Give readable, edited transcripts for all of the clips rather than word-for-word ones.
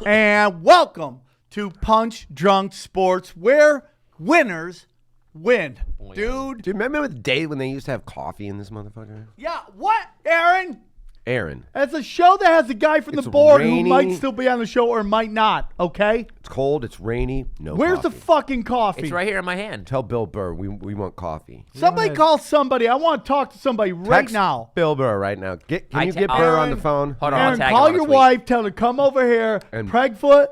And welcome to Punch Drunk Sports, where winners win. Dude. Do you remember the day when they used to have coffee in this motherfucker? Yeah, what, Aaron? Aaron. It's a show that has a guy from the board who might still be on the show or might not, okay? It's cold, it's rainy, no Where's coffee. the fucking coffee? It's right here in my hand. Tell Bill Burr we want coffee. Somebody call somebody. I want to talk to somebody right Text now. Bill Burr right now. Can you get Burr Aaron, on the phone? Hold on, Aaron, I'll tag call him on your a tweet. wife. Tell her to come over here. And- Pregfoot.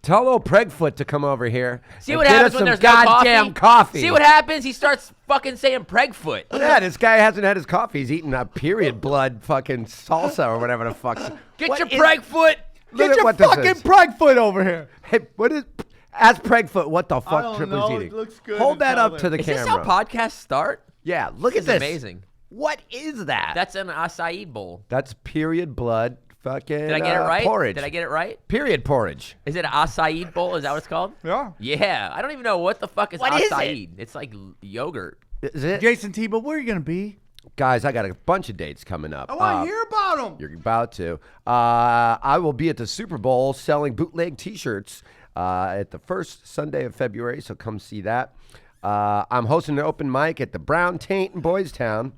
Tell old Pregfoot to come over here. See and what get happens us when some there's goddamn no coffee. See what happens? He starts fucking saying Pregfoot. Yeah, this guy hasn't had his coffee. He's eating a period blood fucking salsa or whatever the fuck. Get What your is- Pregfoot. Look Get at your what this fucking is. Pregfoot over here. Hey, what is? Ask Pregfoot what the I fuck don't Tripoli's know. eating. It looks good Hold in that up color. to the Is camera. this how podcasts start? Yeah, look This at this. is amazing. What is that? That's an acai bowl. That's period blood fucking Did I get it right? porridge. Did I get it right? Period porridge. Is it an acai bowl? Is that what it's called? Yeah. Yeah. I don't even know what the fuck is What is acai. It's like yogurt. Is it? Jayson Thibault, where are you going to be? Guys, I got a bunch of dates coming up. I want to hear about them. You're about to. I will be at the Super Bowl selling bootleg T-shirts at the first Sunday of February, so come see that. I'm hosting an open mic at the Brown Taint in Boys Town,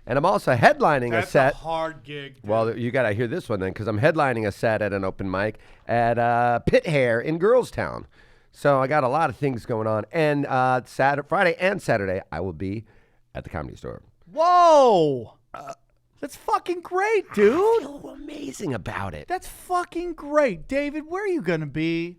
and I'm also headlining a set. That's a hard gig. Dude. Well, you got to hear this one then, because I'm headlining a set at an open mic at Pit Hair in Girls Town. So I got a lot of things going on. And Friday and Saturday, I will be at the Comedy Store. Whoa. That's fucking great, dude. I feel amazing about it. That's fucking great. David, where are you going to be?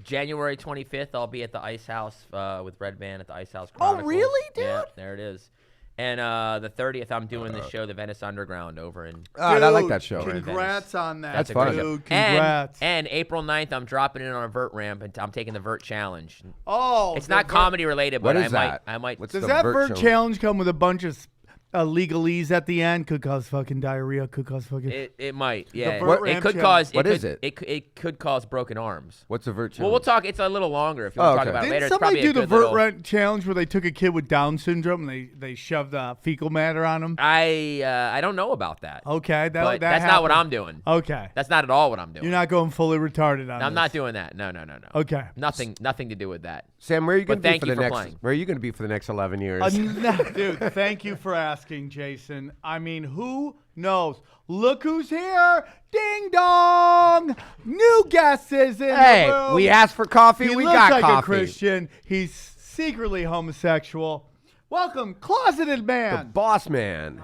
January 25th, I'll be at the Ice House with Red Band at the Ice House Oh, Chronicles. really, dude? Yeah, there it is. And the 30th, I'm doing the show, the Venice Underground, over in. I like that show. Congrats on that. That's fun. Dude, congrats. And April 9th, I'm dropping in on a vert ramp, and I'm taking the vert challenge. Oh, It's not comedy related, What but is I that? might. What's Does the that vert vert challenge? challenge come with a bunch of legalese at the end? Could cause fucking diarrhea. Could cause fucking. It might. Yeah. vert It ramp could challenge. cause. What is it? It could cause broken arms. What's the vert challenge? Well, we'll talk. It's a little longer if you Oh, want to okay. talk about it Didn't later. It's somebody probably do a the good vert little. ramp challenge where they took a kid with Down syndrome and they shoved fecal matter on him? I don't know about that. Okay, But that that's not what happened. I'm doing. Okay, That's not at all what I'm doing. you're not going fully retarded on I'm this. not doing that. No. Okay. Nothing to do with that. Sam, where are you going But to be thank for you the for next? playing. Where are you going to be for the next 11 years? Dude, thank you for asking, Jason. I mean, who knows? Look who's here! Ding dong! New guest is in Hey, the room. we asked for coffee. He we looks got like coffee. a Christian. He's secretly homosexual. Welcome, Closeted The Man. boss man.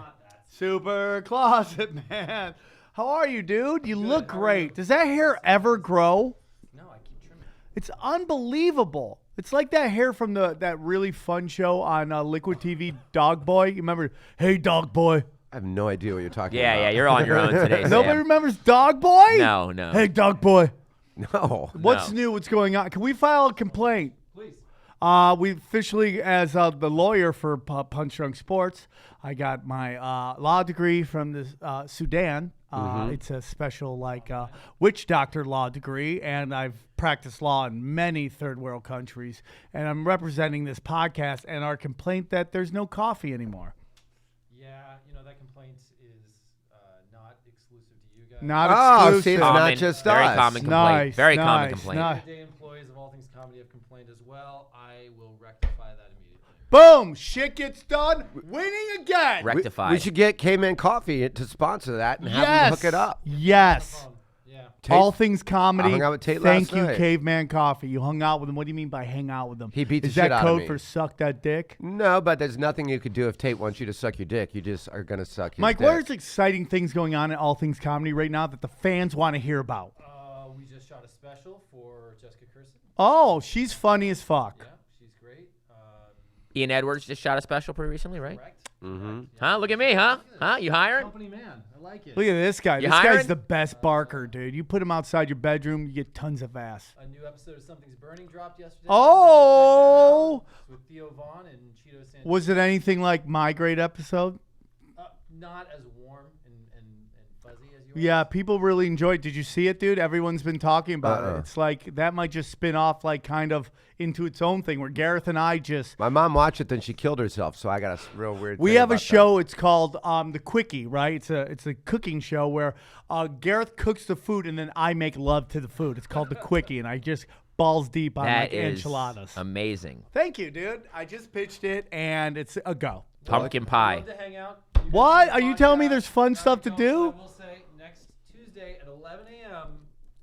Super Closet Man. How are you, dude? You look great. Does that hair ever grow? No, I keep trimming. It's unbelievable. It's like that hair from that really fun show on Liquid TV, Dog Boy. You remember? Hey, Dog Boy. I have no idea what you're talking Yeah, about. yeah. You're on your own today, Sam. Nobody remembers Dog Boy? No. Hey, Dog Boy. No. What's No. new? What's going on? Can we file a complaint? Please. We officially, as the lawyer for Punch Drunk Sports, I got my law degree from the Sudan. It's a special witch doctor law degree, and I've practiced law in many third world countries. And I'm representing this podcast and our complaint that there's no coffee anymore. Yeah, that complaint is not exclusive to you guys. Not Oh, exclusive. see, it's Common, not just very us. common complaint. Nice, Very nice, common complaint. nice. Everyday employees of All Things Comedy have complained as well. I will rectify that immediately. Boom! Shit gets done. Winning again. Rectified. We should get K-Man Coffee to sponsor that and have them hook it up. Yes. Yeah. All Things Comedy. I hung out with Tate Thank last you, night. Caveman Coffee. You hung out with him. What do you mean by hang out with him? He beat the Is shit that out of code me. for suck that dick? No, but there's nothing you could do if Tate wants you to suck your dick. You just are going to suck your Mike, dick. what is exciting things going on at All Things Comedy right now that the fans want to hear about? We just shot a special for Jessica Kirsten. Oh, she's funny as fuck. Yeah, she's great. Ian Edwards just shot a special pretty recently, right? Correct. Mm-hmm. Huh? Look at me, huh? Huh? You hiring? Company man. I like it. Look at this guy. You This guy's hiring? the best barker, dude. You put him outside your bedroom, you get tons of ass. A new episode of Something's Burning dropped yesterday. Oh! With Theo Vaughn and Cheeto Sanchez. Was it anything like my great episode? not as warm and fuzzy as yours. Yeah, people really enjoy it. Did you see it, dude? Everyone's been talking about Uh-uh. it. It's like that might just spin off like kind of into its own thing where Gareth and I just My mom watched it, then she killed herself. So I got a real weird. we thing have a about show. It's called The Quickie, right? It's a cooking show where Gareth cooks the food and then I make love to the food. It's called The Quickie, and I just balls deep on That like is enchiladas. amazing. Thank you, dude. I just pitched it and it's a go. Pumpkin I'd pie. love to hang out. You What? guys do Are you telling me podcast. there's fun Now stuff you to know, do? I will say next Tuesday at 11 a.m.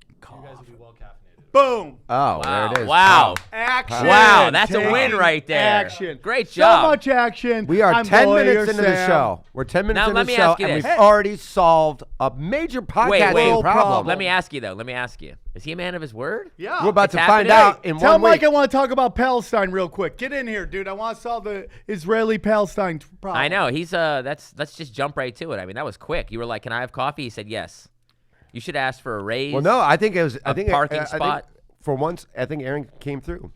You guys will be well caffeinated. Boom. that. Oh, there it is. Wow. Action. Wow, that's a Taking win right there. Action. Great So job. much action. We are I'm 10 Lawyer minutes into the Sam. show. We're 10 minutes Now, into let the me show, ask you and this. we've already solved a major podcasting wait. problem. Let me ask you, though. Let me ask you. Is he a man of his word? Yeah. We're about It's to find happening. out in Tell one Mike week. I want to talk about Palestine real quick. Get in here, dude. I want to solve the Israeli-Palestine problem. I know. He's let's just jump right to it. I mean, that was quick. You were like, "Can I have coffee?" He said yes. You should ask for a raise. Well, no, I think it was. I think parking I think spot. for once, I think Aaron came through.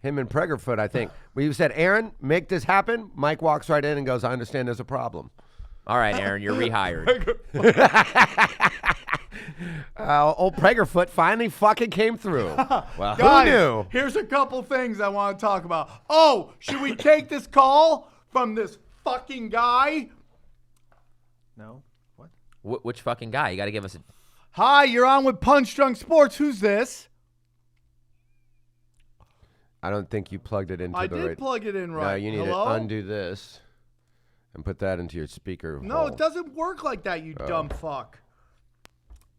Him and Pregerfoot, I think. We said, Aaron, make this happen. Mike walks right in and goes, I understand there's a problem. All right, Aaron, you're rehired. Old Pregerfoot finally fucking came through. Well, Guys, who knew? here's a couple things I want to talk about. Oh, should we take this call from this fucking guy? No. What? Which fucking guy? You got to give us a. Hi, you're on with Punch Drunk Sports. Who's this? I don't think you plugged it into I the did right. plug it in right. No, you need Hello? to undo this and put that into your speaker. No, hole. it doesn't work like that, you dumb fuck.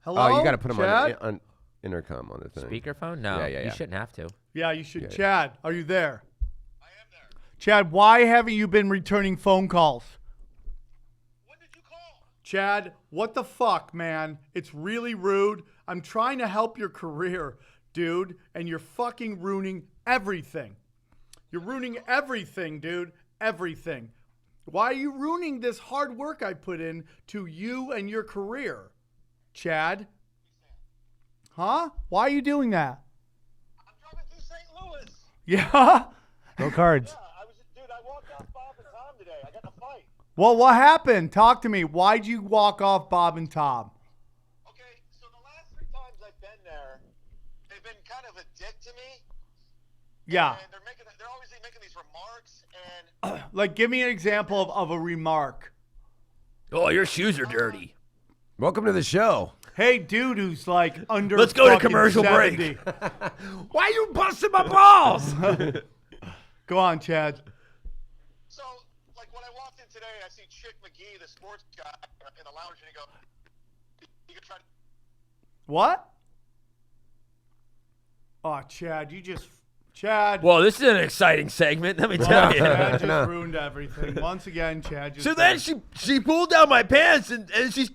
Hello? Oh, you got to put them Chad? on intercom on the thing. Speakerphone? No, Yeah. you shouldn't have to. Yeah, you should. Yeah. Chad, are you there? I am there. Chad, why haven't you been returning phone calls? When did you call? Chad, what the fuck, man? It's really rude. I'm trying to help your career, dude, and you're fucking ruining everything. You're ruining everything, dude. Everything. Why are you ruining this hard work I put in to you and your career, Chad? Huh? Why are you doing that? I'm driving through St. Louis. Yeah? Go Cards. Yeah, I walked off Bob and Tom today. I got in a fight. Well, what happened? Talk to me. Why'd you walk off Bob and Tom? Okay, so the last 3 times I've been there, they've been kind of a dick to me. Yeah. And they're always making these remarks, and Like, give me an example of a remark. Oh, your shoes are dirty. Welcome to the show. Hey, dude who's like under Let's go to fucking commercial break. 70. Why are you busting my balls? Go on, Chad. so like when I walked in today, I see Chick McGee, the sports guy, in the lounge, and he goes, "You can try to." What? Oh, Chad, Chad. Well, this is an exciting segment. Let me tell you. Chad just ruined everything. Once again, Chad just. So then she pulled down my pants and she's.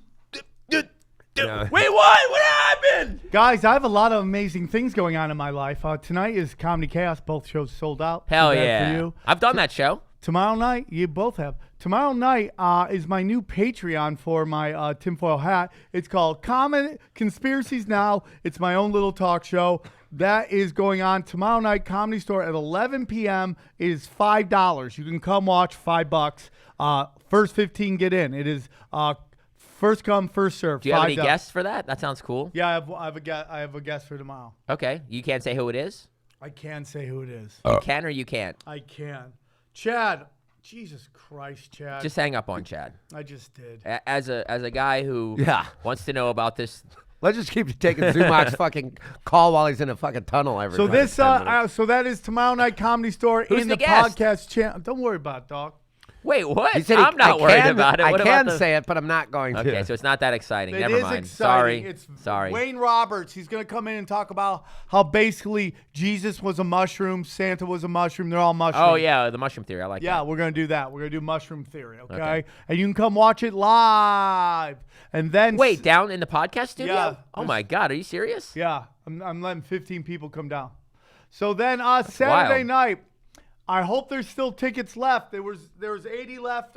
Yeah. Wait, what? What happened? Guys, I have a lot of amazing things going on in my life. Tonight is Comedy Chaos. Both shows sold out. Hell Too bad yeah. For you. I've done that show. Tomorrow night, you both have. Tomorrow night is my new Patreon for my tinfoil hat. It's called Conspiracies Now. It's my own little talk show. That is going on tomorrow night, Comedy Store at 11 p.m. It is $5. You can come watch, $5. First 15 get in. It is first come, first serve. Do you have any $5. guests for that? That sounds cool. Yeah, I have a guest for tomorrow. Okay. You can't say who it is? I can say who it is. You can or you can't? I can. Chad. Jesus Christ, Chad. Just hang up on Chad. I just did. As a guy who Yeah. wants to know about this. Let's just keep taking Zumach's fucking call while he's in a fucking tunnel every So fucking this, 10 minutes. so that is tomorrow night Comedy Store Who's in the the guest? podcast channel. Don't worry about it, dog. Wait, what? He said I'm not worried can, about it. I What can about the... say it, but I'm not going to. Okay, so it's not that exciting. It Never is mind. exciting. Sorry. It's Sorry. Wayne Roberts. He's gonna come in and talk about how basically Jesus was a mushroom, Santa was a mushroom. They're all mushrooms. Oh yeah, the mushroom theory. I like Yeah, that. we're gonna do that. We're gonna do mushroom theory, okay? Okay. And you can come watch it live. And then Wait, down in the podcast studio? Yeah, Oh my God, are you serious? Yeah, I'm letting 15 people come down. So then Saturday wild. night, I hope there's still tickets left. There was 80 left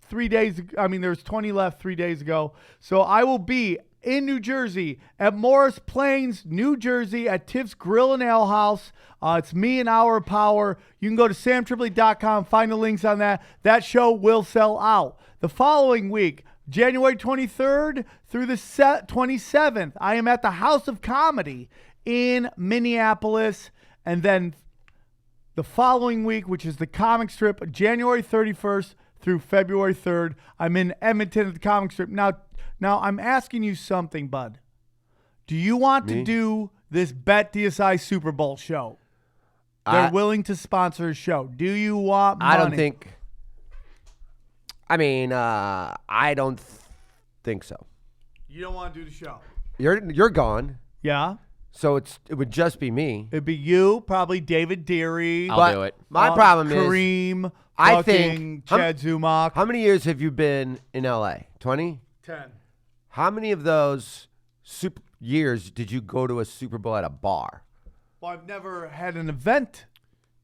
3 days. I mean, there was 20 left 3 days ago. So I will be in New Jersey at Morris Plains, New Jersey at Tiff's Grill and Ale House. It's me and Hour of Power. You can go to samtripoli.com, find the links on that. That show will sell out. The following week, January 23rd through the 27th, I am at the House of Comedy in Minneapolis. And then the following week, which is the comic strip, January 31st through February 3rd, I'm in Edmonton at the comic strip. Now I'm asking you something, bud. Do you want to do this Bet DSI Super Bowl show? They're willing to sponsor a show. Do you want money? I don't think. I don't think so. You don't want to do the show. You're gone, Yeah? so it would just be me. It'd be you, probably David Deery. I'll do it. My problem is, Kareem, I fucking think Chad Zumach. how many years have you been in LA? 20? 10. How many of those years did you go to a Super Bowl at a bar? Well, I've never had an event.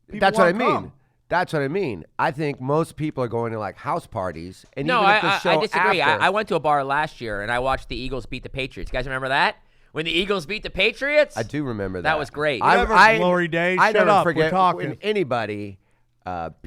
People That's what I wanna mean. come. That's what I mean. I think most people are going to like house parties, and No, even if the show I disagree. after, I went to a bar last year and I watched the Eagles beat the Patriots. You guys remember that? When the Eagles beat the Patriots? I do remember that. That was great. Whatever, Glory Days. I Shut never up. We're forget talking. when anybody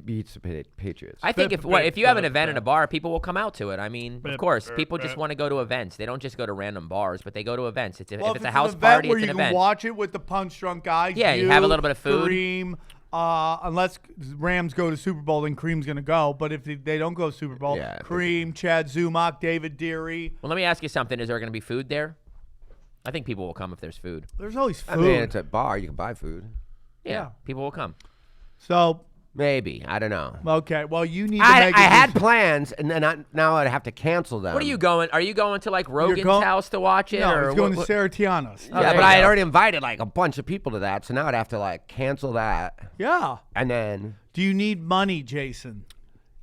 beats the Patriots. I think if you have an event in a bar, people will come out to it. I mean, of course, people just want to go to events. They don't just go to random bars, but they go to events. If it's a house an event party, where it's an you event. can watch it with the punch drunk guys. Yeah, you have a little bit of food. Kareem, unless Rams go to Super Bowl, then Kareem's going to go. But if they don't go to Super Bowl, Yeah, I think- Kareem, Chad Zumach, David Deery. Well, let me ask you something. Is there going to be food there? I think people will come if there's food. There's always food. I mean, it's a bar. You can buy food. Yeah, people will come. So, Maybe. I don't know. okay. Well, you need to I make a had decision. plans, and then now I'd have to cancel them. What are you going? Are you going to like Rogan's going- house to watch it? No, or it's going to what- Sarah Tiana's. Oh, Yeah, there but you I had go. already invited like a bunch of people to that, so now I'd have to like cancel that, Yeah. and then Do you need money, Jason?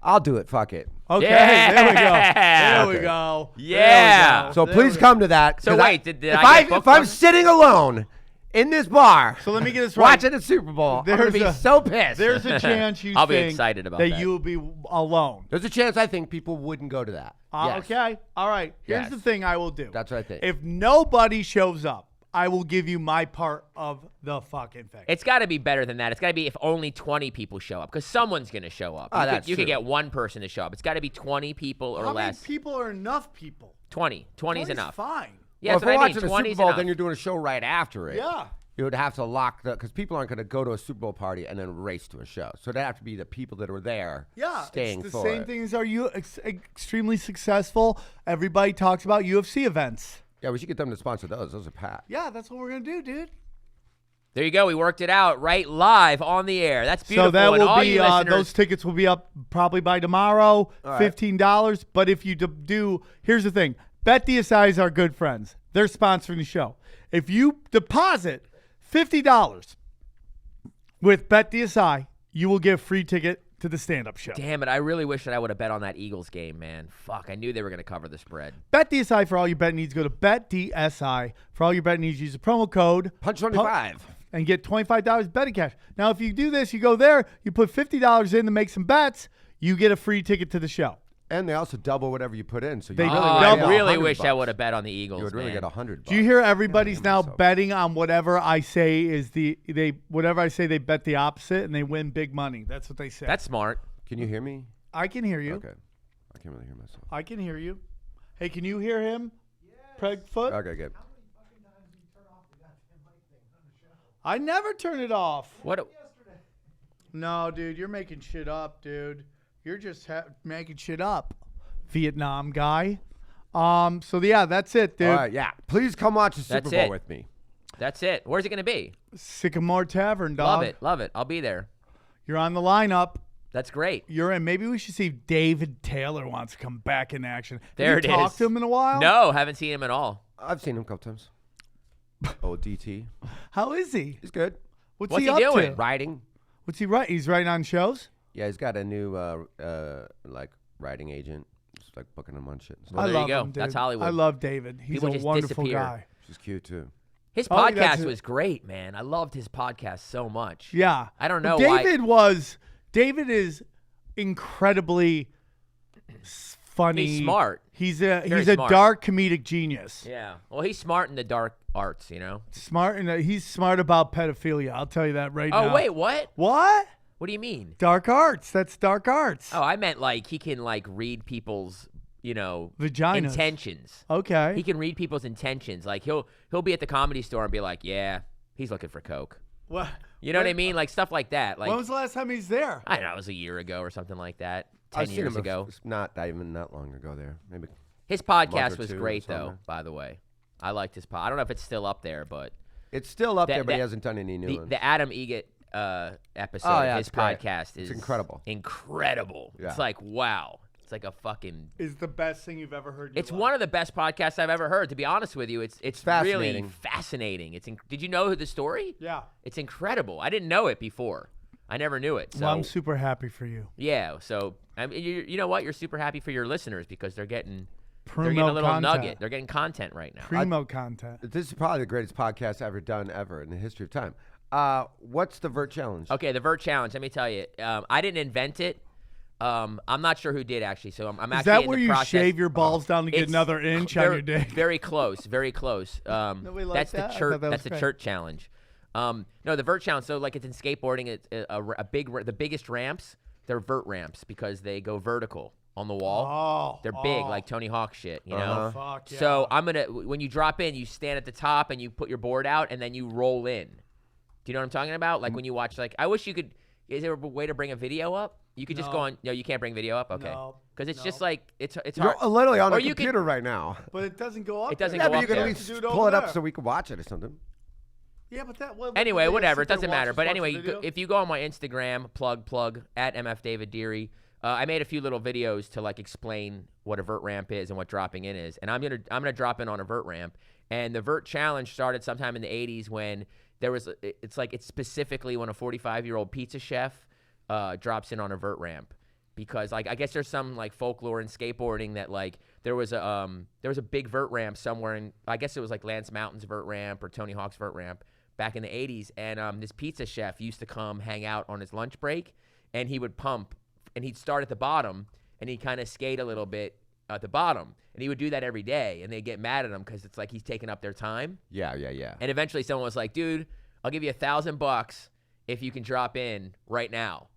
I'll do it. Fuck it. Okay, Yeah. there we go. There we Okay. go. Yeah. There we go. So There please we go. come to that. So 'cause wait, did if I get booked if I'm on- sitting alone in this bar, So let me get this right. watching the Super Bowl, I'm gonna There's be a- so pissed. There's a chance you I'll be think excited about that that. you will be alone. There's a chance I think people wouldn't go to that. Yes. Okay. All right. Here's Yes. the thing I will do. That's what I think. If nobody shows up, I will give you my part of the fucking thing. It's got to be better than that. It's got to be if only 20 people show up, because someone's going to show up. Oh, You that's could true. get one person to show up. It's got to be 20 people or How less. many people are enough people? 20. 20 is 20's enough. Fine. Yeah, well, that's if we're what I mean. watching a 20 Super is Bowl, enough. then you're doing a show right after it. Yeah. You would have to lock because people aren't going to go to a Super Bowl party and then race to a show. So it'd have to be the people that were there Yeah. staying It's the for same it. thing as are you extremely successful? Everybody talks about UFC events. Yeah, we should get them to sponsor those. Those are pat. Yeah, that's what we're gonna do, dude. There you go. We worked it out right live on the air. That's beautiful. So that And will all be you listeners, those tickets will be up probably by tomorrow, right. $15. But if you do, here's the thing: Bet DSI is our good friends. They're sponsoring the show. If you deposit $50 with Bet DSI, you will get a free ticket to the stand-up show. Damn it. I really wish that I would have bet on that Eagles game, man. Fuck. I knew they were going to cover the spread. Bet DSI for all your betting needs. Go to Bet DSI for all your betting needs. Use the promo code Punch 25. and get $25 betting cash. Now, if you do this, you go there, you put $50 in to make some bets, you get a free ticket to the show. And they also double whatever you put in. So They you Oh, really really I double. really $100 wish I bucks. would have bet on the Eagles, You would really man. get $100. Do you hear everybody's now myself. betting on whatever I say is whatever I say they bet the opposite and they win big money. That's what they say. That's smart. Can you hear me? I can hear you. Okay. I can't really hear myself. I can hear you. Hey, can you hear him? Pregfoot? Okay, good. I never turn it off. What? No, dude, you're making shit up, dude. You're just making shit up, Vietnam guy. So yeah, that's it, dude. All right, yeah. Please come watch the Super That's Bowl it. with me. That's it. Where's it going to be? Sycamore Tavern, dog. Love it. Love it. I'll be there. You're on the lineup. That's great. You're in. Maybe we should see if David Taylor wants to come back in action. There Have it you talked is. to him in a while? No, haven't seen him at all. I've seen him a couple times. Oh, DT. How is he? He's good. What's What's he he up doing? to? Writing. What's he write? He's writing on shows? Yeah, he's got a new like writing agent. Just like booking him on shit and stuff. Well, I there you love go. him, dude. That's Hollywood. I love David. He's People a just wonderful disappear. guy. She's cute too. His Oh, that's podcast it. was great, man. I loved his podcast so much. Yeah. I don't know why. David is incredibly funny. He's smart. He's Very a smart. dark comedic genius. Yeah. Well, he's smart in the dark arts, Smart, and he's smart about pedophilia. I'll tell you that right now. Oh, wait, what? What? What do you mean? Dark arts. That's dark arts. Oh, I meant like he can like read people's, Vaginas. intentions. Okay. He can read people's intentions. Like he'll be at the Comedy Store and be like, "Yeah, he's looking for coke." What? You know what I mean? Like stuff like that. Like When was the last time he's there? I don't know, it was a year ago or something like that. 10 I've seen years him ago. Not even that long ago there. Maybe. His month podcast or was two or great though, something. by the way. I liked his pod. I don't know if it's still up there, but It's still up That- there, but he that- hasn't done any new ones. the Adam Egget episode Oh, yeah, of his it's great. podcast is incredible. Incredible. Yeah. It's like, wow. It's like a fucking Is the best thing you've ever heard. In It's your one life. of the best podcasts I've ever heard. To be honest with you, it's really fascinating. fascinating. Did you know the story? Yeah. It's incredible. I didn't know it before. I never knew it. So Well, I'm super happy for you. yeah. So I mean, you know what? You're super happy for your listeners because they're getting Primo a little content. nugget. They're getting content right now. Primo content. This is probably the greatest podcast ever done in the history of time. What's the Vert Challenge? Okay, the Vert Challenge. Let me tell you, I didn't invent it. I'm not sure who did actually. So I'm Is actually that in where the you process. shave your balls down to get It's another inch on very, your dick? Very close, very close. Nobody likes That's the that? I church. thought that That's was the great. church challenge. No, the vert challenge. So like it's in skateboarding. It's the biggest ramps. They're vert ramps because they go vertical on the wall. Oh, They're big, like Tony Hawk shit. You know. Uh-huh. Fuck yeah. So when you drop in, you stand at the top and you put your board out and then you roll in. Do you know what I'm talking about? Like when you watch, like I wish you could. Is there a way to bring a video up? You could just No. go on. No, you can't bring video up. Okay. No. Because it's No. just like it's You're hard. literally on Or a you could- computer right now. But it doesn't go up. It doesn't there. go Yeah, but up you can there. at You least do it pull over it up there. so we can watch it or something. Yeah, but that. Well, Anyway, you whatever. sit It there doesn't and watch matter. us But watch anyway, the video? if you go on my Instagram, plug at MF David Deery, I made a few little videos to like explain what a vert ramp is and what dropping in is. And I'm gonna drop in on a vert ramp. And the vert challenge started sometime in the 80s when there was. It's specifically when a 45-year-old pizza chef drops in on a vert ramp. Because like I guess there's some like folklore in skateboarding that like there was a big vert ramp somewhere in, I guess it was like Lance Mountain's vert ramp or Tony Hawk's vert ramp back in the 80s, and this pizza chef used to come hang out on his lunch break, and he would pump, and he'd start at the bottom and he'd kind of skate a little bit at the bottom, and he would do that every day, and they'd get mad at him because it's like he's taking up their time. Yeah. And eventually someone was like, dude, I'll give you $1,000 if you can drop in right now.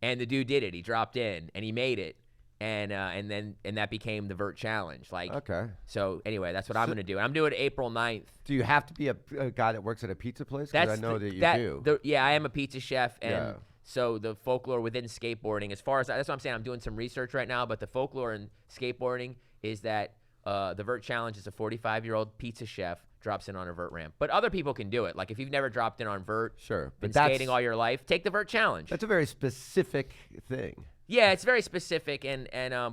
And the dude did it. He dropped in and he made it, and that became the vert challenge. Like, Okay. so anyway, that's what I'm gonna do. And I'm doing it April 9th. Do you have to be a guy that works at a pizza place? Because I know that you do. Yeah, I am a pizza chef, and Yeah. so the folklore within skateboarding, as far as that's what I'm saying. I'm doing some research right now, but the folklore in skateboarding is that the vert challenge is a 45-year-old pizza chef drops in on a vert ramp. But other people can do it. Like if you've never dropped in on vert, Sure, been but that's- skating all your life, take the vert challenge. That's a very specific thing. Yeah, it's very specific,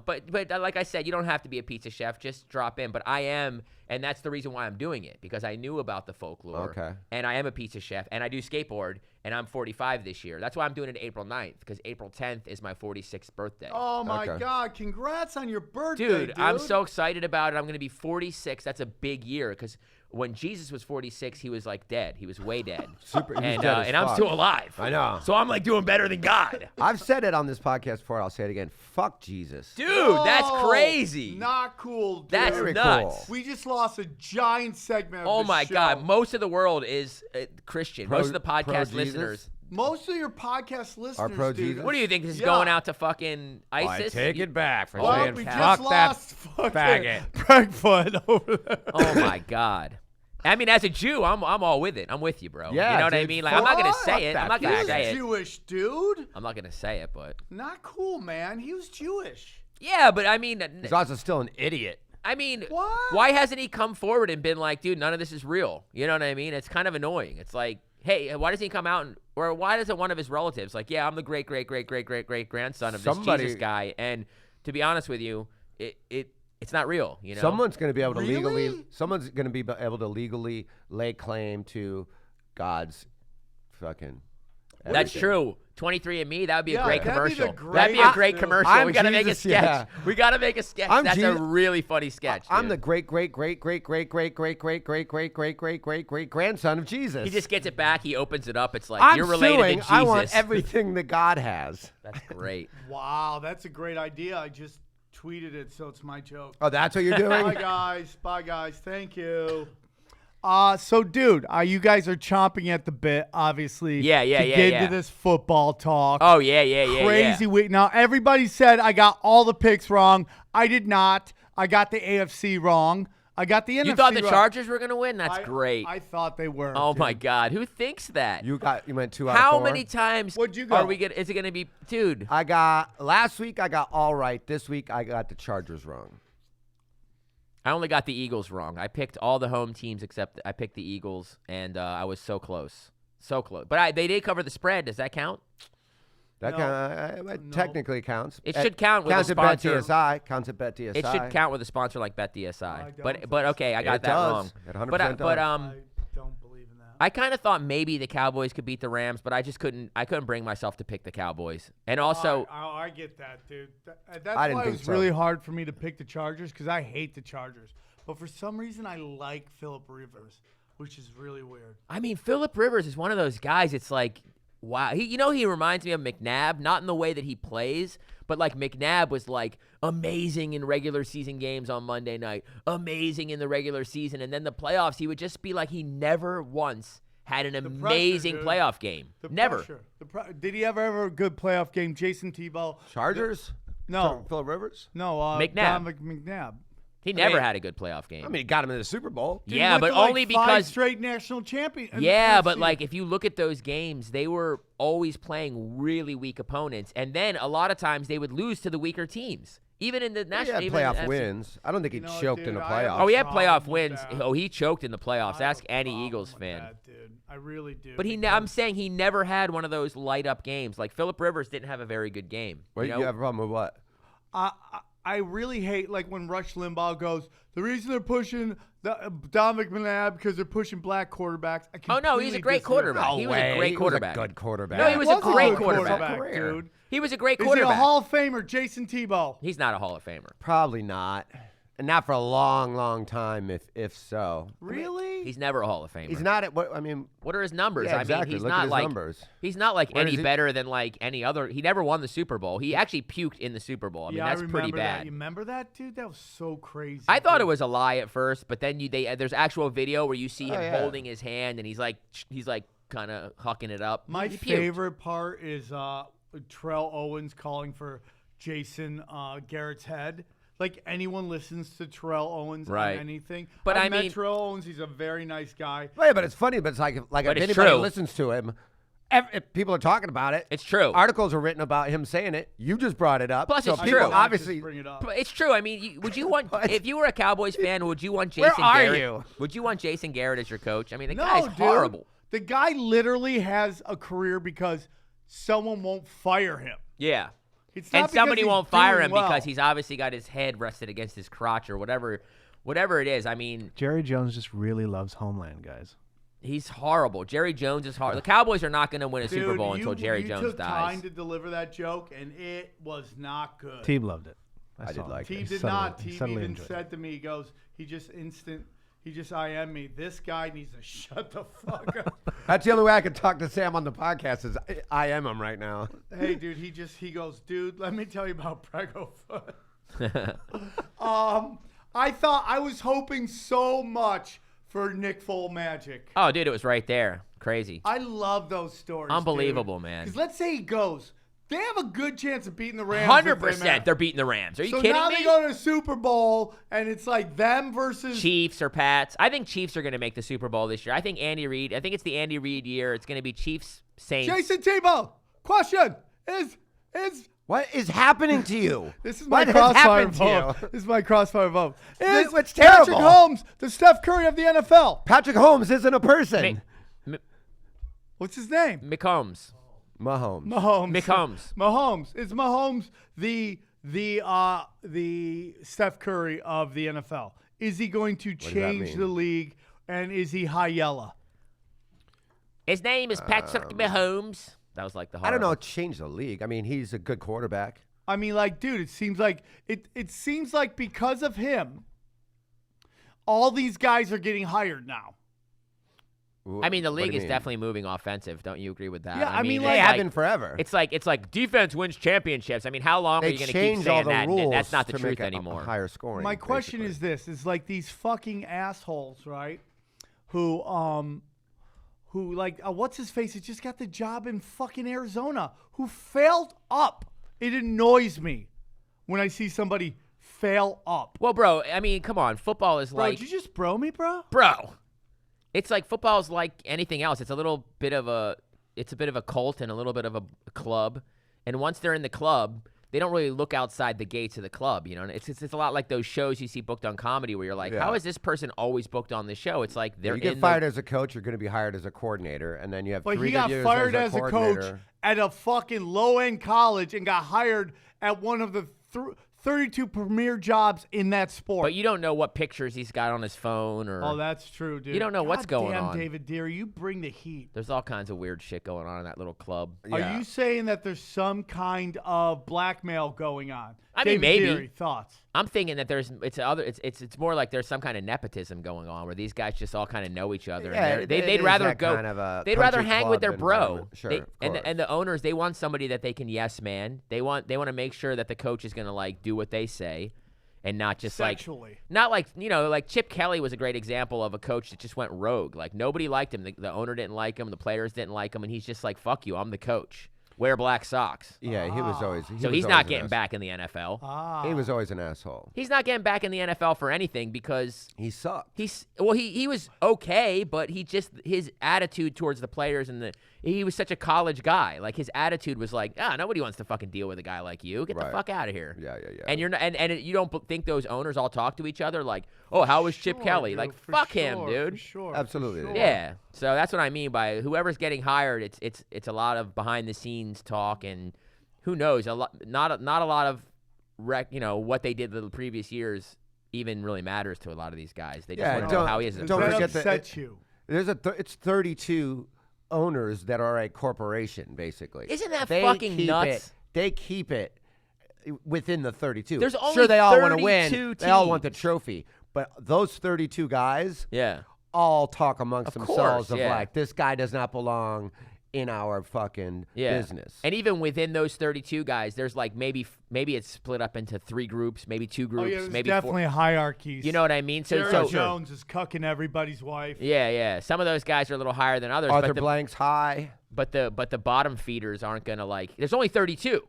but like I said, you don't have to be a pizza chef. Just drop in. But I am, and that's the reason why I'm doing it, because I knew about the folklore. Okay. And I am a pizza chef, and I do skateboard, and I'm 45 this year. That's why I'm doing it April 9th, because April 10th is my 46th birthday. Oh my Okay. God! Congrats on your birthday, Dude, I'm so excited about it. I'm going to be 46. That's a big year, because when Jesus was 46, he was like dead. He was way dead. Super. he's And, dead as and I'm fuck. still alive. I know. So I'm like doing better than God. I've said it on this podcast before. I'll say it again. Fuck Jesus. Dude, that's crazy. Not cool, dude. That's Very nuts. cool. We just lost a giant segment of Oh the my show. God. Most of the world is Christian. Most of the podcast pro-Jesus? listeners. Most of your podcast listeners, pro dude. Jesus? What do you think? This is Yeah. going out to fucking ISIS? I take it back for Well, saying we fuck just that lost fucking faggot. Craigfoot over there. Oh my God. I mean, as a Jew, I'm all with it. I'm with you, bro. Yeah, you know what I dude, mean? Like, I'm not gonna fuck say it. that I'm not gonna faggot. He say was it. Jewish, dude. I'm not gonna say it, but Not cool, man. He was Jewish. yeah. But I mean, He's also still an idiot. What? why hasn't he come forward and been like, dude, none of this is real? You know what I mean? It's kind of annoying. It's like, hey, why doesn't he come out or why doesn't one of his relatives like, yeah, I'm the great grandson of this Jesus guy? And to be honest with you, it's not real. You know, Someone's going to be able to Really? Someone's going to be able to legally lay claim to God's fucking. That's everything. true. 23andMe, that would be Yeah, a great that'd be the commercial. That'd be a great greatest. commercial. I'm We gotta make a Jesus, sketch. yeah. We gotta make a sketch. I'm That's a Jesus. really funny sketch. I'm dude. the great grandson of Jesus. He just gets it back. He opens it up. It's like I'm you're related suing. to Jesus. I want everything that God has. That's great. Wow, that's a great idea. I just tweeted it, so it's my joke. Oh, that's what you're doing? Bye, guys. Bye, guys. Thank you. So, dude, you guys are chomping at the bit, obviously. Yeah, to get into this football talk. Oh, yeah. Crazy week. Now, everybody said I got all the picks wrong. I did not. I got the AFC wrong. I got the NFC You thought the wrong. Chargers were going to win? That's great. I thought they were. Oh, dude. my God. Who thinks that? You went 2 out of 4. How many times What'd you go? are we gonna? Is it going to be, dude? Last week I got all right. This week I got the Chargers wrong. I only got the Eagles wrong. I picked all the home teams except I picked the Eagles, and I was so close. So close. But they did cover the spread. Does that count? That technically counts. It should count with a sponsor. Counts at BetDSI. It should count with a sponsor like BetDSI. But okay, I got It that does. wrong. It 100% But does. I don't believe in that. I kind of thought maybe the Cowboys could beat the Rams, but I just couldn't. I couldn't bring myself to pick the Cowboys. And also, I get that, dude. That's I didn't why think it was so. really hard for me to pick the Chargers because I hate the Chargers. But for some reason, I like Phillip Rivers, which is really weird. I mean, Phillip Rivers is one of those guys. It's like, wow. He reminds me of McNabb, not in the way that he plays, but like McNabb was like amazing in regular season games on Monday night, amazing in the regular season, and then the playoffs, he would just be like he never once had an amazing dude. playoff game. The Never. pressure. Did he ever have a good playoff game? Jayson Thibault? Chargers? No. Phillip Rivers? No. McNabb. Dominic McNabb. He never had a good playoff game. I mean, he got him in the Super Bowl. Dude, Yeah, went but to, like, only 5 because straight national champion. Yeah, but like if you look at those games, they were always playing really weak opponents, and then a lot of times they would lose to the weaker teams, even in the He national. had even in the playoff NFC. wins. I don't think he You know what, choked in dude, the I have playoffs. Oh, he had problem playoff with wins. that. Oh, he choked in the playoffs. I have Ask a any problem Eagles with fan. that, dude. I really do. But I'm saying he never had one of those light up games. Like Phillip Rivers didn't have a very good game. Wait, you know? you have a problem with what? I really hate like when Rush Limbaugh goes, the reason they're pushing Dominic McNabb because they're pushing black quarterbacks. Oh no, he's a great quarterback. He was a great quarterback. He was a good quarterback. No, he was a great quarterback, quarterback. dude. He was a great Is he quarterback. a Hall of Famer, Jayson Thibault? He's not a Hall of Famer. Probably not. And not for a long, long time, if so. Really? He's never a Hall of Famer. He's not at what I mean. What are his numbers? Yeah, I exactly. mean, he's Look not at his like numbers. he's not like Where any does he- better than like any other. He never won the Super Bowl. He actually puked in the Super Bowl. I mean, that's pretty remember bad. That. You remember that, dude? That was so crazy. I thought dude. it was a lie at first, but then there's actual video where you see him yeah. holding his hand and he's like kind of hucking it up. My He puked. favorite part is Terrell Owens calling for Jason Garrett's head. Like anyone listens to Terrell Owens Right. on anything. But I I met mean- Terrell Owens. He's a very nice guy. Well, yeah, but it's funny. But it's like if But anybody it's true. listens to him, if people are talking about it. It's true. Articles are written about him saying it. You just brought it up. Plus, so it's people true. Obviously, Just bring it up. But it's true. I mean, would you want if you were a Cowboys fan? Would you want Where Jason are Garrett? you? Would you want Jason Garrett as your coach? I mean, the No, guy's dude. horrible. The guy literally has a career because someone won't fire him. Yeah. It's not And because somebody he's won't fire doing him well. because he's obviously got his head rested against his crotch or whatever it is. I mean, Jerry Jones just really loves Homeland, guys. he's horrible. Jerry Jones is horrible. The Cowboys are not going to win a Super Dude, Bowl until Jerry you Jones took dies. time to deliver that joke, and it was not good. Teeb loved it. I saw did him. like T it. did Subtly- not. T subtly even enjoyed it. said to me, he goes, he just IM'd me. This guy needs to shut the fuck up. That's the only way I can talk to Sam on the podcast is I am him right now. Hey, dude, he goes, dude, let me tell you about Prego Foot. I was hoping so much for Nick Full Magic. Oh, dude, it was right there. Crazy. I love those stories. Unbelievable, man. Because let's say he goes, they have a good chance of beating the Rams. if they 100% match. they're beating the Rams. Are you So kidding now me? they go to the Super Bowl, and it's like them versus Chiefs or Pats. I think Chiefs are going to make the Super Bowl this year. I think it's the Andy Reid year. It's going to be Chiefs, Saints. Jayson Thibault. Question is What is happening to you? this is my What has crossfire happened to vote. you? This is my crossfire vote. Is It's terrible. Patrick Mahomes the Steph Curry of the NFL? Patrick Holmes isn't a person. What's his name? McCombs. Mahomes. Mahomes. McCombs. Mahomes. Is Mahomes the Steph Curry of the NFL? Is he going to does that change mean? the league? And is he high yellow? His name is Patrick Mahomes. That was like the I don't know. horror. Change the league. I mean, he's a good quarterback. I mean, like, dude, it seems like because of him, all these guys are getting hired now. I mean, the What do league you is mean? definitely moving offensive. Don't you agree with that? Yeah, I mean, it's They have been forever. It's like defense wins championships. I mean, how long are They you going to keep changed all saying the that? rules That's not the to truth make a anymore. higher scoring. My question basically. is this: is like these fucking assholes, right? Who like what's his face? He just got the job in fucking Arizona. Who failed up? It annoys me when I see somebody fail up. Well, bro, I mean, come on. Football is Bro, like, did you just bro me, bro? bro. It's like football's like anything else. It's a bit of a cult and a little bit of a club. And once they're in the club, they don't really look outside the gates of the club. You know, and it's a lot like those shows you see booked on comedy where you're like, Yeah. how is this person always booked on this show? It's like they're You get in fired as a coach, you're going to be hired as a coordinator, and then you have But 3 he got years fired as as a coach coordinator. at a fucking low-end college and got hired at one of the 32 premier jobs in that sport. But you don't know what pictures he's got on his phone or. Oh, that's true, dude. You don't know what's going Damn, on. David Deery, you bring the heat. There's all kinds of weird shit going on in that little club. Yeah. Are you saying that there's some kind of blackmail going on? I mean, David maybe. Deery, thoughts? I'm thinking that it's more like there's some kind of nepotism going on where these guys just all kind of know each other. Yeah, and they'd it is rather that go. kind of a They'd rather country hang with club their bro. environment. Sure, of and course. the owners, they want somebody that they can yes man. They want to make sure that the coach is going to like do what they say, and not just Sexually. not like like Chip Kelly was a great example of a coach that just went rogue. Like nobody liked him. The owner didn't like him. The players didn't like him, and he's just like, "Fuck you, I'm the coach. Wear black socks." Yeah, he was always. So he's not getting back in the NFL. He was always an asshole. He's not getting back in the NFL for anything because He sucked. he was okay, but his attitude towards the players and he was such a college guy. Like his attitude was like, nobody wants to fucking deal with a guy like you. Get the Right. fuck out of here. Yeah. And you're not, and you don't think those owners all talk to each other like, oh, how was Chip Sure, Kelly? dude, Like for fuck sure, him, for dude. sure, Absolutely. for sure. Yeah. So that's what I mean by whoever's getting hired. It's a lot of behind the scenes talk and who knows not a lot of what they did the previous years even really matters to a lot of these guys. They just Yeah, want to know how he is. don't That forget that upsets you. There's it's 32 owners that are a corporation, basically. Isn't that They fucking keep nuts? They keep it within the 32. There's only sure, they all want to 32 win. They all want the teams. trophy. But those 32 guys Yeah. all talk amongst Of themselves course, of yeah. like, this guy does not belong in our fucking business. And even within those 32 guys, there's like maybe it's split up into 3 groups, maybe 2 Oh, groups, yeah, there's maybe definitely 4. hierarchies. You know what I mean? Jerry Jones is cucking everybody's wife. Yeah. Some of those guys are a little higher than others, Arthur but the, Blank's high. but the bottom feeders aren't gonna like. There's only 32,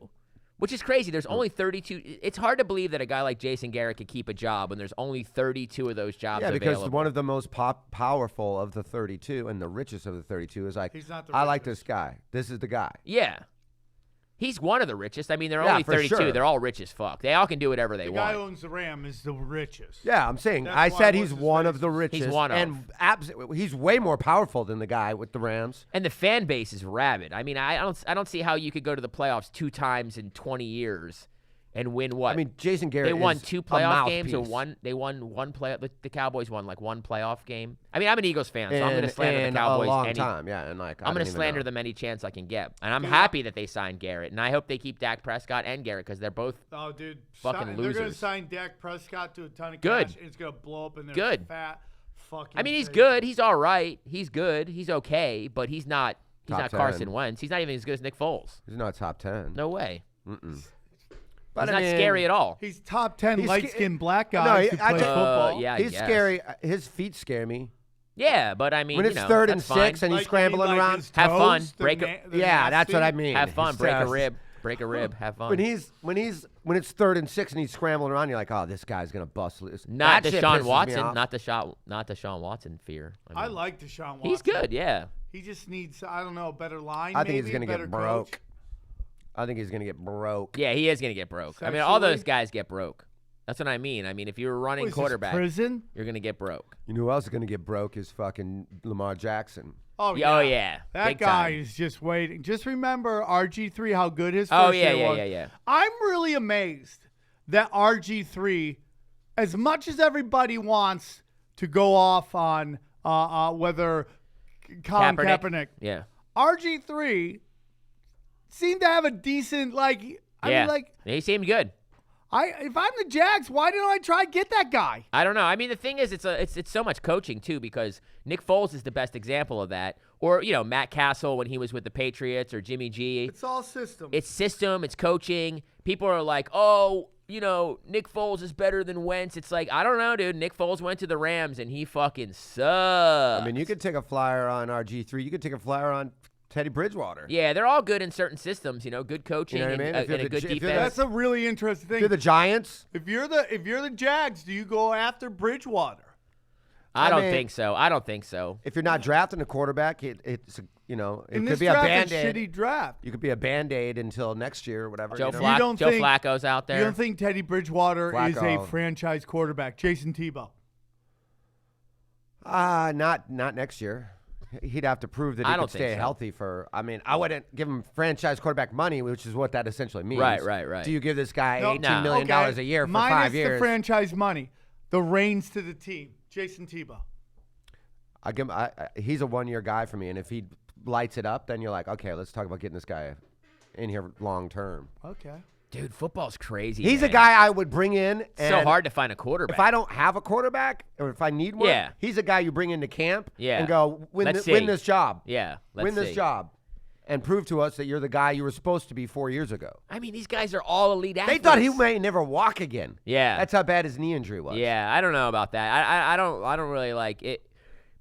which is crazy. There's only 32. It's hard to believe that a guy like Jason Garrett could keep a job when there's only 32 of those jobs Yeah, because available. one of the most powerful of the 32 and the richest of the 32 is like, He's not the I like richest. this guy. This is the guy. Yeah. He's one of the richest. I mean, they're Yeah, only for 32. sure. They're all rich as fuck. They all can do whatever they The guy want. who owns the Ram is the richest. Yeah, I'm saying. That's I why said what's he's his one face of the is- richest. He's one of. And he's way more powerful than the guy with the Rams. And the fan base is rabid. I mean, I don't see how you could go to the playoffs 2 times in 20 years and win what? I mean, Jason Garrett they won is 2 a playoff games or mouthpiece. one. They won one play. The Cowboys won like 1 playoff game. I mean, I'm an Eagles fan, so I'm going to in slander the Cowboys a long any. time. Yeah, and like I'm going going to slander them any chance I can get, and I'm happy that they signed Garrett, and I hope they keep Dak Prescott and Garrett because they're both Oh, dude. Fucking They're going to losers. sign Dak Prescott to a ton of Good. cash, and it's going to blow up in their Good. fat fucking I mean, he's face. good. He's all right. He's good. He's okay, but he's not. He's Top not 10. Carson Wentz. He's not even as good as Nick Foles. He's not top 10. No way. But He's I not mean, scary at all. He's top 10 He's light-skinned black No, guys he- who I play can't- football. Yeah, I He's guess. scary. His feet scare me. Yeah, but I mean, When you it's know, 3rd and that's fine. 6 and he's Like, scrambling you mean, around. his Have fun. toes, Break they're a- they're Yeah, that's what I nasty? mean. Have fun. Break a Just- rib. Break a rib. Have fun. When it's 3rd and 6 and he's scrambling around, you're like, oh, this guy's gonna bust loose. not That shit Deshaun pisses me Watson. off. Not Deshaun Watson fear. I mean, like Deshaun Watson. He's good. Yeah. He just needs, I don't know, a better line. I think maybe, he's gonna better get broke. coach. I think he's gonna get broke. Yeah, he is gonna get broke. I mean, all those Sexually? guys get broke. That's what I mean. I mean, if you're a running What is this, quarterback, prison? you're gonna get broke. You know who else is gonna get broke is fucking Lamar Jackson. Oh, Yeah, oh, yeah. That Big guy time. is just waiting. Just remember RG3, how good his first Oh, yeah, year was. yeah. I'm really amazed that RG3, as much as everybody wants to go off on whether Colin Kaepernick, Yeah. RG3 seemed to have a decent, I Yeah. mean, He seemed good. If I'm the Jags, why didn't I try to get that guy? I don't know. I mean, the thing is, it's so much coaching too, because Nick Foles is the best example of that. Or Matt Castle when he was with the Patriots, or Jimmy G. It's all system. It's system. It's coaching. People are like, oh, Nick Foles is better than Wentz. It's like, I don't know, dude. Nick Foles went to the Rams and he fucking sucks. I mean, you could take a flyer on RG3. You could take a flyer on Teddy Bridgewater. Yeah, they're all good in certain systems. Good coaching, You know what I mean? and a good defense. That's a really interesting thing. If you're the Giants, If you're the Jags, do you go after Bridgewater? I don't mean, think so. I don't think so. if you're not drafting a quarterback, it In could this be a draft, Band-Aid. shitty draft. You could be a Band-Aid until next year or whatever. Joe, you know? Joe Flacco's out there. You don't think Teddy Bridgewater is a Flacco. franchise quarterback? Jayson Thibault. Not next year. He'd have to prove that I he don't could think stay so. healthy for. I mean, I wouldn't give him franchise quarterback money, which is what that essentially means. Right. Do you give this guy No. $18 million Okay, a year for minus 5 years? the franchise money, the reins to the team. Jayson Thibault. I give him. He's a 1-year guy for me, and if he lights it up, then you're like, okay, let's talk about getting this guy in here long term. Okay. Dude, football's crazy. He's a man. guy I would bring in. It's so and hard to find a quarterback. If I don't have a quarterback, or if I need one, Yeah. he's a guy you bring into camp Yeah. and go, win Let's win see. this job. Yeah, let's Win this see. job. And prove to us that you're the guy you were supposed to be 4 years ago. I mean, these guys are all elite They athletes. thought he may never walk again. Yeah. That's how bad his knee injury was. Yeah, I don't know about that. I don't really like it.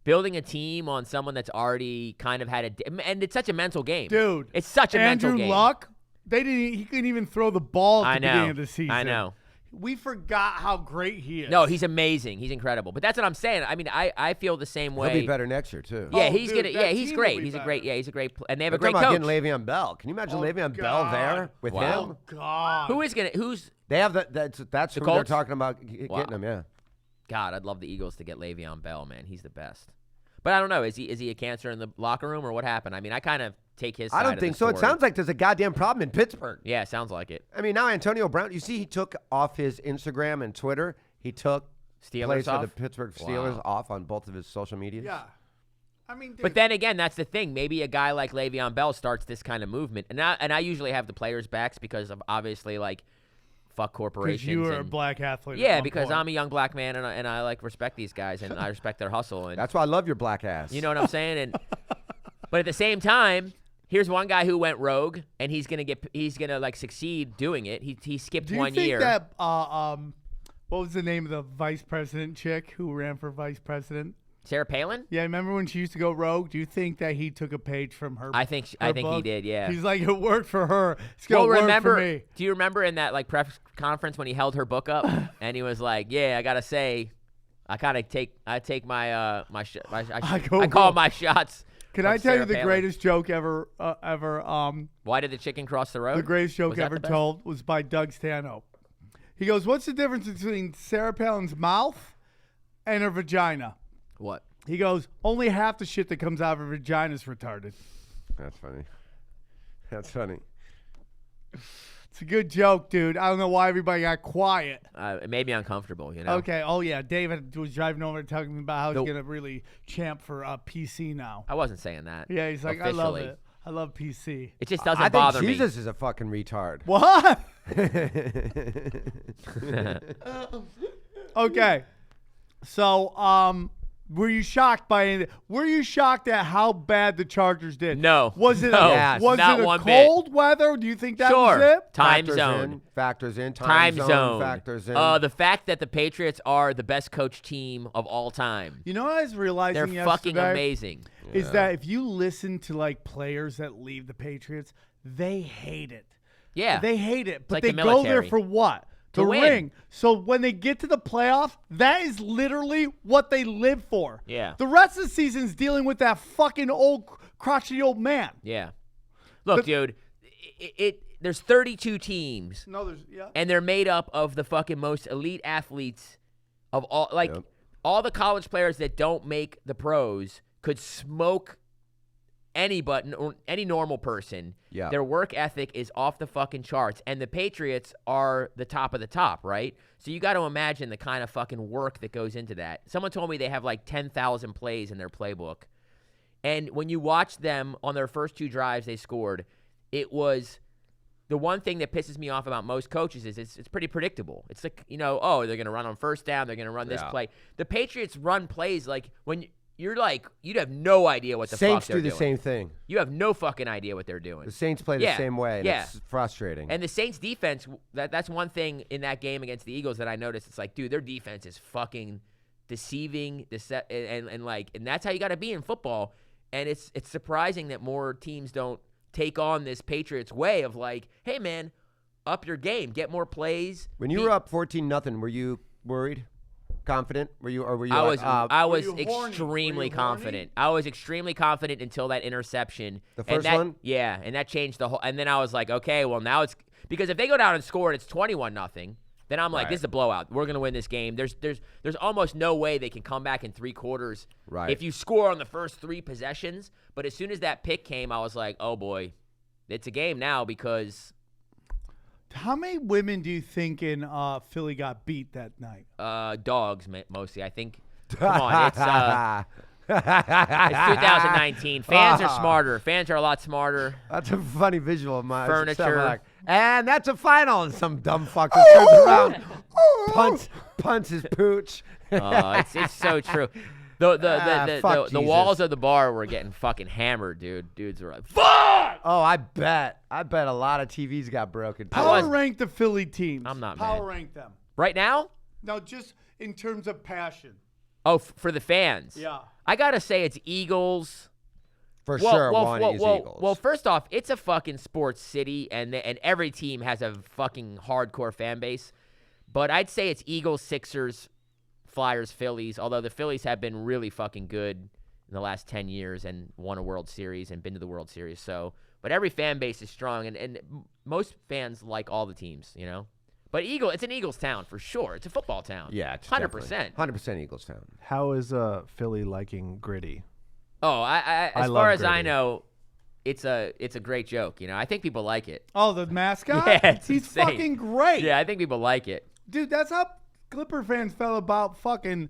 Building a team on someone that's already kind of had and it's such a mental game, Dude. It's such a mental Andrew game. Luck, he couldn't even throw the ball at the beginning of the season. I know. We forgot how great he is. No, he's amazing. He's incredible. But that's what I'm saying. I mean, I feel the same way. He'll be better next year, too. Yeah, Oh, he's dude, gonna. that Yeah, he's team great. will be He's a better. great. Yeah, he's a great. And they have a We're great talking about coach. getting Le'Veon Bell. Can you imagine Oh, Le'Veon Bell God. there with Wow. him? Oh, God. Who is gonna? Who's? They have that's who they're Colts? talking about getting Wow. him, yeah. God, I'd love the Eagles to get Le'Veon Bell. Man, he's the best. But I don't know. Is he a cancer in the locker room, or what happened? I mean, I kind of take his side I don't of think the so. It story. sounds like there's a goddamn problem in Pittsburgh. Yeah, sounds like it. I mean, now Antonio Brown, you see he took off his Instagram and Twitter. He took Steelers plays for off? the Pittsburgh Steelers Wow. off on both of his social media. Yeah. I mean, dude, But then again, that's the thing. Maybe a guy like Le'Veon Bell starts this kind of movement, and I usually have the players' backs because of obviously like fuck corporations. because you were a and- black athlete. at yeah, one because point. I'm a young black man and I like respect these guys and I respect their hustle and That's why I love your black ass. you know what I'm saying. And but at the same time, here's one guy who went rogue and he's gonna like succeed doing it. He skipped Do you one think year. that what was the name of the vice president chick who ran for vice president? Sarah Palin? Yeah, remember when she used to go rogue? Do you think that he took a page from her? I think her he book? did. Yeah. He's like, it worked for her. It's gonna Well, work remember? for me. Do you remember in that like press conference when he held her book up and he was like, "Yeah, I gotta say, I take my I go call rogue. my shots." Can from I tell Sarah you the Palin. greatest joke ever? Why did the chicken cross the road? The greatest joke Was that ever the best? told was by Doug Stanhope. He goes, "What's the difference between Sarah Palin's mouth and her vagina?" What? He goes, "Only half the shit that comes out of her vagina is retarded." That's funny. That's funny. It's a good joke, dude. I don't know why everybody got quiet. It made me uncomfortable. You know. Okay. Oh yeah, David was driving over talking about how Nope. he's gonna really champ for PC now. I wasn't saying that. Yeah, he's like, I love officially. it. I love PC. It just doesn't I think bother Jesus is a fucking retard. What? Okay. So, were you shocked by anything? Were you shocked at how bad the Chargers did? No. Was it No. Yes. was Not it a one bit. cold weather? Do you think that Sure. was it? Time Factors zone. in, factors in. Time zone. Factors in. The fact that the Patriots are the best coach team of all time. You know what I was realizing They're yesterday? fucking amazing. Is that if you listen to like players that leave the Patriots, they hate it. Yeah. They hate it, but like they the go there military. for what? To The win. ring. So when they get to the playoffs, that is literally what they live for. Yeah. The rest of the season's dealing with that fucking old crotchety old man. Yeah. Look, dude, there's 32 teams, No, there's and they're made up of the fucking most elite athletes of all. Like, Yep. all the college players that don't make the pros could smoke anybody, or any normal person. Yeah. Their work ethic is off the fucking charts, and the Patriots are the top of the top, right? So you got to imagine the kind of fucking work that goes into that. Someone told me they have like 10,000 plays in their playbook. And when you watch them on their first two drives they scored, it was the one thing that pisses me off about most coaches is it's pretty predictable. It's like, oh, they're going to run on first down. They're going to run this play. The Patriots run plays like when you'd have no idea what the Saints fuck they're doing. do the same thing. You have no fucking idea what they're doing. The Saints play the same way, and it's frustrating. And the Saints defense, that's one thing in that game against the Eagles that I noticed. It's like, dude, their defense is fucking deceiving, and that's how you got to be in football. And it's surprising that more teams don't take on this Patriots way of like, hey man, up your game, get more plays. When you were up 14-0, were you worried? Confident? Were you? I was extremely confident. I was extremely confident until that interception. The first one? Yeah, and that changed the whole. And then I was like, okay, well now it's because if they go down and score and it's 21-0, then I'm like, this is a blowout. We're gonna win this game. There's almost no way they can come back in 3 quarters. Right. If you score on the first 3 possessions, but as soon as that pick came, I was like, oh boy, it's a game now because. How many women do you think in Philly got beat that night? Dogs, mostly. I think. Come on, it's 2019. Fans are smarter. Fans are a lot smarter. That's a funny visual of mine. Furniture. And that's a final. And some dumb fucker turns around, punts his pooch. It's so true. The walls of the bar were getting fucking hammered, dude. Dudes were like, fuck! Oh, I bet a lot of TVs got broken. Power rank the Philly teams. I'm not Power mad. rank them. Right now? No, just in terms of passion. Oh, for the fans. Yeah. I got to say it's Eagles. For sure, one is Eagles. Well, first off, it's a fucking sports city, and every team has a fucking hardcore fan base. But I'd say it's Eagles, Sixers, Flyers, Phillies, although the Phillies have been really fucking good in the last 10 years and won a World Series and been to the World Series. So, but every fan base is strong, and most fans like all the teams, But it's an Eagles town for sure. It's a football town. Yeah, 100%. 100% Eagles town. How is Philly liking Gritty? Oh, as love far as I Gritty. know, it's a great joke. I think people like it. Oh, the mascot? Yeah, it's he's insane. fucking great. Yeah, I think people like it. Dude, that's how Clipper fans felt about fucking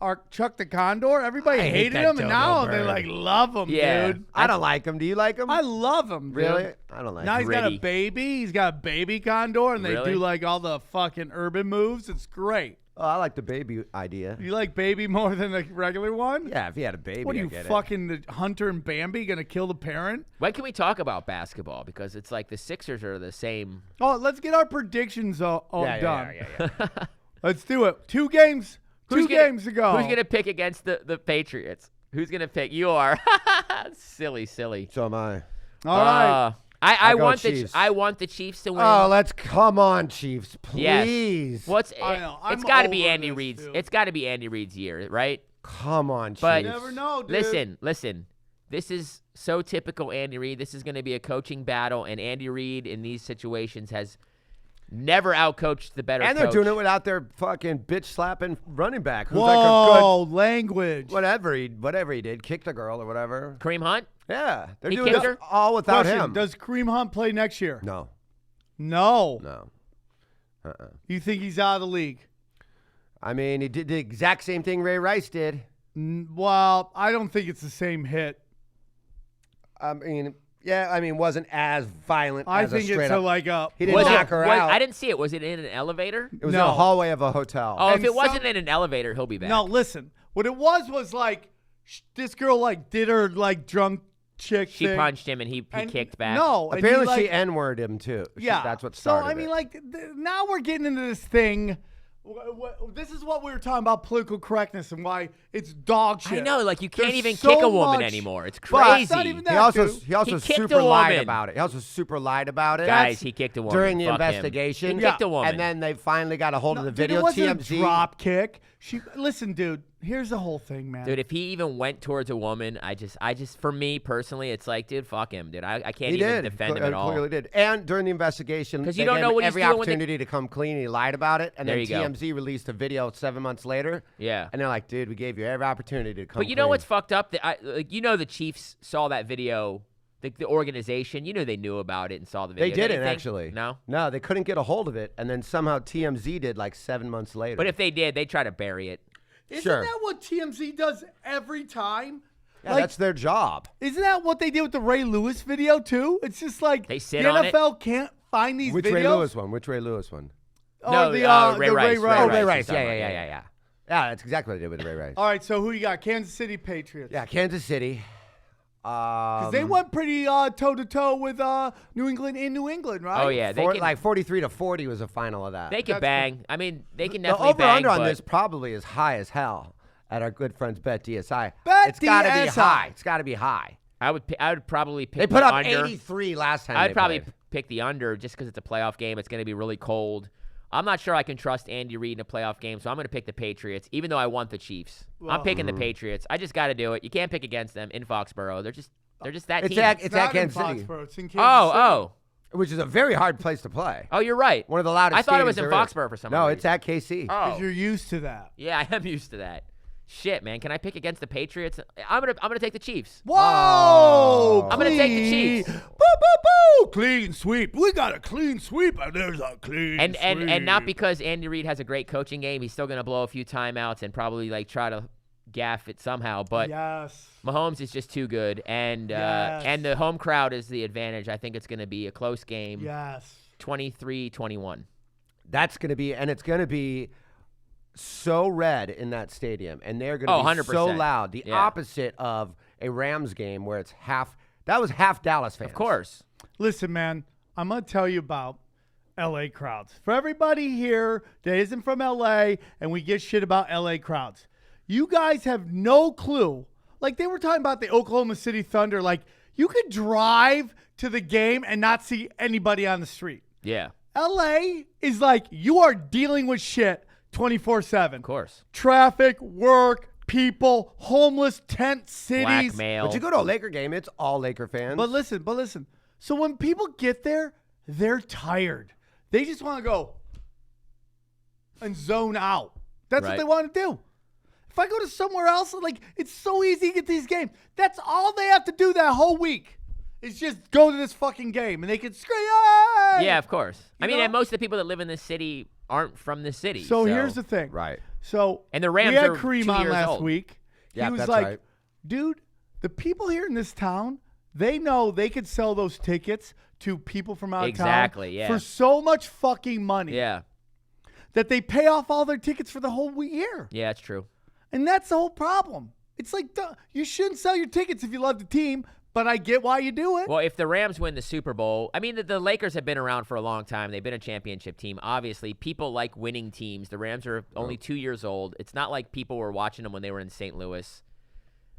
our Chuck the Condor. Everybody I hate hated that him, and now dodo they bird. like love him, Yeah. dude. I don't like him. Do you like him? I love him, dude. Really? I don't like Now him. he's got a Gritty. baby. He's got a baby condor, and they Really? do like all the fucking urban moves. It's great. Oh, I like the baby idea. You like baby more than the regular one? Yeah, if he had a baby, What are I you get fucking the Hunter and Bambi gonna kill the parent? When can we talk about basketball? Because it's like the Sixers are the same. Oh, let's get our predictions all it. done. Yeah. Let's do it. 2 games. Two games ago. Who's going to pick against the Patriots? Who's going to pick? You are. Silly. So am I. All right. I I'll go want Chiefs. I want the Chiefs to win. Oh, come on, Chiefs, Yes. please. I know. I'm It's got to be over Andy this, Reid's. dude. It's got to be Andy Reid's year, right? Come on, Chiefs. But You never know, dude. Listen. This is so typical Andy Reid. This is going to be a coaching battle, and Andy Reid in these situations has never outcoached the better And they're coach. doing it without their fucking bitch slapping running back. Who's Whoa, like a language. good whatever he did, kicked a girl or whatever. Kareem Hunt? Yeah, they're He doing kicked it her? all without Question, him. does Kareem Hunt play next year? No. No. Uh-uh. You think he's out of the league? I mean, he did the exact same thing Ray Rice did. Well, I don't think it's the same hit. Wasn't as violent I as think a straight it's up. he didn't knock her out. I didn't see it. Was it in an elevator? It was No. in a hallway of a hotel. Oh, if And it wasn't some- in an elevator, he'll be back. No, listen. What it was like this girl like did her like drunk chick She thing. punched him and he and kicked back. No, and Apparently, he, she N-worded him too. Yeah, That's what started So I mean, it. like now we're getting into this thing. This is what we were talking about political correctness and why it's dog shit. I know, like you can't There's even so kick a woman much- anymore. It's But crazy. it's not even that, He also dude. He kicked super a lied woman. about it. He also super lied about it. Guys, he kicked a woman. during the Fuck him. investigation. He kicked a woman. And then they finally got a hold of the Dude, video. it wasn't TMZ. a drop kick. Listen, dude. Here's the whole thing, man. Dude, if he even went towards a woman, I just, for me personally, it's like, dude, fuck him, dude. I can't He even did. defend him at all. Clearly did. And during the investigation, 'Cause they you don't gave know him what he's every doing with the- opportunity to come clean. He lied about it, and There then you go. TMZ released a video 7 months later. Yeah. And they're like, dude, we gave you every opportunity to come. But you know clean. what's fucked up? The Chiefs saw that video. The organization, they knew about it and saw the They video. didn't Anything? actually. No. No, they couldn't get a hold of it, and then somehow TMZ did like 7 months later. But if they did, they'd try to bury it. Isn't sure. that what TMZ does every time? yeah, that's their job. Isn't that what they did with the Ray Lewis video too? It's just like They sit the on it? NFL can't find these Which videos. Ray Lewis one? Which Ray Lewis one? Oh, No, the Ray the Rice. Ray Oh, Rice. Ray Rice. He's Yeah, talking yeah, about, yeah, yeah. Yeah, that's exactly what I did with Ray Rice. All right, so who you got? Kansas City Patriots. Yeah, Kansas City. Because they went pretty toe-to-toe with New England in New England, right? Oh yeah, they can, like 43-40 was the final of that. they can That's bang. I mean, they can The definitely bang. over-under on but this probably is high as hell at our good friends Bet DSI. Bet It's got to be DSI. high. It's got to be high. I would probably pick They put the up under. 83 last time I'd they probably played. pick the under just because it's a playoff game. It's going to be really cold. I'm not sure I can trust Andy Reid in a playoff game, so I'm going to pick the Patriots, even though I want the Chiefs. I'm picking the Patriots. I just got to do it. You can't pick against them in Foxborough. They're just that It's team. at It's not in Kansas City, Foxborough. It's in Kansas City. Oh, which is a very hard place to play. you're right. One of the loudest I thought it was stadiums in there is. Foxborough for some No, reason. it's at KC. Oh, Because you're used to that. yeah, I am used to that. Shit, man, can I pick against the Patriots? I'm gonna take the Chiefs. Whoa! I'm gonna take the Clean. Chiefs. Boo, boo, boo! Clean sweep. We got a clean sweep, and there's a clean And not sweep. because Andy Reid has a great coaching game. He's still gonna blow a few timeouts and probably like try to gaff it somehow. But Yes. Mahomes is just too good, and the home crowd is the advantage. I think it's gonna be a close game. Yes. 23-21. That's going to be, and it's going to be so red in that stadium, and they're going to be 100%. so loud. The Yeah. opposite of a Rams game where it's half. That was half Dallas fans. Of course. Listen, man, I'm going to tell you about LA crowds. For everybody here that isn't from LA and we get shit about LA crowds, you guys have no clue. Like they were talking about the Oklahoma City Thunder. Like you could drive to the game and not see anybody on the street. Yeah. LA is like you are dealing with shit 24/7. Of course. Traffic, work, people, homeless, tent cities. Blackmail. But you go to a Laker game, it's all Laker fans. But listen. So when people get there, they're tired. They just want to go and zone out. That's what Right. they want to do. If I go to somewhere else, like it's so easy to get these games. That's all they have to do that whole week is just go to this fucking game and they can scream. Yay! Yeah, of course. I mean, know? and most of the people that live in this city aren't from this city. So here's the thing. right. So And the Rams we had are Kareem 2 on years last old. week. Yeah, he was that's like, right. dude, the people here in this town, they know they could sell those tickets to people from out of town Exactly, yeah. for so much fucking money Yeah. that they pay off all their tickets for the whole year. Yeah, it's true. And that's the whole problem. It's like, you shouldn't sell your tickets if you love the team, but I get why you do it. Well, if the Rams win the Super Bowl, I mean, the Lakers have been around for a long time. They've been a championship team. Obviously, people like winning teams. The Rams are only 2 years old. It's not like people were watching them when they were in St. Louis.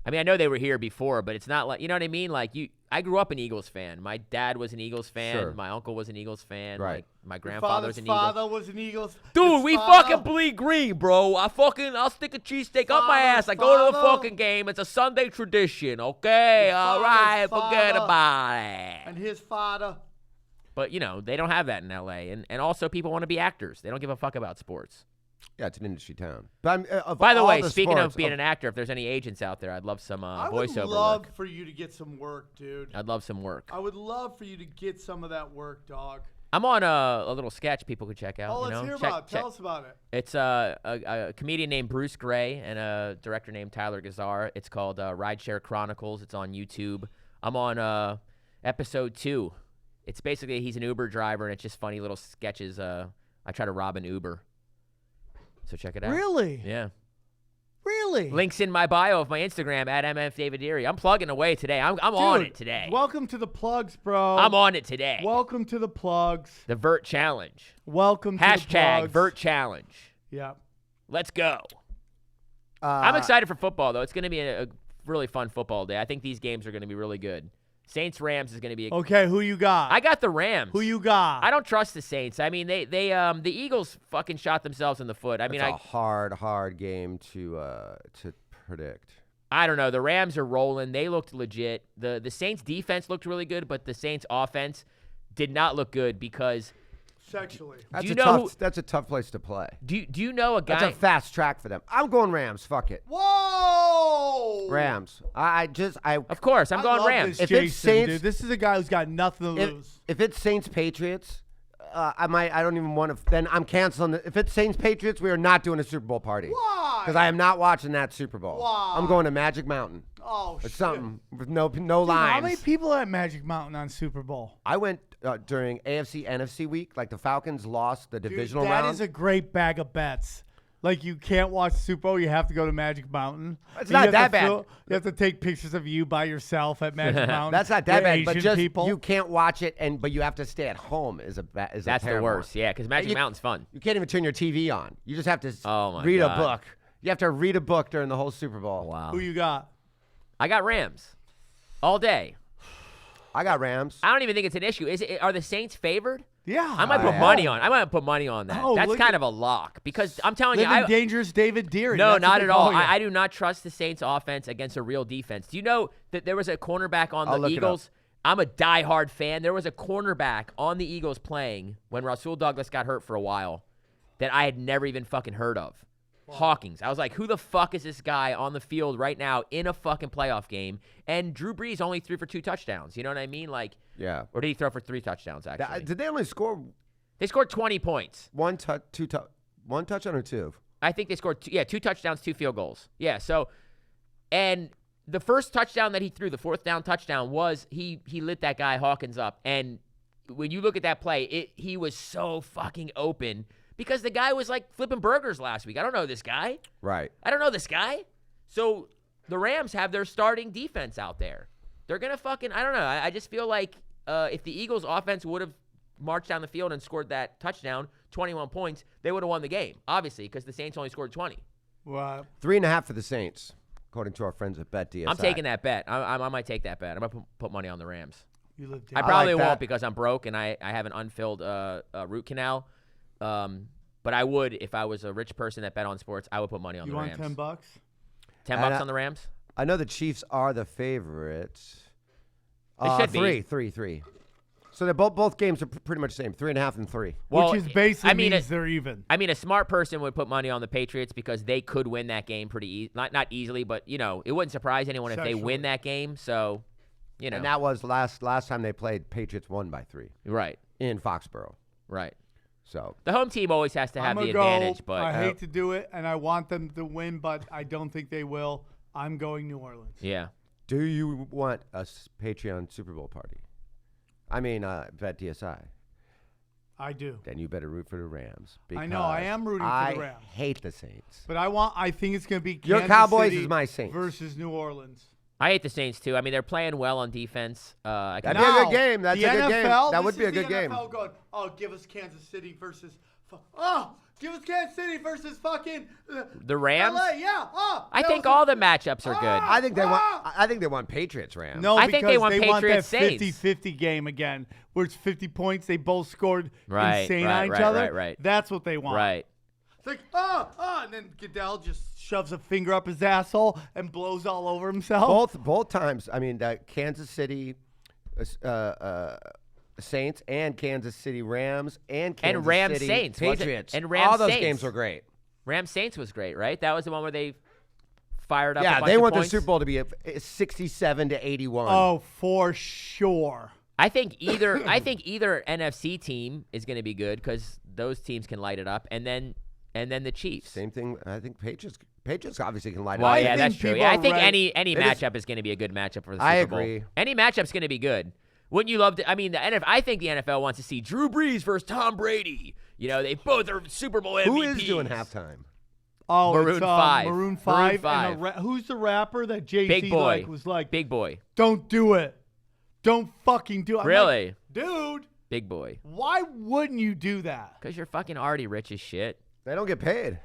I mean, I know they were here before, but it's not like, you know what I mean? Like, I grew up an Eagles fan. My dad was an Eagles fan. Sure. My uncle was an Eagles fan. Right. Like, my grandfather was an Eagles. father was an Eagles. Dude, His we father- fucking bleed green, bro. I'll stick a cheesesteak up my Father, ass. I go to the father. fucking game. It's a Sunday tradition, okay? Your All father's right, forget father. about it. And his father. But, you know, they don't have that in L.A. And also people want to be actors. They don't give a fuck about sports. Yeah, it's an industry town. But of By the all way, speaking sports, of being an actor, if there's any agents out there, I'd love some I would voiceover love work. for you to get some work, dude. I'd love some work. I would love for you to get some of that work, dog. I'm on a little sketch people could check out. Oh, you let's know? hear Check- about it. check- Tell us about it. It's a comedian named Bruce Gray and a director named Tyler Gazar. It's called Rideshare Chronicles. It's on YouTube. I'm on episode 2. It's basically he's an Uber driver, and it's just funny little sketches. I try to rob an Uber. So check it out. Really? Yeah. Really? Links in my bio of my Instagram at MFDavidDeary. I'm plugging away today. I'm on Dude, it today. Welcome to the plugs, bro. I'm on it today. Welcome to the plugs. The Vert Challenge. Welcome to the Hashtag plugs. Vert Challenge. Yeah. Let's go. I'm excited for football, though. It's going to be a really fun football day. I think these games are going to be really good. Saints-Rams is going to be Okay, who you got? I got the Rams. Who you got? I don't trust the Saints. I mean, the Eagles fucking shot themselves in the foot. I mean, it's a hard game to predict. I don't know. The Rams are rolling. They looked legit. The Saints defense looked really good, but the Saints offense did not look good because Sexually. That's you a know tough. who- That's a tough place to play. do you know a guy? That's a fast track for them. I'm going Rams. Fuck it. Whoa! Rams. Of course, I'm I going love Rams. This If it's Jayson, Saints- dude. This is a guy who's got nothing to lose. If it's Saints Patriots, I don't even want to. Then I'm canceling. If it's Saints Patriots, we are not doing a Super Bowl party. Why? Because I am not watching that Super Bowl. Why? I'm going to Magic Mountain Oh, or shit. something with no Dude, lines. how many people at Magic Mountain on Super Bowl? I went during AFC NFC week, like the Falcons lost the divisional Dude, round. that is a great bag of bets. Like, you can't watch Super Bowl. You have to go to Magic Mountain. It's You not have that to bad. You have to take pictures of you by yourself at Magic Mountain. That's not that with bad, but Asian just people. you can't watch it, but you have to stay at home. That's the worst. Yeah, because Magic Mountain's fun. You can't even turn your TV on. You just have to Oh, my read God. a book. You have to read a book during the whole Super Bowl. Wow. Who you got? I got Rams all day. I got Rams. I don't even think it's an issue. Are the Saints favored? Yeah. I might put money on. I might put money on that. Oh, That's look kind at- of a lock because I'm telling you, Living dangerous David Deery. no, That's what not they at all. call you. I do not trust the Saints offense against a real defense. Do you know that there was a cornerback on I'll the look it Eagles? I'm a diehard fan. There was a cornerback on the Eagles playing when Rasul Douglas got hurt for a while that I had never even fucking heard of. Hawkins. I was like, who the fuck is this guy on the field right now in a fucking playoff game? And Drew Brees only threw for 2 touchdowns. You know what I mean? Like, Yeah. or did he throw for 3 touchdowns, actually? Did they only score They scored 20 points. one touchdown or two? I think they scored 2 touchdowns, 2 field goals. Yeah, so, and the first touchdown that he threw, the 4th down touchdown, was he lit that guy Hawkins up. And when you look at that play, he was so fucking open because the guy was like flipping burgers last week. I don't know this guy. Right. I don't know this guy. So the Rams have their starting defense out there. They're going to fucking, I don't know. I just feel like if the Eagles offense would have marched down the field and scored that touchdown, 21 points, they would have won the game, obviously, because the Saints only scored 20. Wow. 3.5 for the Saints, according to our friends at Bet DSI. I'm taking that bet. I might take that bet. I'm going to put money on the Rams. You live I down. probably like that. won't because I'm broke and I have an unfilled root canal. But I would, if I was a rich person that bet on sports, I would put money on You the want Rams. $10? 10 And bucks on the Rams? I know the Chiefs are the favorites. They should be. Three. So they're both games are pretty much the same, 3.5 and 3. Well, Which is basically I mean, means they're even. I mean, a smart person would put money on the Patriots because they could win that game pretty not easily, but you know, it wouldn't surprise anyone if they win that game. So, you know, And that was last time they played, Patriots won by 3 right, in Foxborough. right. So The home team always has to have I'm the gonna advantage, go. but I hate to do it, and I want them to win, but I don't think they will. I'm going New Orleans. yeah. do you want a Patreon Super Bowl party? I mean, Bet DSI. I do. Then you better root for the Rams. I know, I am rooting for the Rams. I hate the Saints. But I think it's going to be Your Kansas Cowboys City is my Saints. versus New Orleans. I hate the Saints too. I mean, they're playing well on defense. That'd be a good game. That's the a good game. NFL, That would this be a is good the game. NFL going, give us Kansas City versus fucking The Rams? LA, yeah. I think all the matchups are good. I think they want Patriots Rams. No, I because think they want want that Patriots Saints. 50-50 game again, where it's 50 points. They both scored Right, insane right, on each right, other. right. That's what they want. Right. It's like, and then Goodell just shoves a finger up his asshole and blows all over himself. Both times. I mean, Kansas City Saints and Kansas City Rams and Kansas Rams City Saints, wasn't it? Patriots. And Rams all those Saints. games were great. Rams Saints was great, right? That was the one where they fired up. Yeah, a bunch they of want points. the Super Bowl to be 67-81. Oh, for sure. I think either NFC team is going to be good because those teams can light it up, and then the Chiefs. Same thing. I think Patriots obviously can light it Well, up. I yeah, think that's true. people Yeah, I are think right. any It is- matchup is going to be a good matchup for the Super I Bowl. agree. Any matchup's going to be good. Wouldn't you love to? I mean, I think the NFL wants to see Drew Brees versus Tom Brady. You know, they both are Super Bowl MVPs. Who is doing halftime? Oh, Maroon it's 5. Maroon 5. Maroon And 5. who's the rapper that Jay-Z Big Boy. was like, Big Boy. don't do it. Don't fucking do it. I'm Really? like, dude, Big Boy. why wouldn't you do that? Because you're fucking already rich as shit. They don't get paid.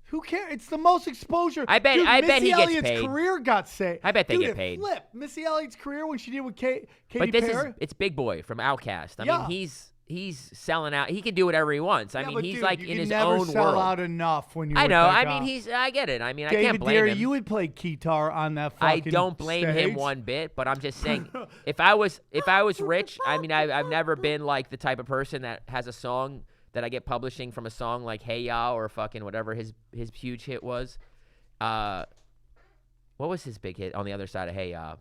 Who cares? It's the most exposure. I bet- Dude, I bet Missy he gets Elliott's paid. career got saved. I bet they Dude, get it paid. Flipped. Missy Elliott's career when she did with Katy But this Perry. it's Big Boy from Outkast. I Yeah. mean, he's selling out. He can do whatever he wants. I Yeah, mean, but he's dude, like you in can his never own sell world. out enough when you. I with know. that I mean, guy. I get it. I mean, I David can't blame Deery, him. you would play guitar on that I fucking don't blame him stage. one bit, but I'm just saying, if I was rich, I mean, I've never been like the type of person that has a song that I get publishing from a song like Hey Ya or fucking whatever his huge hit was. What was his big hit on the other side of Hey Ya?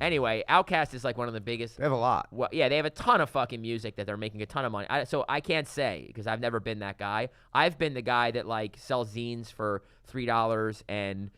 Anyway, Outkast is like one of the biggest. They have a lot. Well, yeah, they have a ton of fucking music that they're making a ton of money. So I can't say because I've never been that guy. I've been the guy that like sells zines for $3, and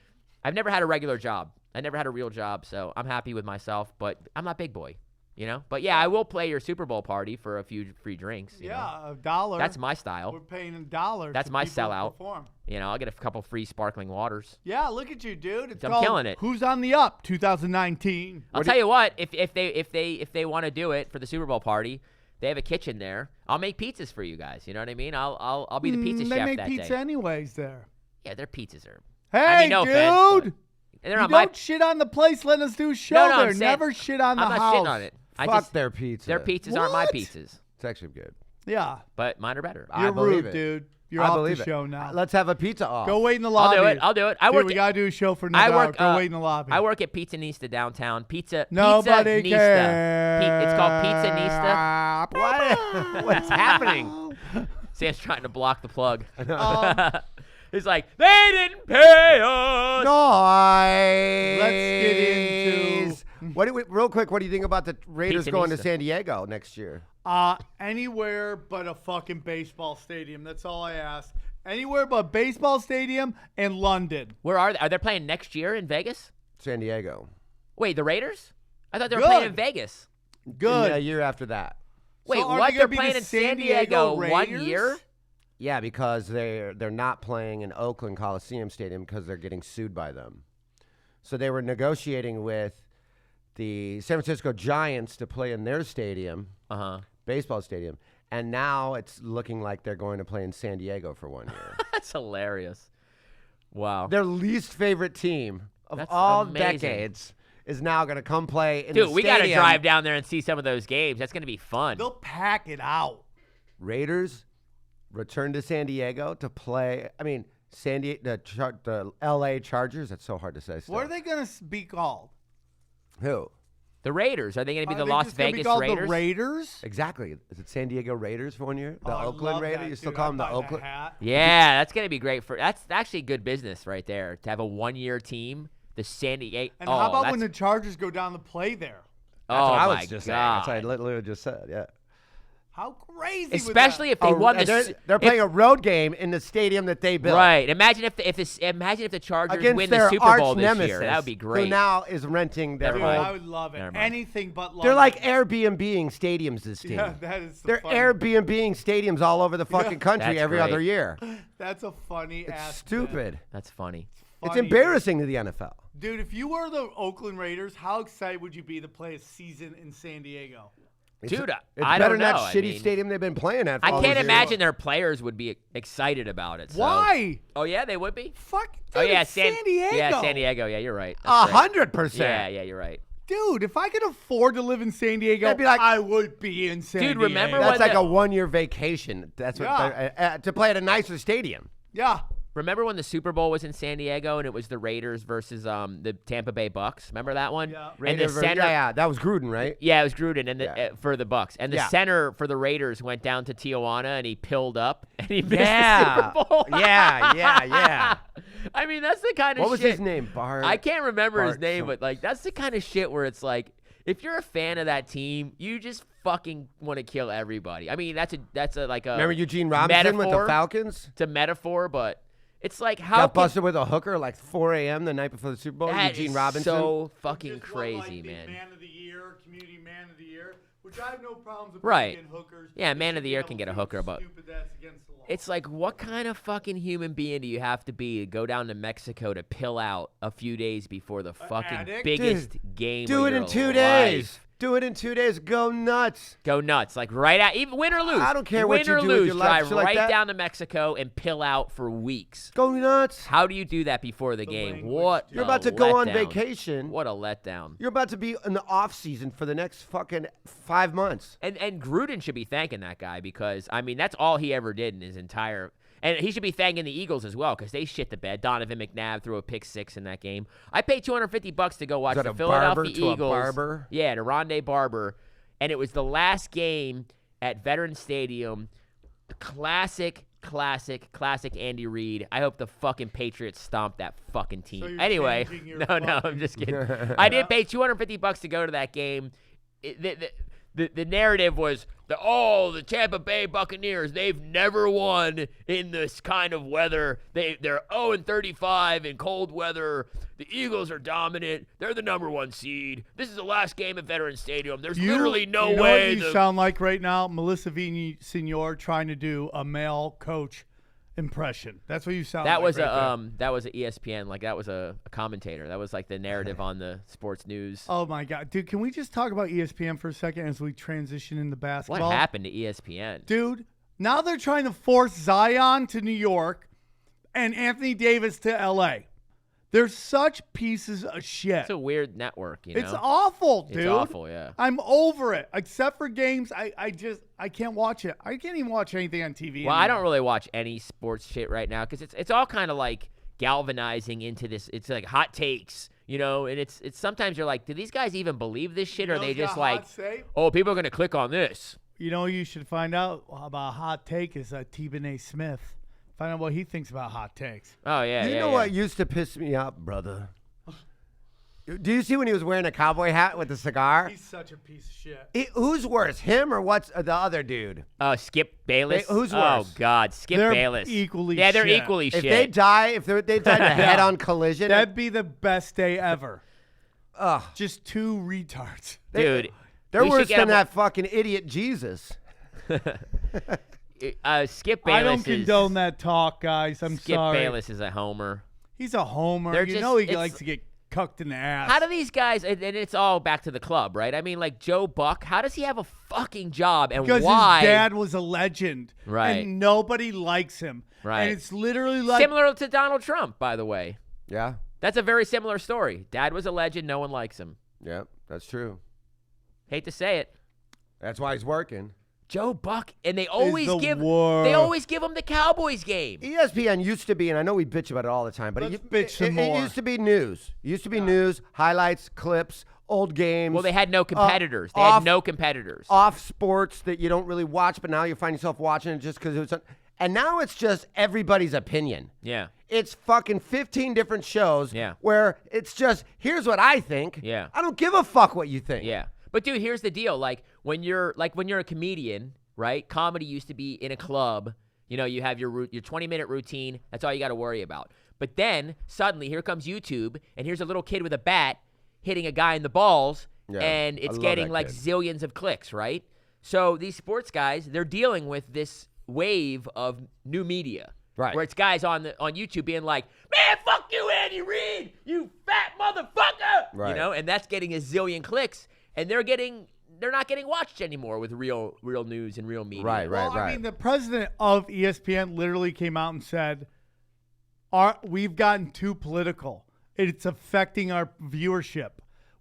I've never had a regular job. I never had a real job, so I'm happy with myself. But I'm not Big Boy. You know, but yeah, I will play your Super Bowl party for a few free drinks. You know? $1. That's my style. We're paying $1. That's for my people to sellout. perform. You know, I'll get a couple free sparkling waters. Yeah, look at you, dude. It's I'm called killing it. Who's on the Up 2019. I'll tell you what, if they want to do it for the Super Bowl party, they have a kitchen there. I'll make pizzas for you guys. You know what I mean? I'll be the pizza They chef make that pizza day. anyways there. Yeah, their pizzas are. Hey, I mean, no offense, dude. they're You not my. don't shit on the place. Let us do a show No, I'm there. saying- Never shit on the I'm not house. shitting on it. Fuck their pizza. Their pizzas aren't my What? pizzas, It's actually good. Yeah. but mine are better. I You're believe rude, it. dude. You're I off believe the it. show now. Let's have a pizza off. Go wait in the I'll lobby. do it. I'll do it. Dude, we gotta do a show for another hour. Go wait in the lobby. I work at Pizza Nista downtown. Nobody Pizza cares. Nista. It's called Pizza Nista. What? What's happening? Sam's trying to block the plug. He's like, they didn't pay us. Noise. Let's get into Real quick, what do you think about the Raiders Pizza going to Nista. San Diego next year? Anywhere but a fucking baseball stadium. That's all I ask. Anywhere but baseball stadium and London. Where are they? Are they playing next year in Vegas? San Diego. Wait, the Raiders? I thought they were Good. playing in Vegas. Good. A year after that. Wait, So are what? they They're gonna be playing the in San San Diego Diego 1 Raiders? year? Yeah, because they're not playing in Oakland Coliseum Stadium because they're getting sued by them. So they were negotiating with the San Francisco Giants to play in their stadium, baseball stadium, and now it's looking like they're going to play in San Diego for 1 year. That's hilarious. Wow. Their least favorite team of That's all amazing. decades is now going to come play in the Dude, we got to stadium. drive down there and see some of those games. That's going to be fun. They'll pack it out. Raiders return to San Diego to play. I mean, the L.A. Chargers. That's so hard to say. Still. What are they going to be called? Who? The Raiders. Are they going to be Are the they Las just gonna be Vegas called Raiders? The Raiders? Exactly. Is it San Diego Raiders for 1 year? The Oh, I Oakland love Raiders? that, You still dude. call I'm them the buying a Oakland? hat. Yeah, that's going to be great. That's actually good business right there, to have a 1 year team. The San Diego. And how about when the Chargers go down to play there? That's Oh, what I my was just God. saying. That's what I literally just said. Yeah. How crazy Especially was if they won the They're playing a road game in the stadium that they built. Right. Imagine if the Chargers Against win their the Super arch Bowl this nemesis, year. That would be great. Who now is renting their that? Never Dude, mind. I would love it. Never mind. Anything but London. They're like Airbnb-ing stadiums this team. Yeah, that is They're funny. Airbnb-ing stadiums all over the fucking country That's every great. other year. That's a funny It's ass. stupid. That's funny. It's Funny. embarrassing to the NFL. Dude, if you were the Oakland Raiders, how excited would you be to play a season in San Diego? Dude, It's I better don't than know. that I shitty mean, stadium they've been playing at. For I all can't these imagine years. their players would be excited about it. So. Why? Oh, yeah, they would be? Fuck. Dude, Oh, yeah, it's San Diego. Yeah, San Diego. Yeah, you're right. That's right. 100%. Yeah, you're right. Dude, if I could afford to live in San Diego, That'd be like- I would be in San Diego. remember when That's like the- a 1 year vacation. That's what Yeah. to play at a nicer stadium. Yeah. Remember when the Super Bowl was in San Diego and it was the Raiders versus the Tampa Bay Bucks? Remember that one? Yeah. And the center, yeah, that was Gruden, right? yeah, it was Gruden and Yeah. for the Bucks. And the Yeah. center for the Raiders went down to Tijuana and he pilled up and he missed Yeah. the Super Bowl. yeah. I mean, that's the kind of What was shit. his name? I can't remember his Bart name, something. but like that's the kind of shit where it's like, if you're a fan of that team, you just fucking want to kill everybody. I mean, that's a like a Remember Eugene Robinson with the metaphor. Falcons? It's a metaphor, but it's like how Got can- busted with a hooker like 4 a.m. the night before the Super Bowl. that Eugene is Robinson. so fucking Just won, like, crazy, the man. Man of the Year, Community Man of the Year, which I have no problems with Right. getting hookers. Yeah, They Man should of the be Year able can get to a do hooker, but stupid that's against the law. it's like, what kind of fucking human being do you have to be to go down to Mexico to pill out a few days before the fucking addict? biggest game Do of it in your 2 life? days. Do it in 2 days. Go nuts. Go nuts. Like right out, even win or lose. I don't care win what you or do with lose, your life, drive shit like right that. down to Mexico and pill out for weeks. Go nuts. How do you do that before the game? language, What? You're a about to go on letdown. vacation. What a letdown. You're about to be in the off season for the next fucking 5 months. And Gruden should be thanking that guy because, I mean, that's all he ever did in his entire – and he should be thanking the Eagles as well because they shit the bed. Donovan McNabb threw a pick six in that game. I paid $250 to go watch that the a Philadelphia barber to a Eagles. barber? Yeah, to Rondé Barber. And it was the last game at Veterans Stadium. Classic Andy Reid. I hope the fucking Patriots stomp that fucking team. So you're Anyway, changing your no, I'm fucking- just kidding. I did pay $250 to go to that game. the narrative was the Tampa Bay Buccaneers, they've never won in this kind of weather. They're 0-35 in cold weather. The Eagles are dominant. They're the number 1 seed. This is the last game at Veterans Stadium. There's literally no way. What you sound like right now, Melissa Villasenor trying to do a male coach impression. That's what you sound that like. Was right that was an ESPN, like that was a commentator. That was like the narrative on the sports news. Oh my God, dude! Can we just talk about ESPN for a second as we transition into basketball? What happened to ESPN, dude? Now they're trying to force Zion to New York and Anthony Davis to LA. They're such pieces of shit. It's a weird network, you know. It's awful, dude. It's awful, yeah. I'm over it. Except for games, I can't watch it. I can't even watch anything on TV Well, anymore. I don't really watch any sports shit right now because it's all kind of like galvanizing into this. It's like hot takes, you know, and it's sometimes you're like, do these guys even believe this shit, or are they just like, oh, people are gonna click on this? You know, you should find out about hot take is T-Bone A. Smith. Find out what he thinks about hot takes. Oh yeah, You know what used to piss me off, brother? Do you see when he was wearing a cowboy hat with a cigar? He's such a piece of shit. Who's worse, him or what's the other dude? Skip Bayless. Who's Oh worse? God, Skip They're Bayless. equally Yeah, they're shit. equally If shit. they die, if they die in a head-on collision, That'd be the best day ever. ugh, Just 2 retards. Dude, they're we should worse get than him- that fucking idiot Jesus. Skip Bayless I don't condone that talk, guys. I'm Skip sorry. Bayless is a homer. He's a homer. They're You just- know he it's- likes to get cucked in the ass. How do these guys? And it's all back to the club, right? I mean, like Joe Buck. How does he have a fucking job, and Because why? his dad was a legend. Right. And nobody likes him. Right. And it's literally like Similar to Donald Trump, by the way. Yeah, That's a very similar story. Dad was a legend. No one likes him. yeah, that's true. Hate to say it. That's why he's working. Joe Buck, and they always the give worst. him the Cowboys game. ESPN used to be, and I know we bitch about it all the time, but Let's it bitch some it more. used to be news. It used to be news, highlights, clips, old games. Well, they had no competitors. They off- had no competitors. off sports that you don't really watch, but now you find yourself watching it just because it was. And now it's just everybody's opinion. Yeah. It's fucking 15 different shows. Yeah. Where it's just here's what I think. Yeah. I don't give a fuck what you think. Yeah. But dude, here's the deal. Like when you're a comedian, right? Comedy used to be in a club. You know, you have your 20-minute routine. That's all you got to worry about. But then suddenly here comes YouTube, and here's a little kid with a bat hitting a guy in the balls, Yeah, and I it's love getting that like kid. zillions of clicks, right? So these sports guys, they're dealing with this wave of new media. Right. Where it's guys on YouTube being like, man, fuck you, Andy Reid, you fat motherfucker. Right. You know, and that's getting a zillion clicks, and they're not getting watched anymore with real news and real media. Right. Well, I mean, the president of ESPN literally came out and said, we've gotten too political. It's affecting our viewership.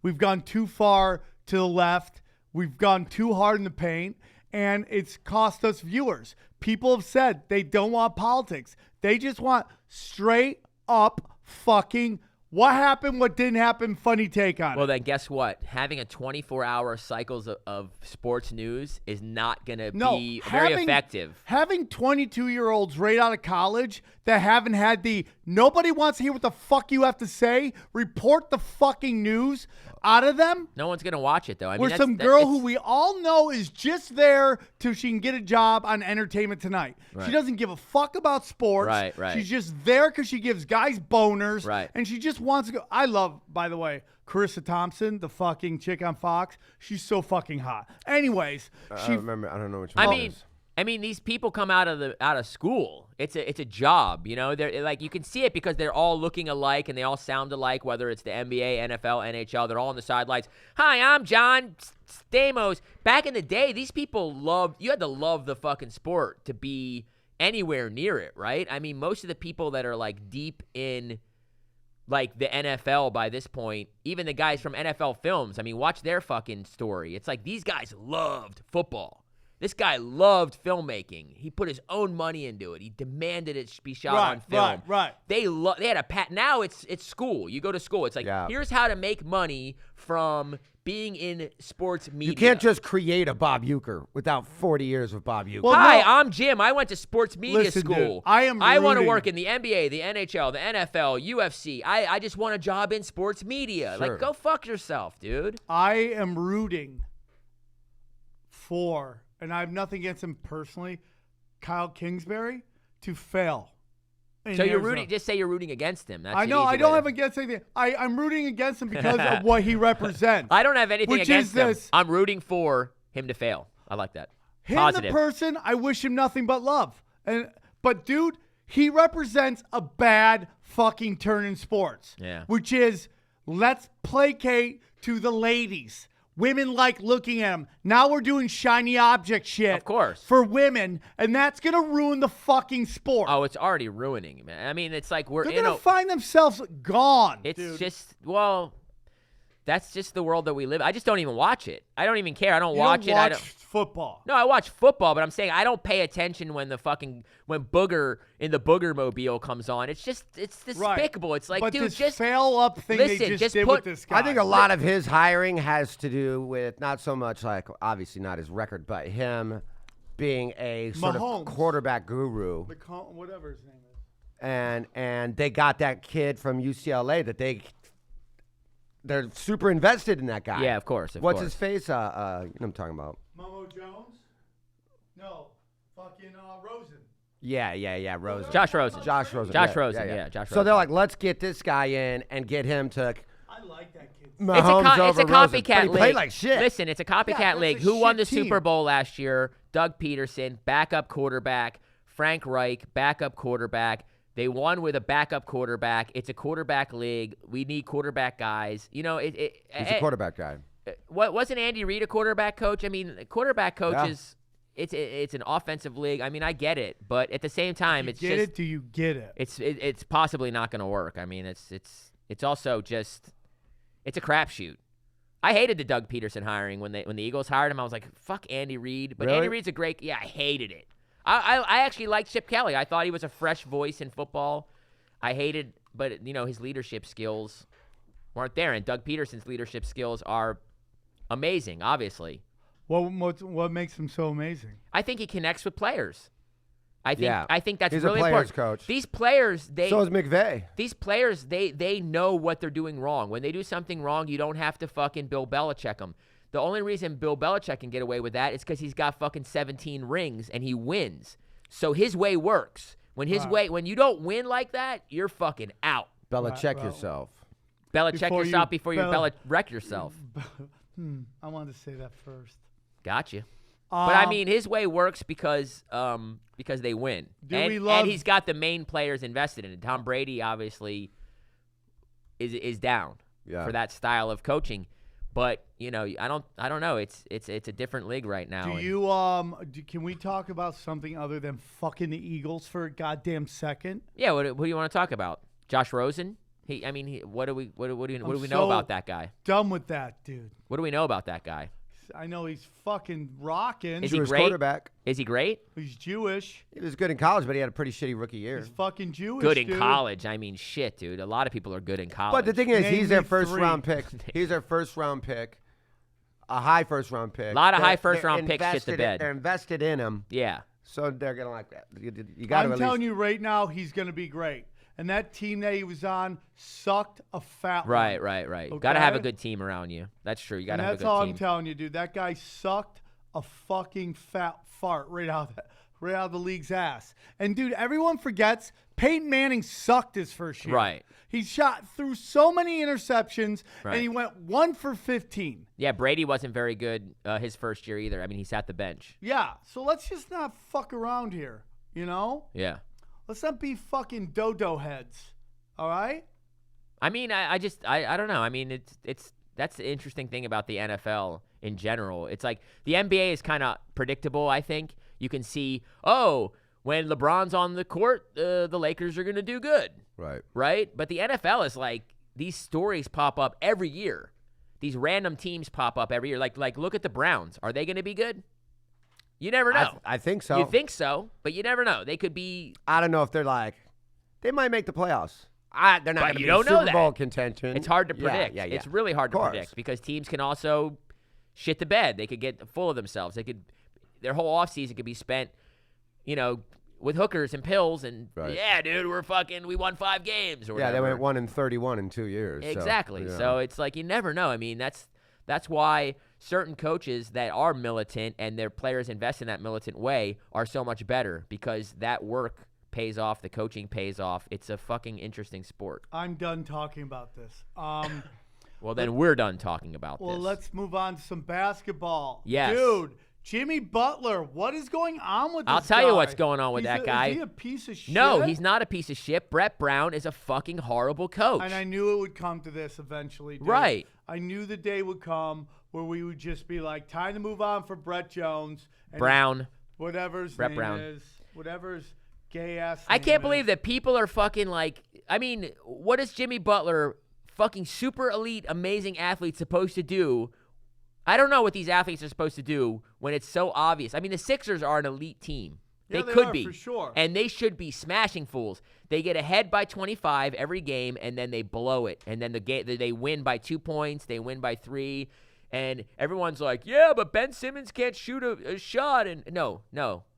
We've gone too far to the left. We've gone too hard in the paint, and it's cost us viewers. People have said they don't want politics. They just want straight up fucking what happened, what didn't happen, funny take on Well, it. then guess what? Having a 24-hour cycles of sports news is not going to be very effective. Having 22-year-olds right out of college that haven't had nobody wants to hear what the fuck you have to say, report the fucking news out of them. No one's going to watch it, though. I mean, Where some girl who we all know is just there till she can get a job on Entertainment Tonight. Right. She doesn't give a fuck about sports. Right. She's just there because she gives guys boners. Right. And she just wants to go. I love, by the way, Carissa Thompson, the fucking chick on Fox. She's so fucking hot. Anyways, I remember. I don't know which one. I mean, these people come out of school. It's a job, you know. They're like, you can see it because they're all looking alike and they all sound alike. Whether it's the NBA, NFL, NHL, they're all on the sidelines. Hi, I'm John Stamos. Back in the day, these people you had to love the fucking sport to be anywhere near it, right? I mean, most of the people that are like deep in like the NFL by this point, even the guys from NFL Films, I mean, watch their fucking story. It's like these guys loved football. This guy loved filmmaking. He put his own money into it. He demanded it be shot on film. Right. They had a now it's school. You go to school. It's like, here's how to make money from being in sports media. You can't just create a Bob Uecker without 40 years of Bob Uecker. Well, Hi, no. I'm Jim. I went to sports media Listen, school. dude, I want to want to work in the NBA, the NHL, the NFL, UFC. I just want a job in sports media. Sure. Like, go fuck yourself, dude. I am rooting for, and I have nothing against him personally, Kyle Kingsbury to fail. So you're rooting. Just say you're rooting against him. That's I know. an easy I don't way have to- against anything. I'm rooting against him because of what he represents. I don't have anything Which against is him. this. I'm rooting for him to fail. I like that. Him, Positive. the person, I wish him nothing but love. But dude, he represents a bad fucking turn in sports. Yeah. Which is, let's placate to the ladies. Women like looking at him. Now we're doing shiny object shit. Of course. For women, and that's going to ruin the fucking sport. Oh, it's already ruining, man. I mean, it's like we're They're in going a. to find themselves gone, It's dude. just that's just the world that we live. I just don't even watch it. I don't even care. I don't You watch don't it. I watch don't. football. No, I watch football, but I'm saying I don't pay attention when when Booger in the Booger Mobile comes on. It's despicable. Right. It's like, but dude, this just fail up thing listen, they just just did put- with this guy. I think a lot of his hiring has to do with not so much like obviously not his record, but him being a sort Mahomes. of quarterback guru. Whatever his name is. And they got that kid from UCLA that they're super invested in that guy. Yeah, of course. What's his face? You know what I'm talking about. Momo Jones? No. Fucking Rosen. Yeah, Rosen. Josh Rosen. Josh Rosen. Josh yeah, Rosen. yeah. Yeah, Josh So Rosen. they're like, let's get this guy in and get him to I like that kid. Mahomes It's over a Rosen. copycat But he league. played like shit. Listen, it's a copycat that's league. a Who won the shit team. Super Bowl last year? Doug Peterson, backup quarterback. Frank Reich, backup quarterback. They won with a backup quarterback. It's a quarterback league. We need quarterback guys. You know, He's a quarterback guy. What wasn't Andy Reid a quarterback coach? I mean, quarterback coaches. Yeah. It's an offensive league. I mean, I get it, but at the same time, You it's get just it? Do you get it? it's possibly not going to work. I mean, it's also just it's a crapshoot. I hated the Doug Peterson hiring when the Eagles hired him. I was like, fuck Andy Reid, but Really? Andy Reid's a great. Yeah, I hated it. I actually liked Chip Kelly. I thought he was a fresh voice in football. I hated, but you know, his leadership skills weren't there, and Doug Peterson's leadership skills are amazing. Obviously, What makes him so amazing? I think he connects with players. I think that's He's a really player's important. coach. These players, So is McVay. these players, they know what they're doing wrong. When they do something wrong, you don't have to fucking Bill Belichick them. The only reason Bill Belichick can get away with that is because he's got fucking 17 rings and he wins. So his way works. When you don't win like that, you're fucking out. Belichick Right, yourself. Belichick Before yourself you before you wreck yourself. I wanted to say that first. Gotcha. But I mean, his way works because they win, and he's got the main players invested in it. Tom Brady obviously is down for that style of coaching, but you know, I don't know. It's a different league right now. Do you can we talk about something other than fucking the Eagles for a goddamn second? Yeah, what do you want to talk about? Josh Rosen? What do we know about that guy? Done with that, dude. What do we know about that guy? I know he's fucking rocking. Is he Jewish great? quarterback. Is he great? He's Jewish. He was good in college, but he had a pretty shitty rookie year. He's fucking Jewish. Good in dude. college. I mean, shit, dude. A lot of people are good in college. But the thing is, Name he's their me first three. round pick. He's their first round pick. A high first round pick. A lot of high They're first-round picks shit the invested bed. They're invested in him, yeah. so they're gonna like that. You got to I'm at telling least. you right now, he's gonna be great. And that team that he was on sucked a fat one. Right. Got to have a Okay? good team around you. That's true. You got And to have a that's good all team. I'm telling you, dude. That guy sucked a fucking fat fart right out of the league's ass. And dude, everyone forgets Peyton Manning sucked his first year. Right. He shot through so many interceptions, Right. and he went 1 for 15. Yeah, Brady wasn't very good his first year either. I mean, he sat the bench. Yeah. So let's just not fuck around here. You know? Yeah. Let's not be fucking dodo heads. All right? I mean, I don't know. I mean, that's the interesting thing about the NFL in general. It's like the NBA is kind of predictable, I think. You can see, when LeBron's on the court, the Lakers are going to do good. Right? But the NFL is like, these stories pop up every year. These random teams pop up every year. Like look at the Browns. Are they going to be good? You never know. I think so. You think so, but you never know. They could be. I don't know if they're like. They might make the playoffs. They're not But going to you be don't know Super Bowl that. contention. It's hard to predict. Yeah. It's really hard to Of course. predict because teams can also shit the bed. They could get full of themselves. Their whole offseason could be spent, with hookers and pills and yeah, dude, we won 5 games or whatever. Yeah, they went 1-31 in 2 years. Exactly. So, So it's like you never know. I mean, that's why certain coaches that are militant and their players invest in that militant way are so much better because that work pays off, the coaching pays off. It's a fucking interesting sport. I'm done talking about this. Well, then we're done talking about this. Well, let's move on to some basketball. Yes. Dude, Jimmy Butler, what is going on with this I'll tell you guy? what's going on with that guy. Is he a piece of shit? No, he's not a piece of shit. Brett Brown is a fucking horrible coach. And I knew it would come to this eventually, dude. Right. I knew the day would come where we would just be like, time to move on for Brett Jones. And Brown. Whatever his Brett name Brown. is. Whatever his gay-ass I name can't is. believe that people are fucking like, I mean, what is Jimmy Butler, fucking super elite, amazing athlete, supposed to do? I don't know what these athletes are supposed to do when it's so obvious. I mean, the Sixers are an elite team. Yeah, they could are, be. for sure. And they should be smashing fools. They get ahead by 25 every game, and then they blow it. And then they win by 2 points. They win by 3. And everyone's like, yeah, but Ben Simmons can't shoot a shot. And no,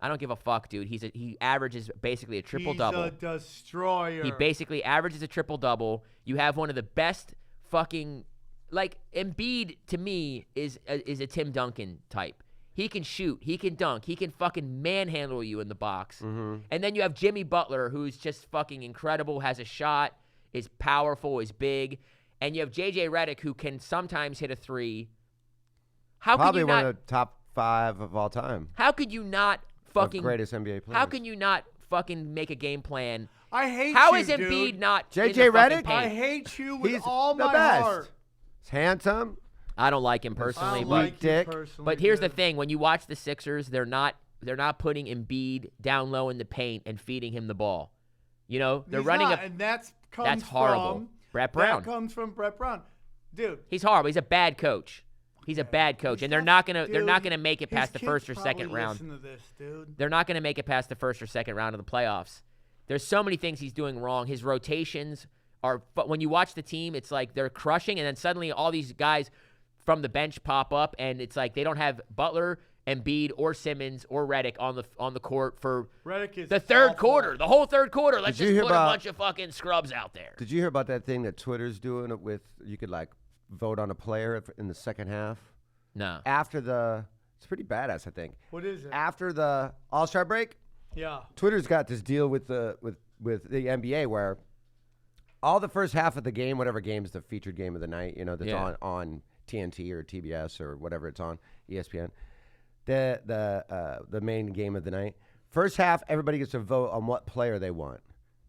I don't give a fuck, dude. He averages basically a triple-double. He's a destroyer. He basically averages a triple-double. You have one of the best fucking, like, Embiid, to me, is a Tim Duncan type. He can shoot. He can dunk. He can fucking manhandle you in the box. Mm-hmm. And then you have Jimmy Butler, who's just fucking incredible, has a shot, is powerful, is big. And you have J.J. Redick, who can sometimes hit a 3. How Probably could you one not, of the top 5 of all time. How could you not fucking, Greatest NBA players. how can you not fucking make a game plan? I hate How you, is Embiid dude. not J.J. in the fucking Redick? paint? I hate you with He's all the my best. heart. He's handsome. I don't like him I personally, don't but like you Dick. personally, But here's the dude. thing: when you watch the Sixers, they're not putting Embiid down low in the paint and feeding him the ball. You know, they're He's running not, a. and that's That's horrible. Brett Brown. That comes from Brett Brown, dude. He's horrible. He's a bad coach. He's a bad coach, and they're not gonna make it past the first or second round. Listen to this, dude. They're not gonna make it past the first or second round of the playoffs. There's so many things he's doing wrong. His rotations are. But when you watch the team, it's like they're crushing, and then suddenly all these guys from the bench pop up, and it's like they don't have Butler, Embiid, or Simmons or Redick on the court for Redick is the third awful. quarter, the whole third quarter. Let's Did you just hear put a about- bunch of fucking scrubs out there. Did you hear about that thing that Twitter's doing with you could like vote on a player in the second half? No. It's pretty badass, I think. What is it? After the All-Star break, Yeah. Twitter's got this deal with the NBA where all the first half of the game, whatever game is the featured game of the night, you know, that's Yeah. on TNT or TBS or whatever it's on, ESPN, the main game of the night. First half, everybody gets to vote on what player they want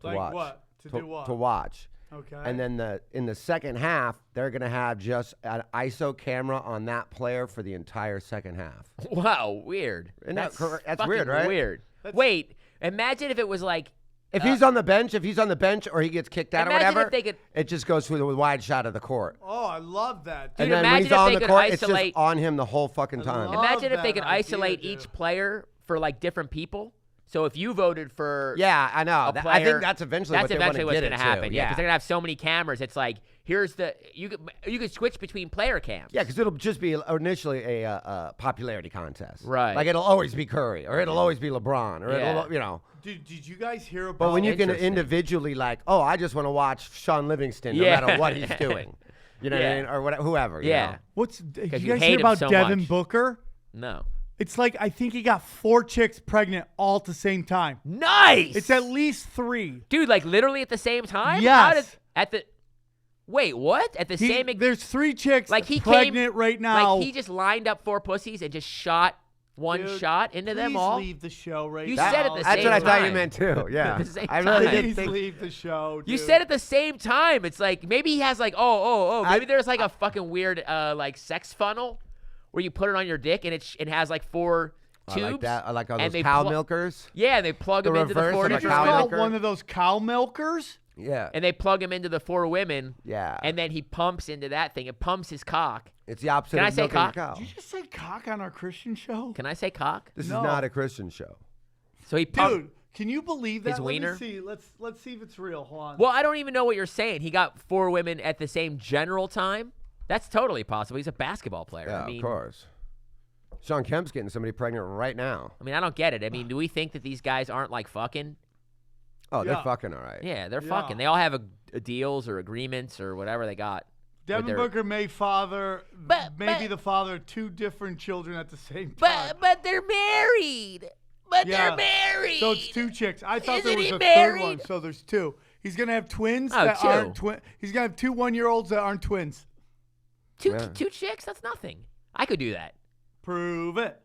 to Like watch. what? To do what? To watch. Okay. And then in the second half, they're going to have just an ISO camera on that player for the entire second half. Wow, weird. Isn't that correct? That's fucking weird, right? Weird. Wait, imagine if it was like. If he's on the bench, or he gets kicked out or Imagine whatever, if they could- it just goes through the wide shot of the court. Oh, I love that. Dude, And then when imagine he's if on they the could court, it's isolate- just on him the whole fucking time. love Imagine if they that could idea, isolate dude. each player for like different people. So if you voted for Yeah, I know. a I player, think that's eventually what they want to what's get gonna it to. happen. Yeah, Yeah, because they're gonna have so many cameras. It's like here's the you could switch between player cams. yeah, because it'll just be initially a popularity contest. Right. Like it'll always be Curry, or it'll always be LeBron, or Yeah. it'll, you know. Did you guys hear about? But when you can Interesting. individually like, oh, I just want to watch Sean Livingston no Yeah. matter what he's doing. You know what I Yeah. mean? Or whatever, whoever. you Yeah. know? What's? Did you you guys hate hear him about so Devin much. Booker? No. It's like I think he got 4 chicks pregnant all at the same time. Nice. It's at least 3. Dude, like literally at the same time. Yes. Wait, what? At the same. There's 3 chicks Like he pregnant came right now. Like he just lined up 4 pussies and just shot one Dude, shot into them please all. leave the show right You now. said at the That's same what I thought you time. meant too. Yeah. At the same I really time. didn't Please think. leave the show. You dude. said at the same time. It's like maybe he has like maybe there's like a fucking weird like sex funnel where you put it on your dick and it has like 4 I tubes. like that. I like all and those they cow plu- milkers. Yeah, they plug The them into the reverse 4 of a Did you different cow just call milker? one of those cow milkers? Yeah. and they plug him into the 4 women. Yeah. And then he pumps into that thing. It pumps his cock. It's the opposite Can I of say milking a cock? cow. Did you just say cock on our Christian show? Can I say cock? This No. is not a Christian show. So he pumped. Dude, can you believe that? His Let wiener? me see. Let's see if it's real. Hold on. Well, I don't even know what you're saying. He got 4 women at the same general time. That's totally possible. He's a basketball player. Yeah, I mean, of course. Sean Kemp's getting somebody pregnant right now. I don't get it. I mean, do we think that these guys aren't like fucking? Oh, they're Yeah. fucking all right. Yeah, they're Yeah. fucking. They all have a deals or agreements or whatever they got. Devin Booker may be the father of 2 different children at the same time. But they're married. They're married. So it's 2 chicks. I thought there was Isn't a he third married? one. So there's 2. He's gonna have twins Oh, that 2. aren't twins. He's gonna have 2 1-year-olds that aren't twins. Two chicks? That's nothing. I could do that. Prove it.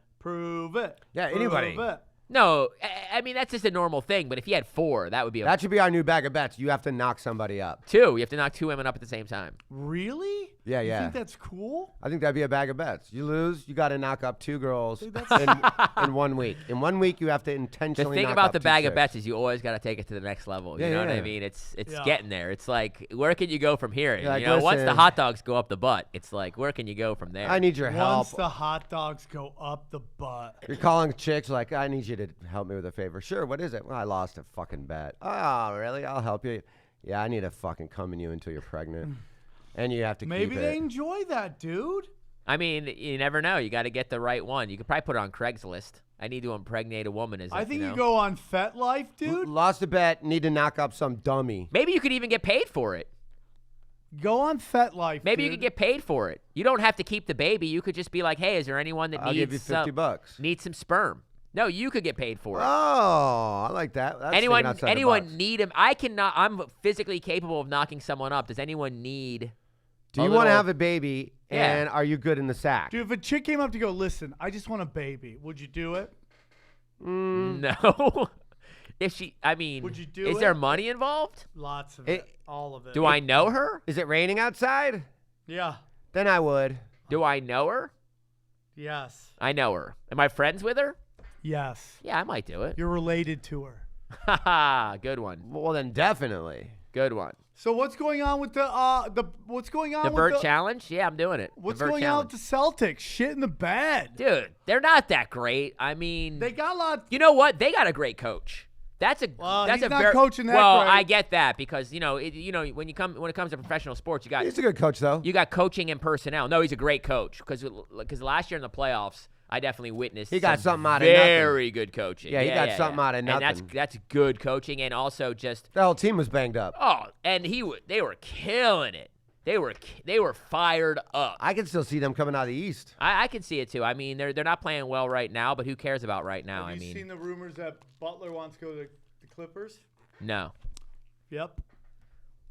Yeah, anybody. Prove it. No, I mean, that's just a normal thing. But if you had 4, that would be That should be our new bag of bets. You have to knock somebody up. 2. You have to knock 2 women up at the same time. Really? Yeah, You yeah. think that's cool? I think that'd be a bag of bets. You lose, you got to knock up 2 girls Dude, that's- in 1 week. In 1 week, you have to The intentionally thing knock about up the 2 bag of chicks. bets is you always got to take it to the next level. Yeah, You know yeah, what I yeah. mean? It's Yeah. getting there. It's like, where can you go from here? You're like, you know, once the listen. hot dogs go up the butt, it's like, where can you go from there? I need your help. Once the hot dogs go up the butt. You're calling chicks like, I need you to help me with a favor. Sure, what is it? Well, I lost a fucking bet. Oh, really? I'll help you. Yeah, I need to fucking come in you until you're pregnant. And you have to Maybe keep they it. enjoy that, dude. I mean, you never know. You got to get the right one. You could probably put it on Craigslist. I need to impregnate a woman. I think you you know? go on FetLife, dude. Lost a bet, need to knock up some dummy. Maybe you could even get paid for it. Go on FetLife. Maybe you dude. could get paid for it. You don't have to keep the baby. You could just be like, hey, is there anyone that I'll give you needs $50. needs some sperm? No, you could get paid for it. Oh, I like that. That's thinking outside the anyone box. need him? I'm physically capable of knocking someone up. Does anyone need? Do you want to have a baby, Yeah. and are you good in the sack? Dude, if a chick came up to go, listen, I just want a baby, would you do it? No. If she, I mean, Would you do is there it? money involved? Lots of It- it. All of it. Do I know her? Is it raining outside? Yeah. Then I would. Do I know her? Yes. I know her. Am I friends with her? Yes. Yeah, I might do it. You're related to her. Haha, good one. Well, then definitely. Good one. So what's going on with the what's going on The with vert challenge? Yeah, I'm doing it. What's the vert going challenge. on with the Celtics? Shit in the bed. Dude, they're not that great. I mean, They got a lot. you know what? They got a great coach. That's a Well, that's he's a not very coaching that well. great. I get that because when it comes to professional sports, you got He's a good coach, though. you got coaching and personnel. No, he's a great coach because last year in the playoffs, I definitely witnessed He got some something out of nothing. very good coaching. Yeah, he got something out of And nothing. that's good coaching, and also just The whole team was banged up. and they were killing it. They were fired up. I can still see them coming out of the East. I can see it too. I mean, they're not playing well right now, but who cares about right now? Have you seen the rumors that Butler wants to go to the Clippers? No. Yep.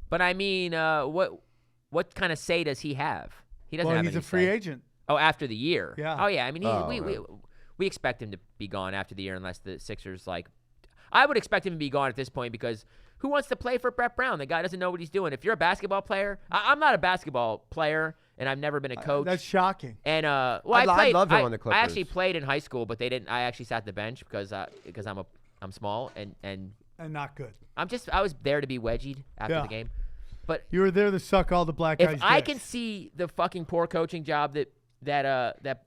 But I mean, what kind of say does he have? He doesn't Well, have he's any a free say. agent. Oh, after the year. Yeah. Oh yeah. I mean, we expect him to be gone after the year unless the Sixers like. I would expect him to be gone at this point because who wants to play for Brett Brown? The guy doesn't know what he's doing. If you're a basketball player, I'm not a basketball player, and I've never been a coach. That's shocking. And I'd I love him on the I actually Clippers. played in high school, but they didn't. I actually sat the bench because I'm small and And not good. I was there to be wedgied after Yeah. the game. But You were there to suck all the black guys' if I dicks. can see the fucking poor coaching job that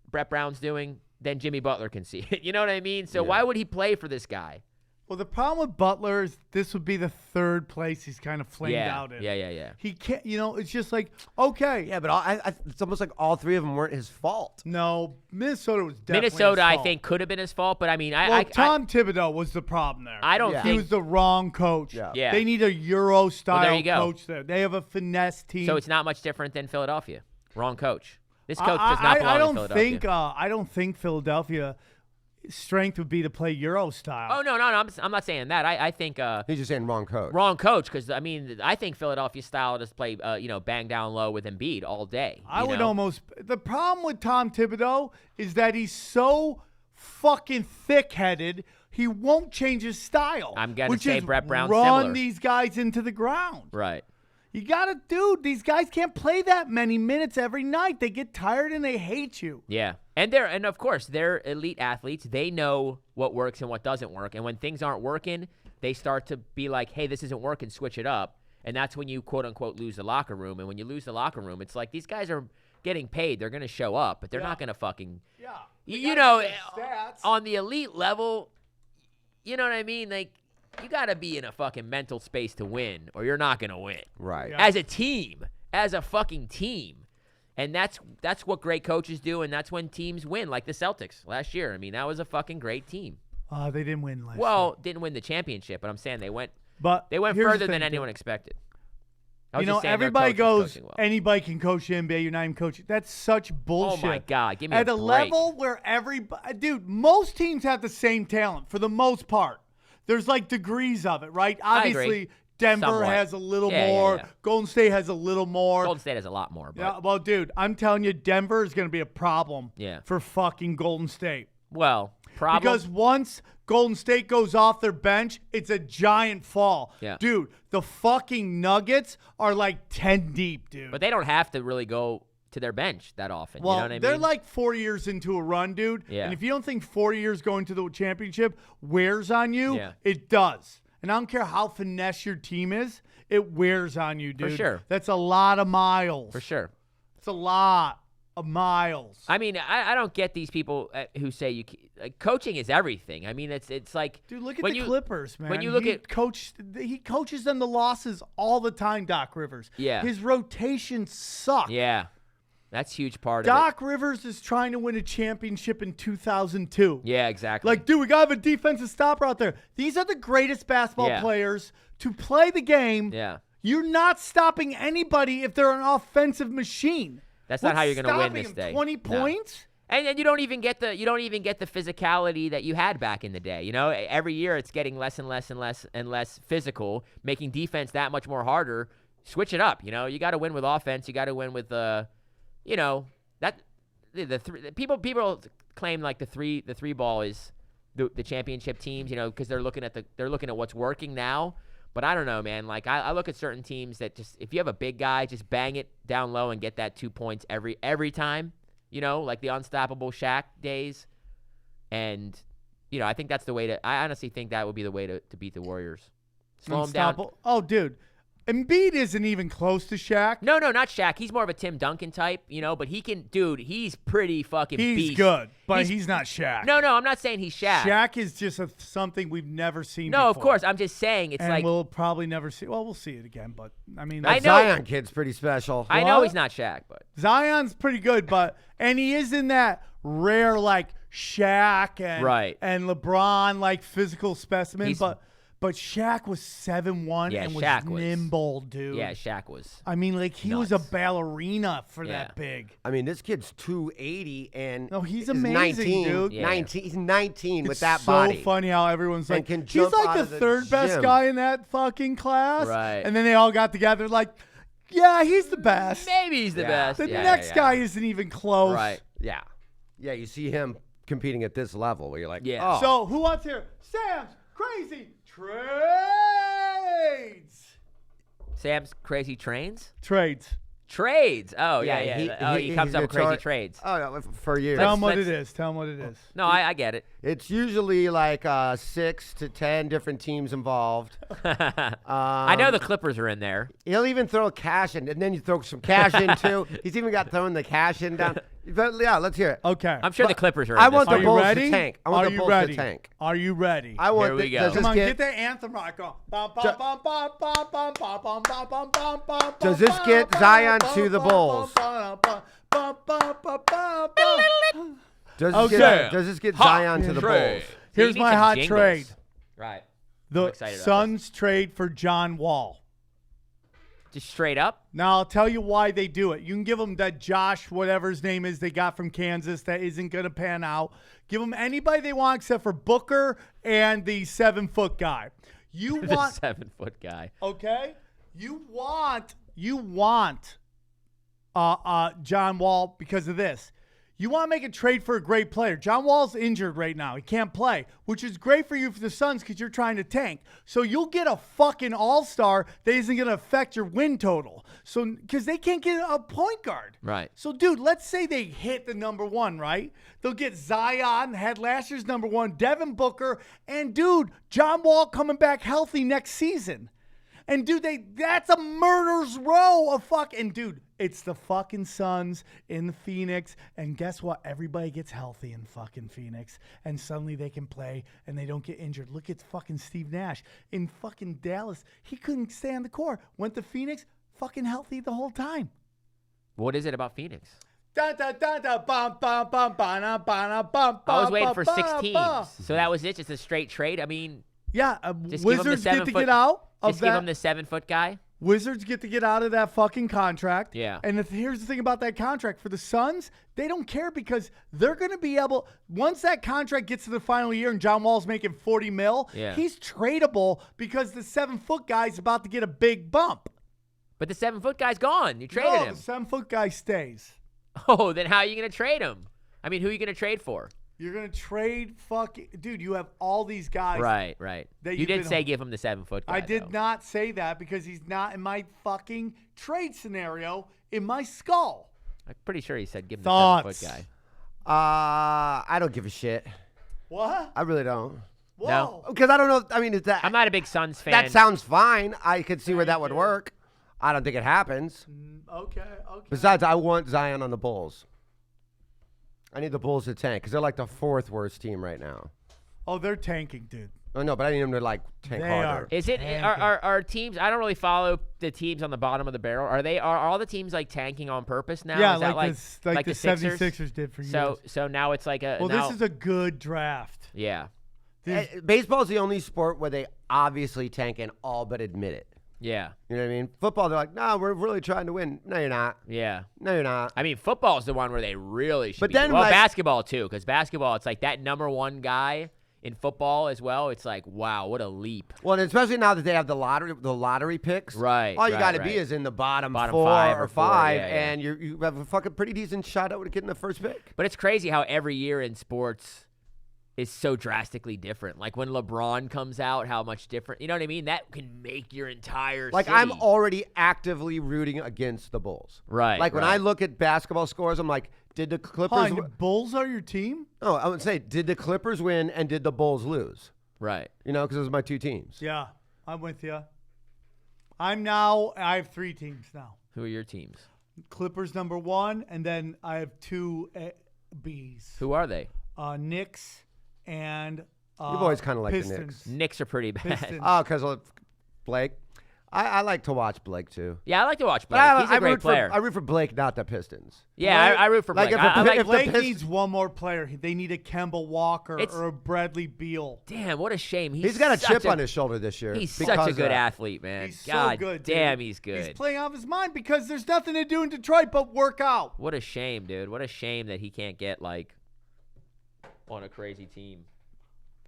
Brett Brown's doing, then Jimmy Butler can see it. You know what I mean? So why would he play for this guy? Well, the problem with Butler is this would be the third place he's kind of flamed out in. Yeah. He can't, it's just like, okay. Yeah, but it's almost like all 3 of them weren't his fault. No, Minnesota was definitely Minnesota, his I fault. think, could have been his fault, but I mean, Well, Tom Thibodeau was the problem there. I don't Yeah. He think was the wrong coach. Yeah. Yeah. They need a Euro-style you go. coach there. They have a finesse team. so. It's not much different than Philadelphia. Wrong coach. This coach does not belong I in don't Philadelphia. think. I don't think Philadelphia strength would be to play Euro style. Oh no, I'm not saying that. I think He's just saying wrong coach. wrong coach because I mean I think Philadelphia style just play bang down low with Embiid all day. I you would know? almost. The problem with Tom Thibodeau is that he's so fucking thick-headed. He won't change his style. I'm gonna which say is Brett Brown's run similar. these guys into the ground. Right. You gotta, dude. These guys can't play that many minutes every night. They get tired and they hate you. Yeah. And of course they're elite athletes. They know what works and what doesn't work. And when things aren't working, they start to be like, hey, this isn't working, switch it up. And that's when you quote unquote lose the locker room. And when you lose the locker room, it's like these guys are getting paid. They're gonna show up, but they're not gonna fucking Yeah. you know on the elite level, you know what I mean? Like you gotta be in a fucking mental space to win, or you're not gonna win. Right. Yeah. As a team, as a fucking team. And that's what great coaches do, and that's when teams win, like the Celtics last year. I mean, that was a fucking great team. They didn't win last year. Well, didn't win the championship, but I'm saying they went But here's the further thing, than dude. anyone expected. I was You know, just saying their everybody coach was goes, coaching well. anybody can coach the NBA. You're not even coaching. That's such bullshit. Oh my God, give me At a a break. level where dude, most teams have the same talent for the most part. There's like degrees of it, right? I agree. Obviously, Denver Somewhat. has a little Yeah, more. yeah. Golden State has a little more. Golden State has a lot more. But, Yeah, well, dude, I'm telling you, Denver is going to be a problem Yeah. for fucking Golden State. well, problem. Because once Golden State goes off their bench, it's a giant fall. Yeah. Dude, the fucking Nuggets are like 10 deep, dude. But they don't have to really go to their bench that often. Well, you know what I mean? they're like 4 years into a run, dude. Yeah. And if you don't think 4 years going to the championship wears on you, Yeah. it does. And I don't care how finesse your team is, it wears on you, dude. sure. That's a lot of miles. For sure. It's a lot of miles. I mean, I don't get these people who say coaching is everything. I mean, it's like Dude, look at when the you- Clippers, man. when you look at- he coaches them the losses all the time, Doc Rivers. Yeah. His rotations suck. Yeah, that's a huge part of Doc Rivers is trying to win a championship in 2002. it. Yeah, exactly. Like, dude, we got to have a defensive stopper out there. These are the greatest basketball Yeah. players to play the game. Yeah. You're not stopping anybody if they're an offensive machine. That's not how you're going gonna to win this day. 20 No. points? And you don't even get the physicality that you had back in the day. You know, every year it's getting less and less and less and less physical, making defense that much more harder. Switch it up. You know, you got to win with offense. You got to win with you know, that people claim like the three ball is the championship teams. You know, because they're looking at what's working now. But I don't know, man. Like I look at certain teams that just if you have a big guy, just bang it down low and get that 2 points every time. You know, like the unstoppable Shaq days. And, you know, I think that's the way I honestly think that would be the way to beat the Warriors. Slow them down. Unstoppable. Oh, dude. Embiid isn't even close to Shaq. No, not Shaq. He's more of a Tim Duncan type, you know, but he's pretty fucking He's beast. good, but he's not Shaq. No, I'm not saying he's Shaq. Shaq is just something we've never seen No, of before. course. I'm just saying it's And like we'll probably never see. Well, we'll see it again, but I mean, I That know- Zion kid's pretty special. I know What? he's not Shaq, but Zion's pretty good, and he is in that rare like Shaq and Right. and LeBron like physical specimen, He's- but Shaq was 7'1" Yeah, and was Shaq was- nimble, dude. yeah, Shaq was. I mean, like he was a Nuts. ballerina for Yeah. that big. I mean, this kid's 280 and No, he's is amazing, 19, dude. Yeah. 19, he's 19 with It's that so body. funny how everyone's And like, can he's jump like out the of the third best gym. guy in that fucking class. Right. And then they all got together like, yeah, he's the best. Maybe he's the Yeah. best. The Yeah, next yeah. guy isn't even close. Right. Yeah. Yeah, you see him competing at this level where you're like, Yeah. oh. So who wants here? Sam's crazy trades. Sam's crazy trains? Trades. Trades. Oh, yeah. He comes he's up with crazy gonna trades. Oh, yeah, for years. Tell him what let's- it is. Tell him what it is. No, I get it. It's usually like 6 to 10 different teams involved. I know the Clippers are in there. He'll even throw cash in, and then you throw some cash in too. He's even got throwing the cash in down. But, yeah, let's hear it. Okay. I'm sure the But Clippers are in I this want one. Are the you Bulls ready? to tank. I want Are the you Bulls ready? to tank. Are you ready? I want Here we go. Does Come this on, get, get that anthem rock on. Bum, bum, bum, bum, bum, bum, bum, bum, bum, bum, bum, bum, Does this bum, get bum, Zion bum, to the bum, Bulls? bum, bum, bum, bum, bum, bum, bum. does Okay. this get Zion to the Bulls? Here's my hot trade. Right. The excited about Suns trade for John Wall. Just straight up? Now, I'll tell you why they do it. You can give them that Josh, whatever his name is, they got from Kansas that isn't going to pan out. Give them anybody they want except for Booker and the 7-foot guy. You The want, 7-foot guy. okay? You want John Wall because of this. You want to make a trade for a great player. John Wall's injured right now. He can't play, which is great for you for the Suns because you're trying to tank. So you'll get a fucking all-star that isn't going to affect your win total. So because they can't get a point guard. Right. So, dude, let's say they hit the number one, right? They'll get Zion, had last year's number one, Devin Booker, and, dude, John Wall coming back healthy next season. And, dude, that's a murder's row of and, dude, it's the fucking Suns in the Phoenix. And guess what? Everybody gets healthy in fucking Phoenix. And suddenly they can play and they don't get injured. Look at fucking Steve Nash in fucking Dallas. He couldn't stay on the court. Went to Phoenix, fucking healthy the whole time. What is it about Phoenix? Da, da, da, da, bum, bum, bum, ba-na, ba-na, bum, I was bum, waiting bum, for 6 ba, teams. ba. So that was it? Just a straight trade? I mean, Yeah, Just give him the Wizards get to 7-foot get out of just give him that. the 7-foot guy? Wizards get to get out of that fucking contract. Yeah. And here's the thing about that contract. For the Suns, they don't care because they're going to be able, once that contract gets to the final year and John Wall's making $40 million, he's tradable because the 7-foot guy's about to get a big bump. But the 7-foot guy's gone. You traded him. The 7-foot guy stays. Oh, then how are you going to trade him? I mean, who are you going to trade for? You're going to trade dude, you have all these guys. Right. You did say been- give him the 7-foot guy. I did though. not say that because he's not in my fucking trade scenario in my skull. I'm pretty sure he said give him Thoughts? the 7-foot guy. I don't give a shit. What? I really don't. Whoa. No. Because I don't know. I mean, is that I'm not a big Suns fan. that sounds fine. I could see where that would work. I don't think it happens. Okay. Besides, I want Zion on the Bulls. I need the Bulls to tank because they're like the 4th worst team right now. Oh, they're tanking, dude. Oh no, but I need them to like tank They harder. are. Is it are teams? I don't really follow the teams on the bottom of the barrel. Are all the teams like tanking on purpose now? Yeah, Is that like the Sixers? 76ers did for years. So now it's like a Well, now, this is a good draft. yeah. Baseball is the only sport where they obviously tank and all but admit it. Yeah. You know what I mean? Football, they're like, no, we're really trying to win. No, you're not. Yeah. No, you're not. I mean, football is the one where they really should But be. then, Well, like- basketball, too, because basketball, it's like that number one guy in football as well. It's like, wow, what a leap. Well, and especially now that they have the lottery picks. Right, All you right, got to right. be is in the bottom 4 5 or or 4, 5, yeah, yeah. and you have a fucking pretty decent shot at getting the first pick. But it's crazy how every year in sports is so drastically different. Like when LeBron comes out, how much different. You know what I mean? That can make your entire Like, city. I'm already actively rooting against the Bulls. Right, Like, when right. I look at basketball scores, I'm like, did the Clippers Fine, the Bulls are your team? No, I would say, did the Clippers win and did the Bulls lose? Right. You know, because those are my 2 teams. Yeah, I'm with you. I have 3 teams now. Who are your teams? Clippers number 1, and then I have 2 Bs. Who are they? Knicks and You've always kind of liked the Pistons. Knicks. Knicks are pretty bad. Pistons. Oh, because of Blake. I like to watch Blake, too. Yeah, I like to watch Blake. But He's a great root player. I root for Blake, not the Pistons. Yeah, I root for Like, Blake. if I the- like if the Blake Pist- needs one more player. They need a Kemba Walker or a Bradley Beal. Damn, what a shame. He's got a such chip on his shoulder this year. He's because such a of good that. athlete, man. He's God so good, dude. damn, he's good. He's playing off his mind because there's nothing to do in Detroit but work out. What a shame, dude. What a shame that he can't get, like, on a crazy team.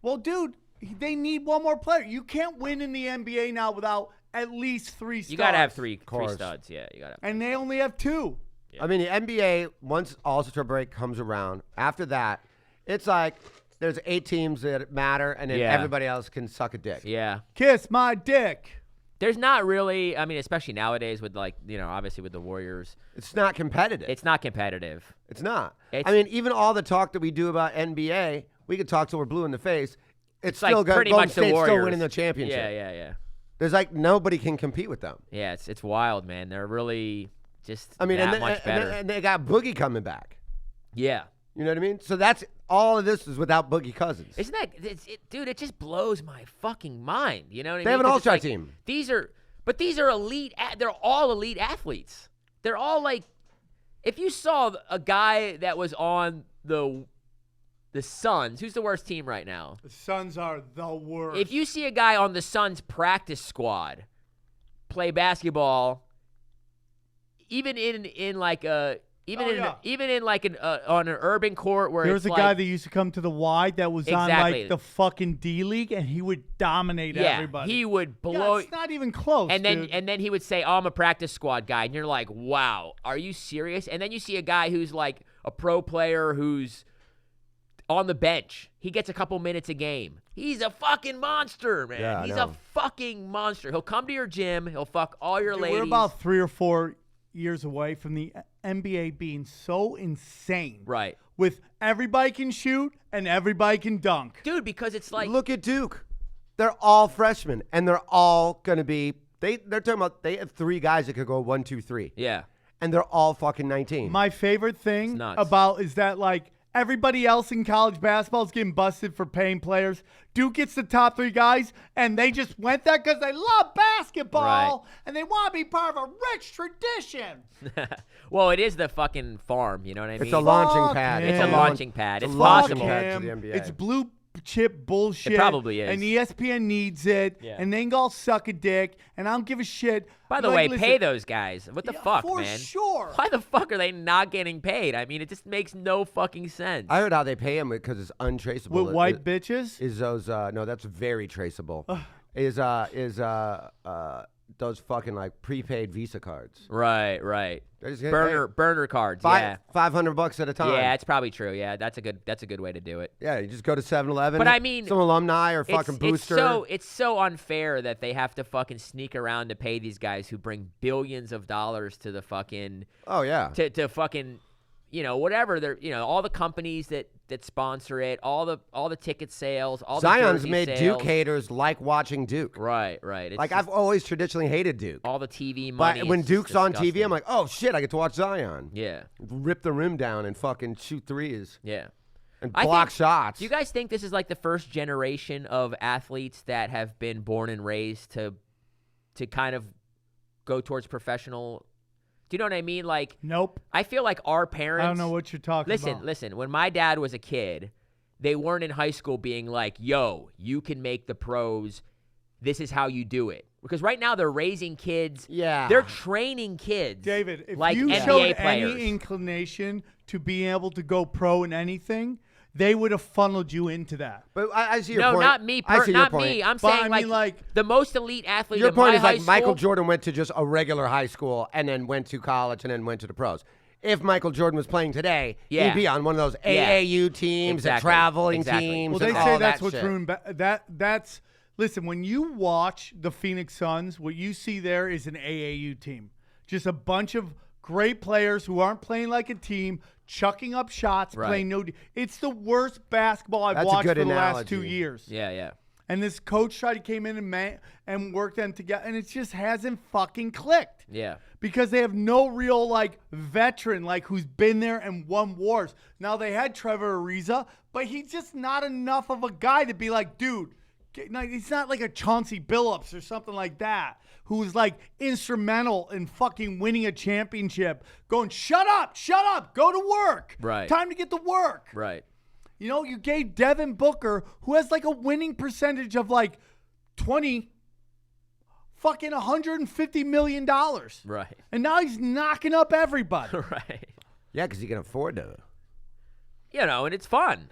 Well, dude, they need one more player. You can't win in the NBA now without at least 3 stars. You got to have three course. studs. Yeah, you got to. And they only have 2. I mean, the NBA, once All-Star break comes around, after that, it's like there's 8 teams that matter, and then Yeah. everybody else can suck a dick. Yeah. Kiss my dick. There's not really, I mean, especially nowadays with, like, you know, obviously with the Warriors, It's not competitive. it's not competitive. It's not. It's- I mean, even all the talk that we do about NBA, we can talk till we're blue in the face. It's Like, still pretty Golden much the State's Warriors. still winning the championship. Yeah. There's like nobody can compete with them. Yeah, it's wild, man. They're really just I mean, that and, much better. and they got Boogie coming back. Yeah. You know what I mean? So that's all of this is without Boogie Cousins. Isn't that, dude, it just blows my fucking mind. You know what I mean? They have an 'Cause it's all-star like, team. These are elite, they're all elite athletes. They're all like, if you saw a guy that was on the Suns, who's the worst team right now? The Suns are the worst. If you see a guy on the Suns practice squad play basketball, even in like a even in like an on an urban court where there it's was a like, guy that used to come to the Y that was on Exactly. like the fucking D League, and he would dominate everybody. he would Yeah, blow. it's not even close. and dude. then he would say, "Oh, I'm a practice squad guy," and you're like, "Wow, are you serious?" And then you see a guy who's like a pro player who's on the bench. He gets a couple minutes a game. He's a fucking monster, man. Yeah, I He's know. a fucking monster. He'll come to your gym. He'll fuck all your Dude, ladies. we're about 3 or 4 years away from the NBA being so insane. Right. With everybody can shoot and everybody can dunk. Dude, because it's like, Look at Duke. They're all freshmen, and they're all going to be they're talking about they have 3 guys that could go 1, 2, 3. yeah. And they're all fucking 19. My favorite thing It's nuts. about is that like everybody else in college basketball is getting busted for paying players. Duke gets the top 3 guys, and they just went there because they love basketball Right. and they want to be part of a rich tradition. Well, it is the fucking farm. You know what I mean? It's a launching Fuck pad. him. It's a launching pad. It's It's a launching possible. pad. to Him. the NBA. It's blue chip bullshit. It probably is. And ESPN needs it. Yeah. And they can all suck a dick. And I don't give a shit. By the Like, way, listen, pay those guys. What the fuck, for man? sure. Why the fuck are they not getting paid? I mean, it just makes no fucking sense. I heard how they pay him because it's untraceable. With white bitches? Is those no? That's very traceable. Is those fucking like prepaid Visa cards? Right. They just get Burner cards. Yeah. $500 at a time. Yeah, it's probably true. Yeah, that's a good way to do it. Yeah, you just go to 7-Eleven. But I mean, some alumni or fucking booster. It's so unfair that they have to fucking sneak around to pay these guys who bring billions of dollars to the fucking. Oh yeah. To fucking, whatever they're, all the companies that sponsor it, all the ticket sales, all the Zion's jersey made sales. Duke haters like watching Duke. Right. It's Like just I've always traditionally hated Duke. all the TV money. But when it's Duke's just on TV, disgusting. I'm like, oh shit, I get to watch Zion. Yeah. Rip the rim down and fucking shoot threes Yeah. and I block think- shots. Do you guys think this is like the first generation of athletes that have been born and raised to kind of go towards professional? Do you know what I mean? Like, Nope. I feel like our parents. I don't know what you're talking about. Listen. When my dad was a kid, they weren't in high school being like, "Yo, you can make the pros. This is how you do it." Because right now they're raising kids. Yeah. They're training kids. David, if like you NBA showed players. any inclination to being able to go pro in anything, they would have funneled you into that. But I see your No, point. not me. I see your Not point. me. I'm But saying I mean, like, the most elite athlete Your of point my is high like Michael school- Jordan went to just a regular high school and then went to college and then went to the pros. If Michael Jordan was playing today, Yeah. he'd be on one of those Yeah. AAU teams, Exactly. and traveling Exactly. teams. Well, they and say all that's that what's shit. ruined. That's listen. When you watch the Phoenix Suns, what you see there is an AAU team, just a bunch of great players who aren't playing like a team, chucking up shots, Right. playing no. It's the worst basketball I've That's a watched for good the last 2 analogy. years. Yeah. And this coach tried to came in and worked them together, and it just hasn't fucking clicked. Yeah. Because they have no real like veteran like who's been there and won wars. Now they had Trevor Ariza, but he's just not enough of a guy to be like, dude. He's not like a Chauncey Billups or something like that, who's like instrumental in fucking winning a championship. Going, shut up, go to work. Right. Time to get to work. Right. You gave Devin Booker, who has like a winning percentage of like 20, fucking $150 million. Right. And now he's knocking up everybody. Right. Yeah, because he can afford to. And it's fun.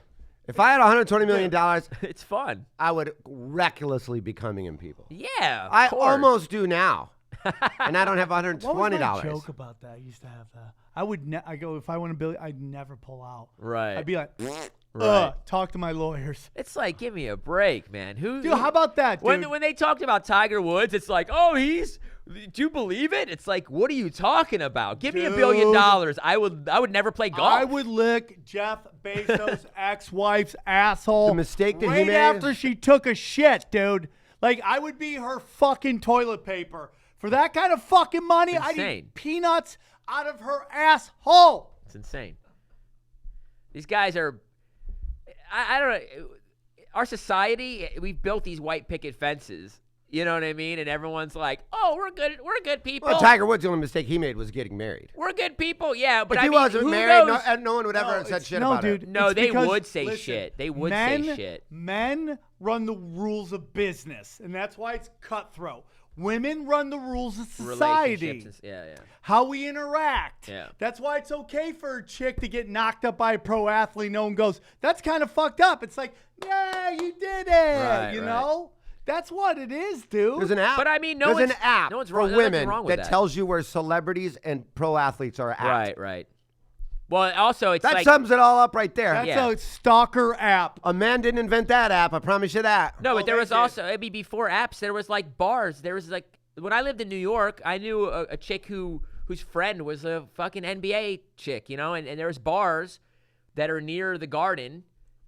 If I had $120 million, It's fun. I would recklessly be coming in people. Yeah. Of I course. almost do now. And I don't have $120. What was my joke about that? I used to have that. I would I go, if I won $1 billion, I'd never pull out. Right. I'd be like, Right. talk to my lawyers. It's like, give me a break, man. Dude, how about that, dude? When they talked about Tiger Woods, it's like, oh, do you believe it? It's like, what are you talking about? Give me $1 billion. I would never play golf. I would lick Jeff Bezos' ex-wife's asshole. The mistake that he right made? after she took a shit, dude. Like, I would be her fucking toilet paper. For that kind of fucking money, It's I'd insane. eat peanuts out of her asshole. It's insane. These guys are, I don't know. Our society, we've built these white picket fences. You know what I mean? And everyone's like, "Oh, we're good people." Well, Tiger Woods, the only mistake he made was getting married. We're good people, yeah. But If I he mean, wasn't who married, knows? no one would ever have said it's- shit no, about dude. it. No, It's they because, would say listen, shit. They would say shit. Men run the rules of business, and that's why it's cutthroat. Women run the rules of society. Relationships and- yeah. How we interact. Yeah. That's why it's okay for a chick to get knocked up by a pro athlete. No one goes, that's kind of fucked up. It's like, yeah, you did it. Right, you right. know? That's what it is, dude. There's an app. But I mean, no there's one's- an app no one's for wrong- nothing's women wrong with that that. tells you where celebrities and pro athletes are at. Right. Well, also, it's That like sums it all up right there. That's Yeah. a stalker app. A man didn't invent that app. I promise you that. no, Oh, but there they was did. also, I mean, before apps, there was like bars. There was like, when I lived in New York, I knew a chick whose friend was a fucking NBA chick, and there was bars that are near the Garden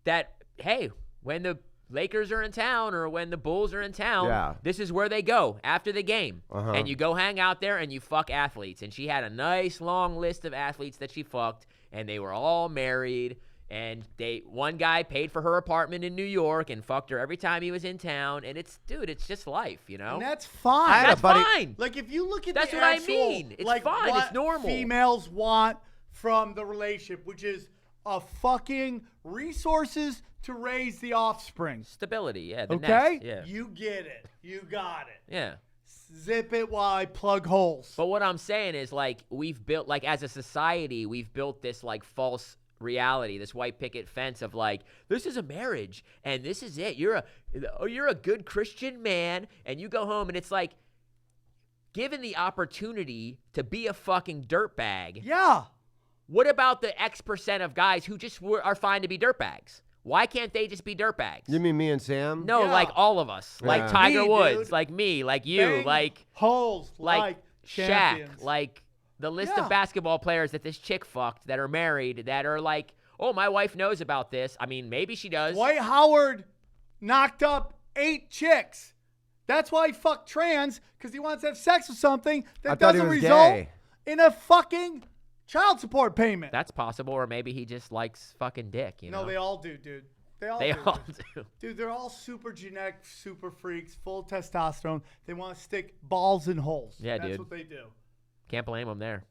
that, hey, when the Lakers are in town or when the Bulls are in town, Yeah. this is where they go after the game. Uh-huh. And you go hang out there and you fuck athletes. And she had a nice long list of athletes that she fucked, and they were all married. And one guy paid for her apartment in New York and fucked her every time he was in town. And it's just life, And that's fine. I had a That's buddy- fine. Like, if you look at That's the what I actual, mean. It's like, fine. what It's normal. females want from the relationship, which is of fucking resources to raise the offspring. Stability, yeah. The Okay? nest, yeah. You get it. You got it. Yeah. Zip it while I plug holes. But what I'm saying is, like, we've built, like, as a society, we've built this, like, false reality, this white picket fence of, like, this is a marriage, and this is it. You're a good Christian man, and you go home, and it's like, given the opportunity to be a fucking dirtbag, Yeah. what about the X percent of guys who just are fine to be dirtbags? Why can't they just be dirtbags? You mean me and Sam? No, Yeah. like all of us. Like Yeah. Tiger Me, Woods, dude. like me, like you, Bang like holes like Shaq, champions. like the list Yeah. of basketball players that this chick fucked that are married that are like, oh, my wife knows about this. I mean, maybe she does. Dwight Howard knocked up 8 chicks. That's why he fucked trans, because he wants to have sex with something I that thought he doesn't was result gay. in a fucking child support payment. That's possible, or maybe he just likes fucking dick, you know? No, they all do, dude. They all They do. all dude. do. Dude, they're all super genetic, super freaks, full testosterone. They want to stick balls in holes. Yeah, That's dude. what they do. Can't blame him there.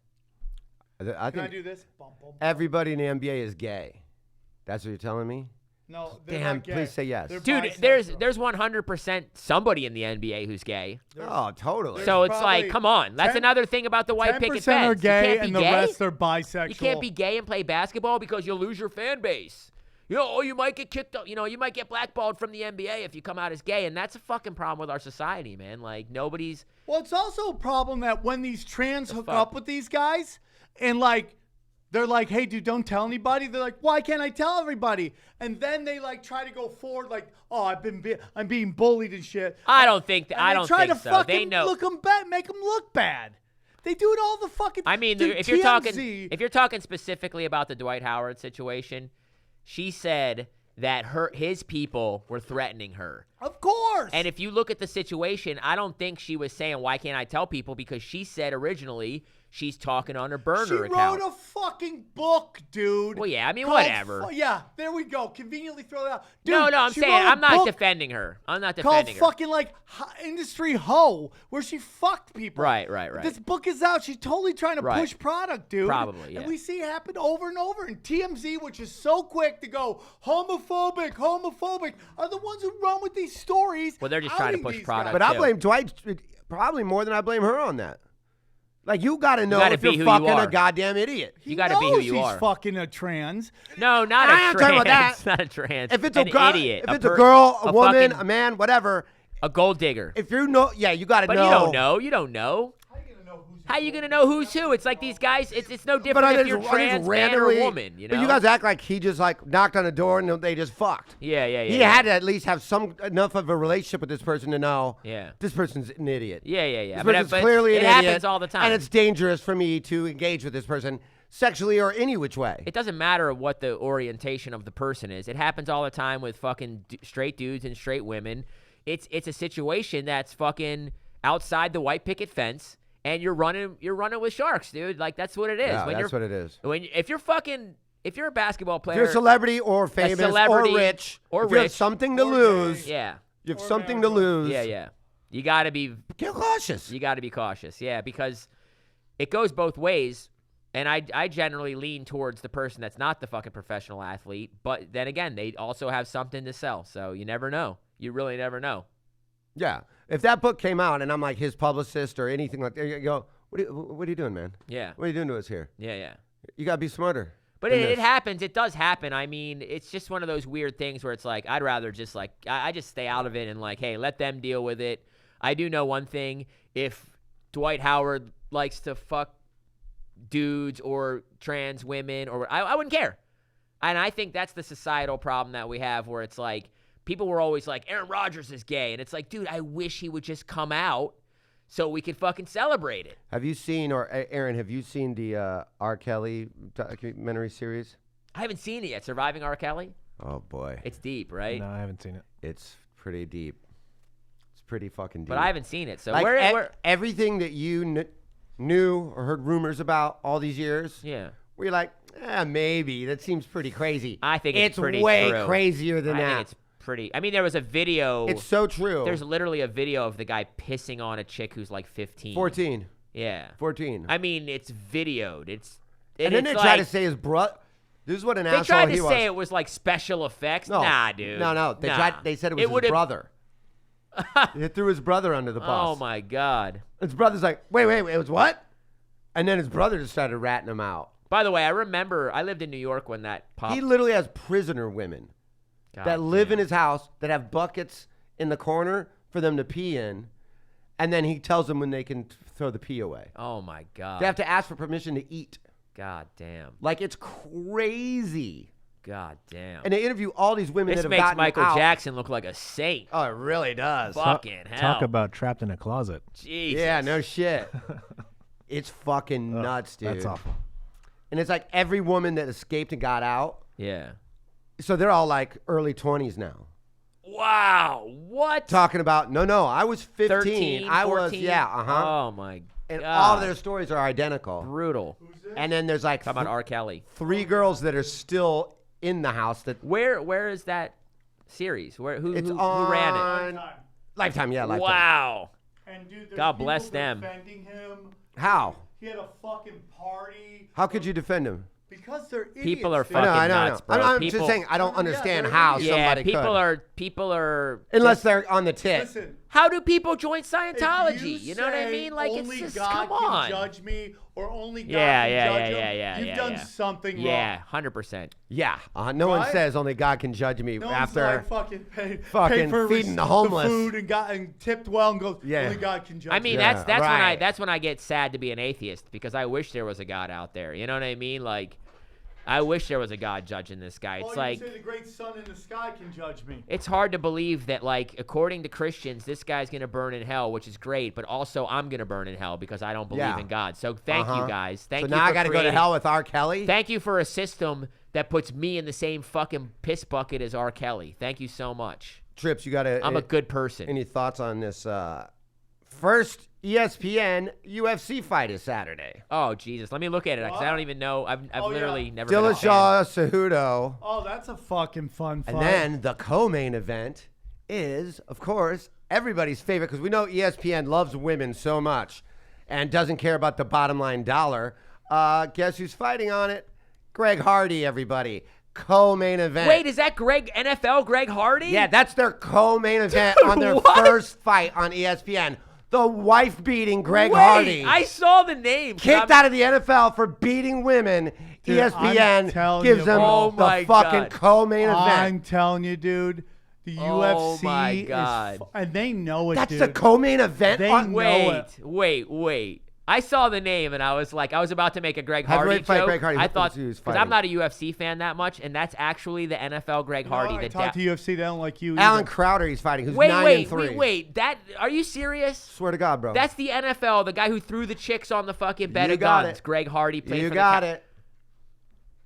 I Can I think do this? Bum, bum, bum. everybody in the NBA is gay. That's what you're telling me? No, they're Damn, not gay. please say yes. They're Dude, bisexual. there's 100% somebody in the NBA who's gay. Oh, totally. So it's probably like, come on. That's 10 another thing about the white picket 10% fence. are gay, you can't be and the gay? rest are bisexual. You can't be gay and play basketball because you'll lose your fan base. You know, you might get kicked out. You know, you might get blackballed from the NBA if you come out as gay, and that's a fucking problem with our society, man. Like, nobody's... Well, it's also a problem that when these trans hook fuck? up with these guys, and like they're like, "Hey, dude, don't tell anybody." They're like, "Why can't I tell everybody?" And then they like try to go forward, like, "Oh, I'm being bullied and shit." I don't think And I they don't try think to so. fucking They know. look them bad, make them look bad. They do it all the fucking. I mean, dude, if you're TMZ talking specifically about the Dwight Howard situation, she said that his people were threatening her. of course. And if you look at the situation, I don't think she was saying, why can't I tell people? Because she said originally she's talking on her burner she account. wrote a fucking book, dude. Well, yeah, I mean, called whatever. Yeah, there we go. Conveniently throw it out. Dude, no, I'm she saying wrote a I'm not book defending her. I'm not called defending her. fucking like Industry Hoe, where she fucked people. Right. This book is out. She's totally trying to Right. push product, dude. Probably, yeah. And we see it happen over and over. And TMZ, which is so quick to go homophobic, are the ones who run with these stories. Well, they're just trying to outing push these product. guys. But I too. blame Dwight probably more than I blame her on that. Like, you got to know gotta if be you're who you fucking are. a goddamn idiot. He You gotta be who knows you he's are. fucking a trans. No, not I a am trans. talking about that. Not a trans. If it's an a girl, idiot, if it's a girl, a woman, fucking- a man, whatever. a gold digger. If you know, yeah, you got to But know. you don't know. You don't know. How you gonna know who's who? It's like these guys. It's no different But if you're trans man or a woman. You know. But you guys act like he just like knocked on the door and they just fucked. Yeah. He had to at least have enough of a relationship with this person to know. Yeah. This person's an idiot. Yeah. This But, person's but clearly it an happens idiot, all the time. and it's dangerous for me to engage with this person sexually or any which way. It doesn't matter what the orientation of the person is. It happens all the time with fucking straight dudes and straight women. It's a situation that's fucking outside the white picket fence, and you're running with sharks, dude. Like, that's what it is. Yeah, when that's you're, what it is. if you're a basketball If player, you're a celebrity or famous celebrity or rich, or if you have rich, something to or lose, yeah, you have or something to lose. yeah. You got to be Get cautious. cautious. Yeah, because it goes both ways. And I generally lean towards the person that's not the fucking professional athlete. But then again, they also have something to sell. So you never know. You really never know. Yeah. If that book came out and I'm like his publicist or anything like that, you go, what are you doing, man? Yeah. What are you doing to us here? Yeah. You got to be smarter. But than it this. happens. It does happen. I mean, it's just one of those weird things where it's like, I'd rather just like, I just stay out of it and like, hey, let them deal with it. I do know one thing. If Dwight Howard likes to fuck dudes or trans women, or I wouldn't care. And I think that's the societal problem that we have, where it's like people were always like, Aaron Rodgers is gay. And it's like, dude, I wish he would just come out so we could fucking celebrate it. Have you seen, or Aaron, have you seen the R. Kelly documentary series? I haven't seen it yet. Surviving R. Kelly? Oh, boy. It's deep, right? No, I haven't seen it. It's pretty deep. It's pretty fucking deep. But I haven't seen it. So like where everything that you knew or heard rumors about all these years, yeah. where you're like, maybe. That seems pretty crazy. I think it's pretty way true. crazier than I that. think it's pretty. I mean, there was a video. It's so true. There's literally a video of the guy pissing on a chick who's like 15. 14. Yeah. 14. I mean, it's videoed. And then they try to say his brother. This is what an They asshole tried he to was. say it was like special effects. No. Nah, dude. No. They said it was his would've- brother. He threw his brother under the bus. Oh my God. His brother's like, wait, it was what? And then his brother just started ratting him out. By the way, I remember I lived in New York when that popped. He literally has prisoner women that live in his house that have buckets in the corner for them to pee in, and then he tells them when they can throw the pee away. Oh my God. They have to ask for permission to eat. God damn. Like, it's crazy. God damn. And they interview all these women This that have makes gotten Michael out. Jackson look like a saint. Oh, it really does. Fucking hell. Talk about trapped in a closet. Jesus. Yeah, no shit. It's fucking nuts, dude. That's awful. And it's like every woman that escaped and got out. Yeah. So they're all like early 20s now. Wow. What? Talking about, no, I was 15. 13, I was, 14? yeah, Oh my God. And all of their stories are identical. Brutal. And then there's like Talk about R. Kelly. 3 girls that are still in the house that Where is that series? Who it's ran it? on Lifetime, yeah, Lifetime. Wow. And dude, there's God bless people them. defending him. How? He had a fucking party. How could you defend him? Because they're idiots. People are dude. fucking I know. nuts, bro. I'm People, just saying I don't understand they're how idiots. Yeah, somebody people are unless just- they're on the tip. Listen, How do people join if Scientology? You know what I say mean? Like, it's only just God come on. can judge me, or only God Yeah, can yeah, judge yeah, him, yeah, yeah, you've yeah, done yeah. something Yeah, wrong. 100%. Yeah, no one Right? says only God can judge me No after. one's like fucking paid fucking for feeding the homeless. food and tipped well and goes, Yeah. only God can judge I mean, me. Yeah, right. that's when I get sad to be an atheist, because I wish there was a God out there. You know what I mean? Like, I wish there was a God judging this guy. It's Well, like, you say the great sun in the sky can judge me. it's hard to believe that, like, according to Christians, this guy's going to burn in hell, which is great, but also I'm going to burn in hell because I don't believe Yeah. in God. So thank you, guys. Thank So you now for I got to go to creating- hell with R. Kelly. Thank you for a system that puts me in the same fucking piss bucket as R. Kelly. Thank you so much. Trips, you got to. I'm a good person. Any thoughts on this first ESPN UFC fight is Saturday? Oh, Jesus. Let me look at it, because I don't even know. I've Oh, yeah. literally never been a fan. Dillashaw Cejudo. Oh, that's a fucking fun fight. And then the co-main event is, of course, everybody's favorite, because we know ESPN loves women so much and doesn't care about the bottom line dollar. Guess who's fighting on it? Greg Hardy, everybody. Co-main event. Wait, is that NFL Greg Hardy? Yeah, that's their co-main event Dude, on their what? first fight on ESPN. The wife-beating Greg Wait, Hardy. I saw the name. Kicked out of the NFL for beating women. Dude, I'm ESPN telling gives you, them bro. Oh the my fucking God. co-main event. I'm telling you, dude, the Oh UFC my is God. and they know it, That's dude. the co-main event. They on- know Wait. I saw the name, and I was about to make a Greg Hardy Heavyweight fight, joke. Greg Hardy. I Who's thought, fighting? because I'm not a UFC fan that much, and that's actually the NFL Greg Hardy. I that talked to UFC, they don't like you Alan either. Crowder, he's fighting, who's 9-3. Wait. That, are you serious? Swear to God, bro. That's the NFL, the guy who threw the chicks on the fucking bed You of got guns. it. Greg Hardy played you for got the it.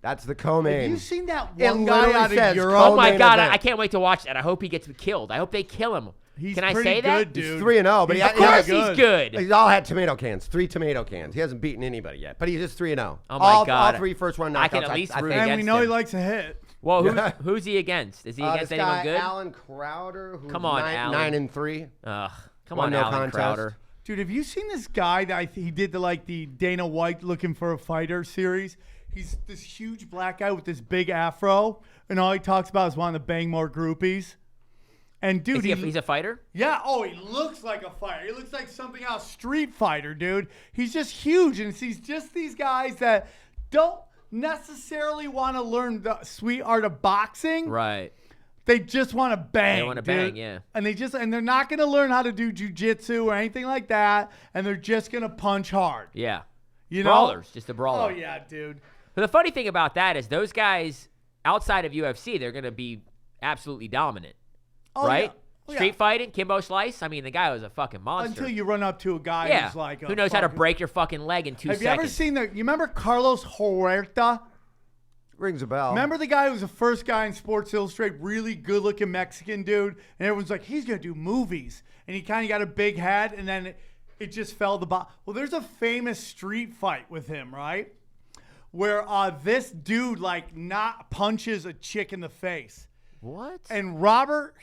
That's the co-main. Have you seen that It one guy literally out of says Europe? Oh my co-main God, event. I can't wait to watch that. I hope he gets killed. I hope they kill him. He's Can I pretty say that? good, dude. He's 3-0, but he He's Of course pretty he's good. He's all had tomato cans, 3 tomato cans. He hasn't beaten anybody yet, but he's just 3-0. Oh my all God. All 3 first round knockouts. I can at least root think. And we against know he him. likes a hit. Well, Yeah. who's he against? Is he against this anyone guy, good? Alan Crowder, who's Come on, Alan. 9-3. Ugh, come Won on, no Alan contest. Crowder. Dude, have you seen this guy that he did the Dana White Looking for a Fighter series? He's this huge black guy with this big afro, and all he talks about is wanting to bang more groupies. And dude, He's a fighter? yeah, oh, he looks like a fighter. He looks like something out of Street Fighter, dude. He's just huge, and he's just these guys that don't necessarily want to learn the sweet art of boxing. Right. They just want to bang. They wanna dude. bang, yeah. And they're not going to learn how to do jujitsu or anything like that, and they're just going to punch hard. Yeah. You know? Brawlers, just a brawler. Oh yeah, dude. But the funny thing about that is those guys outside of UFC, they're going to be absolutely dominant. Oh, right? yeah. Oh, yeah. Street fighting, Kimbo Slice. I mean, the guy was a fucking monster. Until you run up to a guy yeah. who's like a who knows how to fucking- break your fucking leg in 2 Have seconds. you ever seen you remember Carlos Huerta? Rings a bell. Remember the guy who was the first guy in Sports Illustrated, really good-looking Mexican dude, and everyone's like, he's gonna do movies, and he kind of got a big head, and then it just fell the bottom. Well, there's a famous street fight with him, right? Where this dude not punches a chick in the face, What? and Robert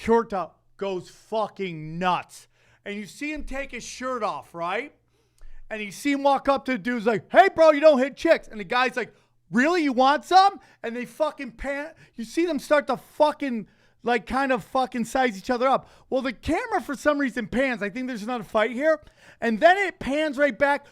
Huerta goes fucking nuts, and you see him take his shirt off, right? And you see him walk up to the dude's like, hey, bro, you don't hit chicks. And the guy's like, really, you want some? And they fucking you see them start to fucking like kind of fucking size each other up. Well, the camera for some reason pans. I think there's another fight here. And then it pans right back.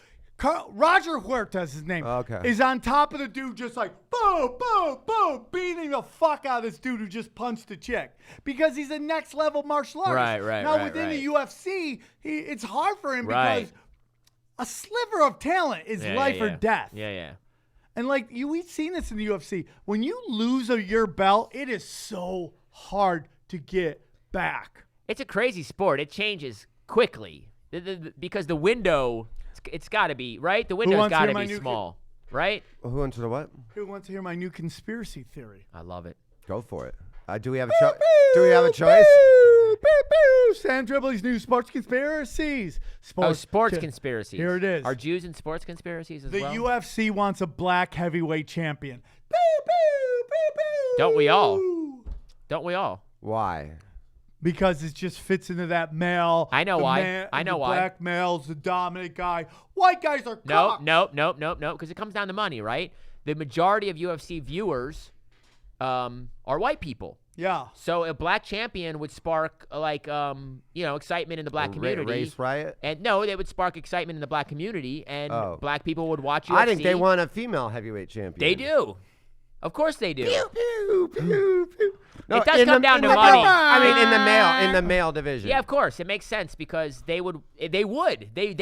Roger Huerta is his name. Okay. Is on top of the dude just like, boom, boom, boom, beating the fuck out of this dude who just punched the chick. Because he's a next level martial artist. Right, now, within the UFC, it's hard for him because a sliver of talent is life or death. Yeah. And like we've seen this in the UFC. When you lose your belt, it is so hard to get back. It's a crazy sport. It changes quickly because the window, it's got to be, right? The window's got to be small, right? Who wants to know what? Who wants to hear my new conspiracy theory? I love it. Go for it. Do we have a choice? Do we have a choice? Sam Tripoli's new sports conspiracies. Sports conspiracies. Here it is. Are Jews in sports conspiracies as the well? The UFC wants a black heavyweight champion. Don't we all? Don't we all? Why? Because it just fits into that male. I know why. I know why. Black male's the dominant guy. White guys are cocks. Nope. Because it comes down to money, right? The majority of UFC viewers are white people. Yeah. So a black champion would spark excitement in the black community. Race riot? And no, they would spark excitement in the black community, and black people would watch UFC. I think they want a female heavyweight champion. They do. Of course they do. Pew, pew, pew, pew. No, it does come down to money. I mean, in the male division. Yeah, of course, it makes sense because they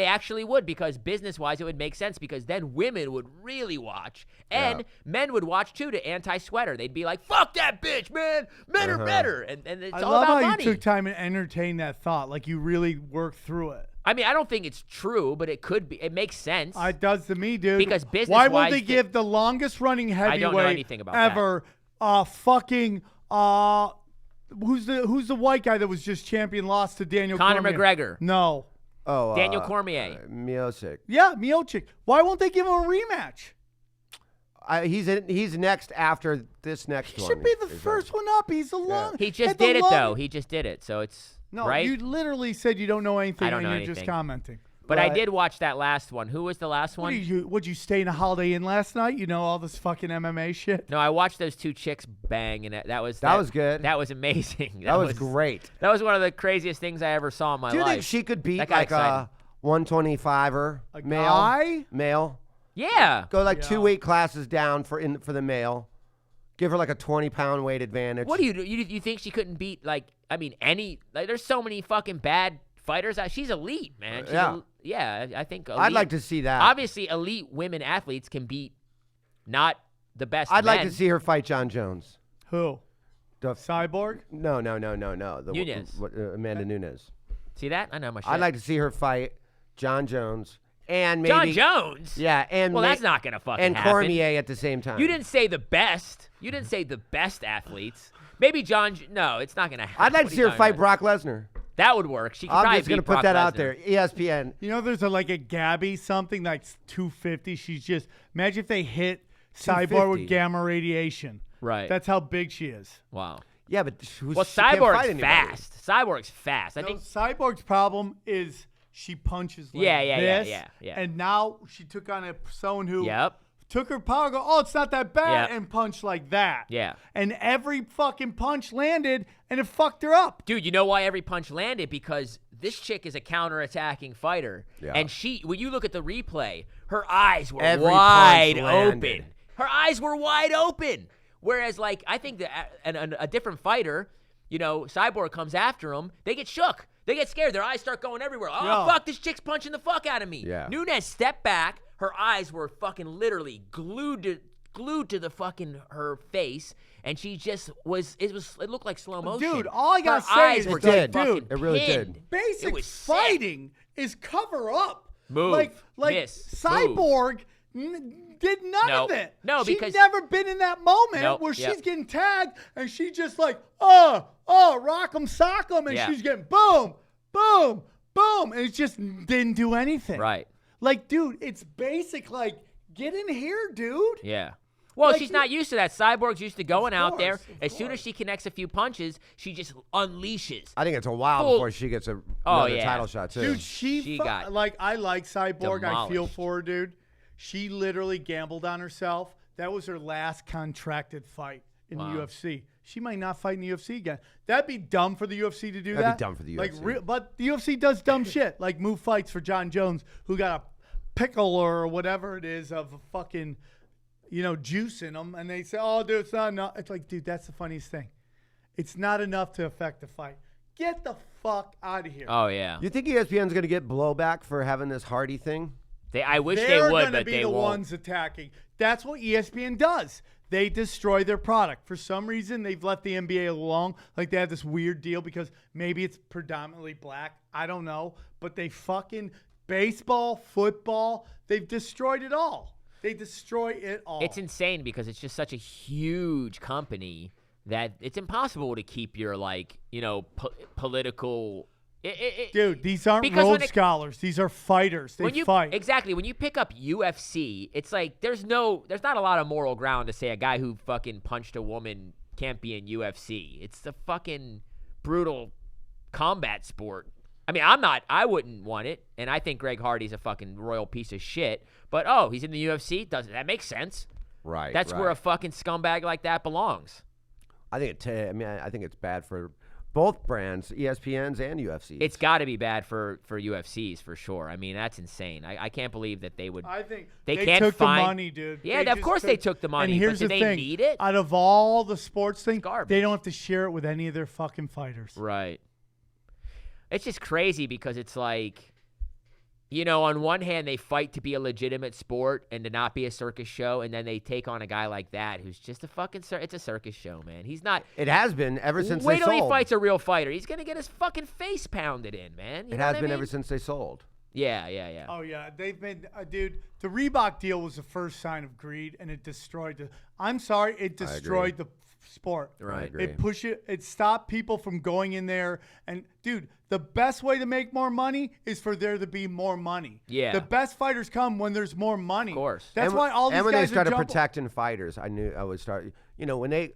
actually would, because business-wise it would make sense, because then women would really watch, and men would watch too, to anti-sweater. They'd be like, "Fuck that bitch, man! Men are better," and it's all about money. I love how you took time and entertained that thought, like you really worked through it. I mean, I don't think it's true, but it could be. It makes sense. It does to me, dude. Because business-wise, why won't they give the longest running heavyweight I don't know anything about ever? Who's the white guy that was just champion, lost to Daniel Conor Cormier? McGregor. No. Oh, Daniel Cormier. Miocic. Yeah, Miocic. Why won't they give him a rematch? He's next after this next He one. should be the first one up. He's alone. He just did it, though. He just did it, so it's right? You literally said you don't know anything, I don't know you're anything. just commenting. But I did watch that last one. Who was the last one? Would you stay in a Holiday Inn last night? You know all this fucking MMA shit? No, I watched those two chicks bang, and that was good. That was amazing. That was great. That was one of the craziest things I ever saw in my life. Do you think she could beat That got like a 125er male? Yeah. Go like 2 weight classes down for the male. Give her like a 20-pound weight advantage. What do you think she couldn't beat, there's so many fucking bad fighters. She's elite, man. I think elite. I'd like to see that. Obviously, elite women athletes can beat not the best I'd like men. to see her fight John Jones. Who? Cyborg? No. Nunes. Amanda Nunes. See that? I know my shit. I'd like to see her fight John Jones and maybe John Jones? Yeah, and that's not gonna fucking and happen. Cormier at the same time. You didn't say the best. You didn't say the best athletes. Maybe No, it's not gonna happen. I'd like to see her fight Brock Lesnar. That would work. She could I'm probably just going to beat put Brock that Lesnar. out there. ESPN. You know, there's a Gabby something like 250. She's just, imagine if they hit Cyborg with gamma radiation. Right. That's how big she is. Wow. Yeah, but Cyborg's fast. Cyborg's fast. I think Cyborg's problem is she punches like this. Yeah. And now she took on someone who Yep. took her power, it's not that bad, and punched like that. Yeah. And every fucking punch landed, and it fucked her up. Dude, you know why every punch landed? Because this chick is a counterattacking fighter. Yeah. And when you look at the replay, her eyes were Every wide punch open. landed. Her eyes were wide open. Whereas, I think that a different fighter, Cyborg comes after him, they get shook. They get scared. Their eyes start going everywhere. Oh, fuck, this chick's punching the fuck out of me. Yeah. Nunes stepped back. Her eyes were fucking literally glued to the fucking her face, and she just it looked like slow motion. Dude, all I gotta her say eyes is were it did. fucking Dude, it really pinned. did. Basic It was fighting is cover up. Move. Like Cyborg did none of it. No, she's because never been in that moment where Yep. she's getting tagged and she's just like, rock 'em, sock 'em, and she's getting boom, boom, boom, and it just didn't do anything. Right. Like, dude, it's basic. Like, get in here, dude. Yeah. Well, Like, she's not used to that. Cyborg's used to going out there. of As soon as she connects a few punches, she just unleashes. I think it's a while Full- before she gets another title shot, too. Dude, She got I like Cyborg. I feel demolished. for her, dude. She literally gambled on herself that was her last contracted fight in Wow. the UFC. She might not fight in the UFC again. That'd be dumb for the UFC to do that. That'd be dumb for the UFC. But the UFC does dumb shit, like move fights for John Jones, who got a pickle or whatever it is of a fucking, juice in them, and they say, "Oh, dude, it's not enough." It's like, dude, that's the funniest thing. It's not enough to affect the fight. Get the fuck out of here. Oh yeah. You think ESPN's going to get blowback for having this Hardy thing? I wish They're they would, gonna but be they the won't. ones attacking. That's what ESPN does. They destroy their product. For some reason, they've let the NBA alone. Like, they have this weird deal because maybe it's predominantly black. I don't know. But they fucking baseball, football, they've destroyed it all. They destroy it all. It's insane because it's just such a huge company that it's impossible to keep your political. Dude, these aren't because when Rhodes Scholars. These are fighters. They fight. Exactly. When you pick up UFC, it's like there's not a lot of moral ground to say a guy who fucking punched a woman can't be in UFC. It's the fucking brutal combat sport. I mean, I wouldn't want it, and I think Greg Hardy's a fucking royal piece of shit. But he's in the UFC. That makes sense? Right. That's where a fucking scumbag like that belongs. I think I think it's bad for both brands, ESPN's and UFC's. It's got to be bad for UFC's for sure. I mean, that's insane. I can't believe that they would. I think they can't took find the money, dude. Yeah, They of course they took the money. And here's but the do they thing: need it? out of all the sports things, Garbage. they don't have to share it with any of their fucking fighters. Right. It's just crazy because it's like, on one hand they fight to be a legitimate sport and to not be a circus show, and then they take on a guy like that who's just a fucking it's a circus show, man. He's not. It has been ever since Wait they till he sold. fights a real fighter. He's gonna get his fucking face pounded in, man. You It know has what I been mean? ever since they sold. Yeah. Oh yeah, they've been, dude. The Reebok deal was the first sign of greed, and it destroyed the. I'm sorry, it destroyed the sport. Right. I agree. It stopped people from going in there. And dude, the best way to make more money is for there to be more money. Yeah. The best fighters come when there's more money. Of course. That's why all these and when guys they started are jumping. protecting fighters, I knew I would start. When they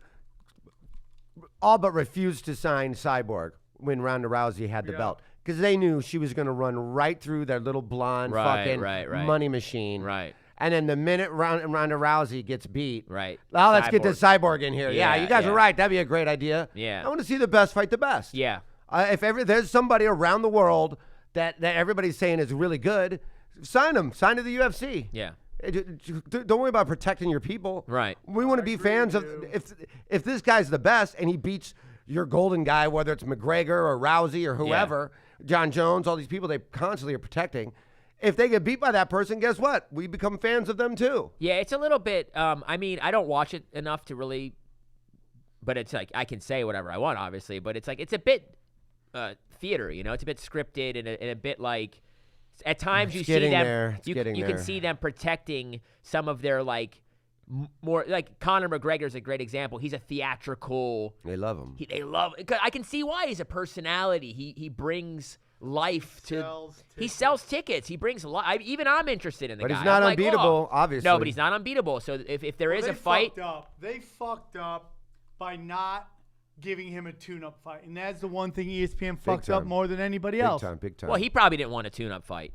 all but refused to sign Cyborg when Ronda Rousey had the belt because they knew she was going to run right through their little blonde fucking money machine. Right. And then the minute Ronda Rousey gets beat, Right. Well, let's get the Cyborg in here. Yeah, you guys are right. That'd be a great idea. Yeah. I want to see the best fight the best. Yeah. If there's somebody around the world that everybody's saying is really good, sign them. Sign to the UFC. Yeah. Don't worry about protecting your people. Right. We want to be fans of if this guy's the best and he beats your golden guy, whether it's McGregor or Rousey or whoever, John Jones, all these people they constantly are protecting. If they get beat by that person, guess what? We become fans of them too. Yeah, it's a little bit. I mean, I don't watch it enough to really, but it's like I can say whatever I want, obviously. But it's like it's a bit theater, It's a bit scripted and a bit like. At times you see them. You can see them protecting some of their more like Conor McGregor's a great example. He's a theatrical. They love him. They love. I can see why he's a personality. He brings life to. He sells tickets. He brings life. Even I'm interested in the guy. But he's not unbeatable, obviously. No, but he's not unbeatable. So if there is a fight, they fucked up by not giving him a tune-up fight, and that's the one thing ESPN fucks up more than anybody else. Big time. well, he probably didn't want a tune-up fight.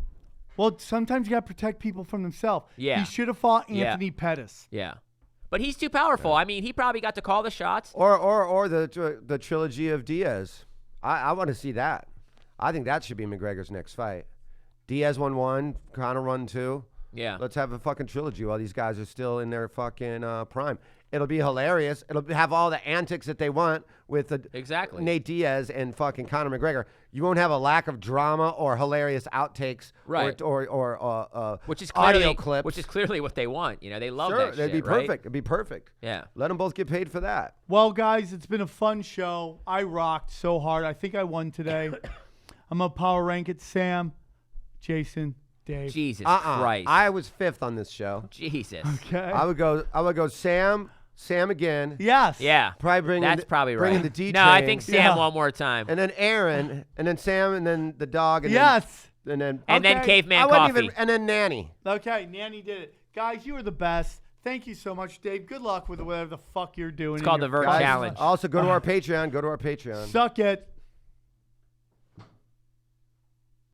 Well, sometimes you got to protect people from themselves. Yeah. He should have fought Anthony Pettis. Yeah, but he's too powerful. I mean, he probably got to call the shots. Or the trilogy of Diaz. I want to see that. I think that should be McGregor's next fight. Diaz won 1, Conor won 2. Yeah. Let's have a fucking trilogy while these guys are still in their fucking prime. It'll be hilarious. It'll have all the antics that they want with Exactly. Nate Diaz and fucking Conor McGregor. You won't have a lack of drama or hilarious outtakes, Right. or Which is audio clearly, clips. Which is clearly what they want. They love sure, that shit, that'd be right? perfect. It'd be perfect. Yeah. Let them both get paid for that. Well, guys, it's been a fun show. I rocked so hard. I think I won today. I'm going to power rank it. Sam, Jayson, Dave. Jesus Christ. I was 5th on this show. Jesus. Okay. I would go Sam again. Yes. Yeah. Probably That's probably right. bringing the D No, I train. think Sam Yeah. one more time. And then Aaron, and then Sam, and then the dog, and Yes. then And then Okay. Caveman I wouldn't Coffee. even, and then Nanny. Okay, Nanny did it. Guys, you were the best. Thank you so much, Dave. Good luck with whatever the fuck you're doing. It's called the Vert Guys, Challenge. Also, go to our Patreon. Go to our Patreon. Suck it.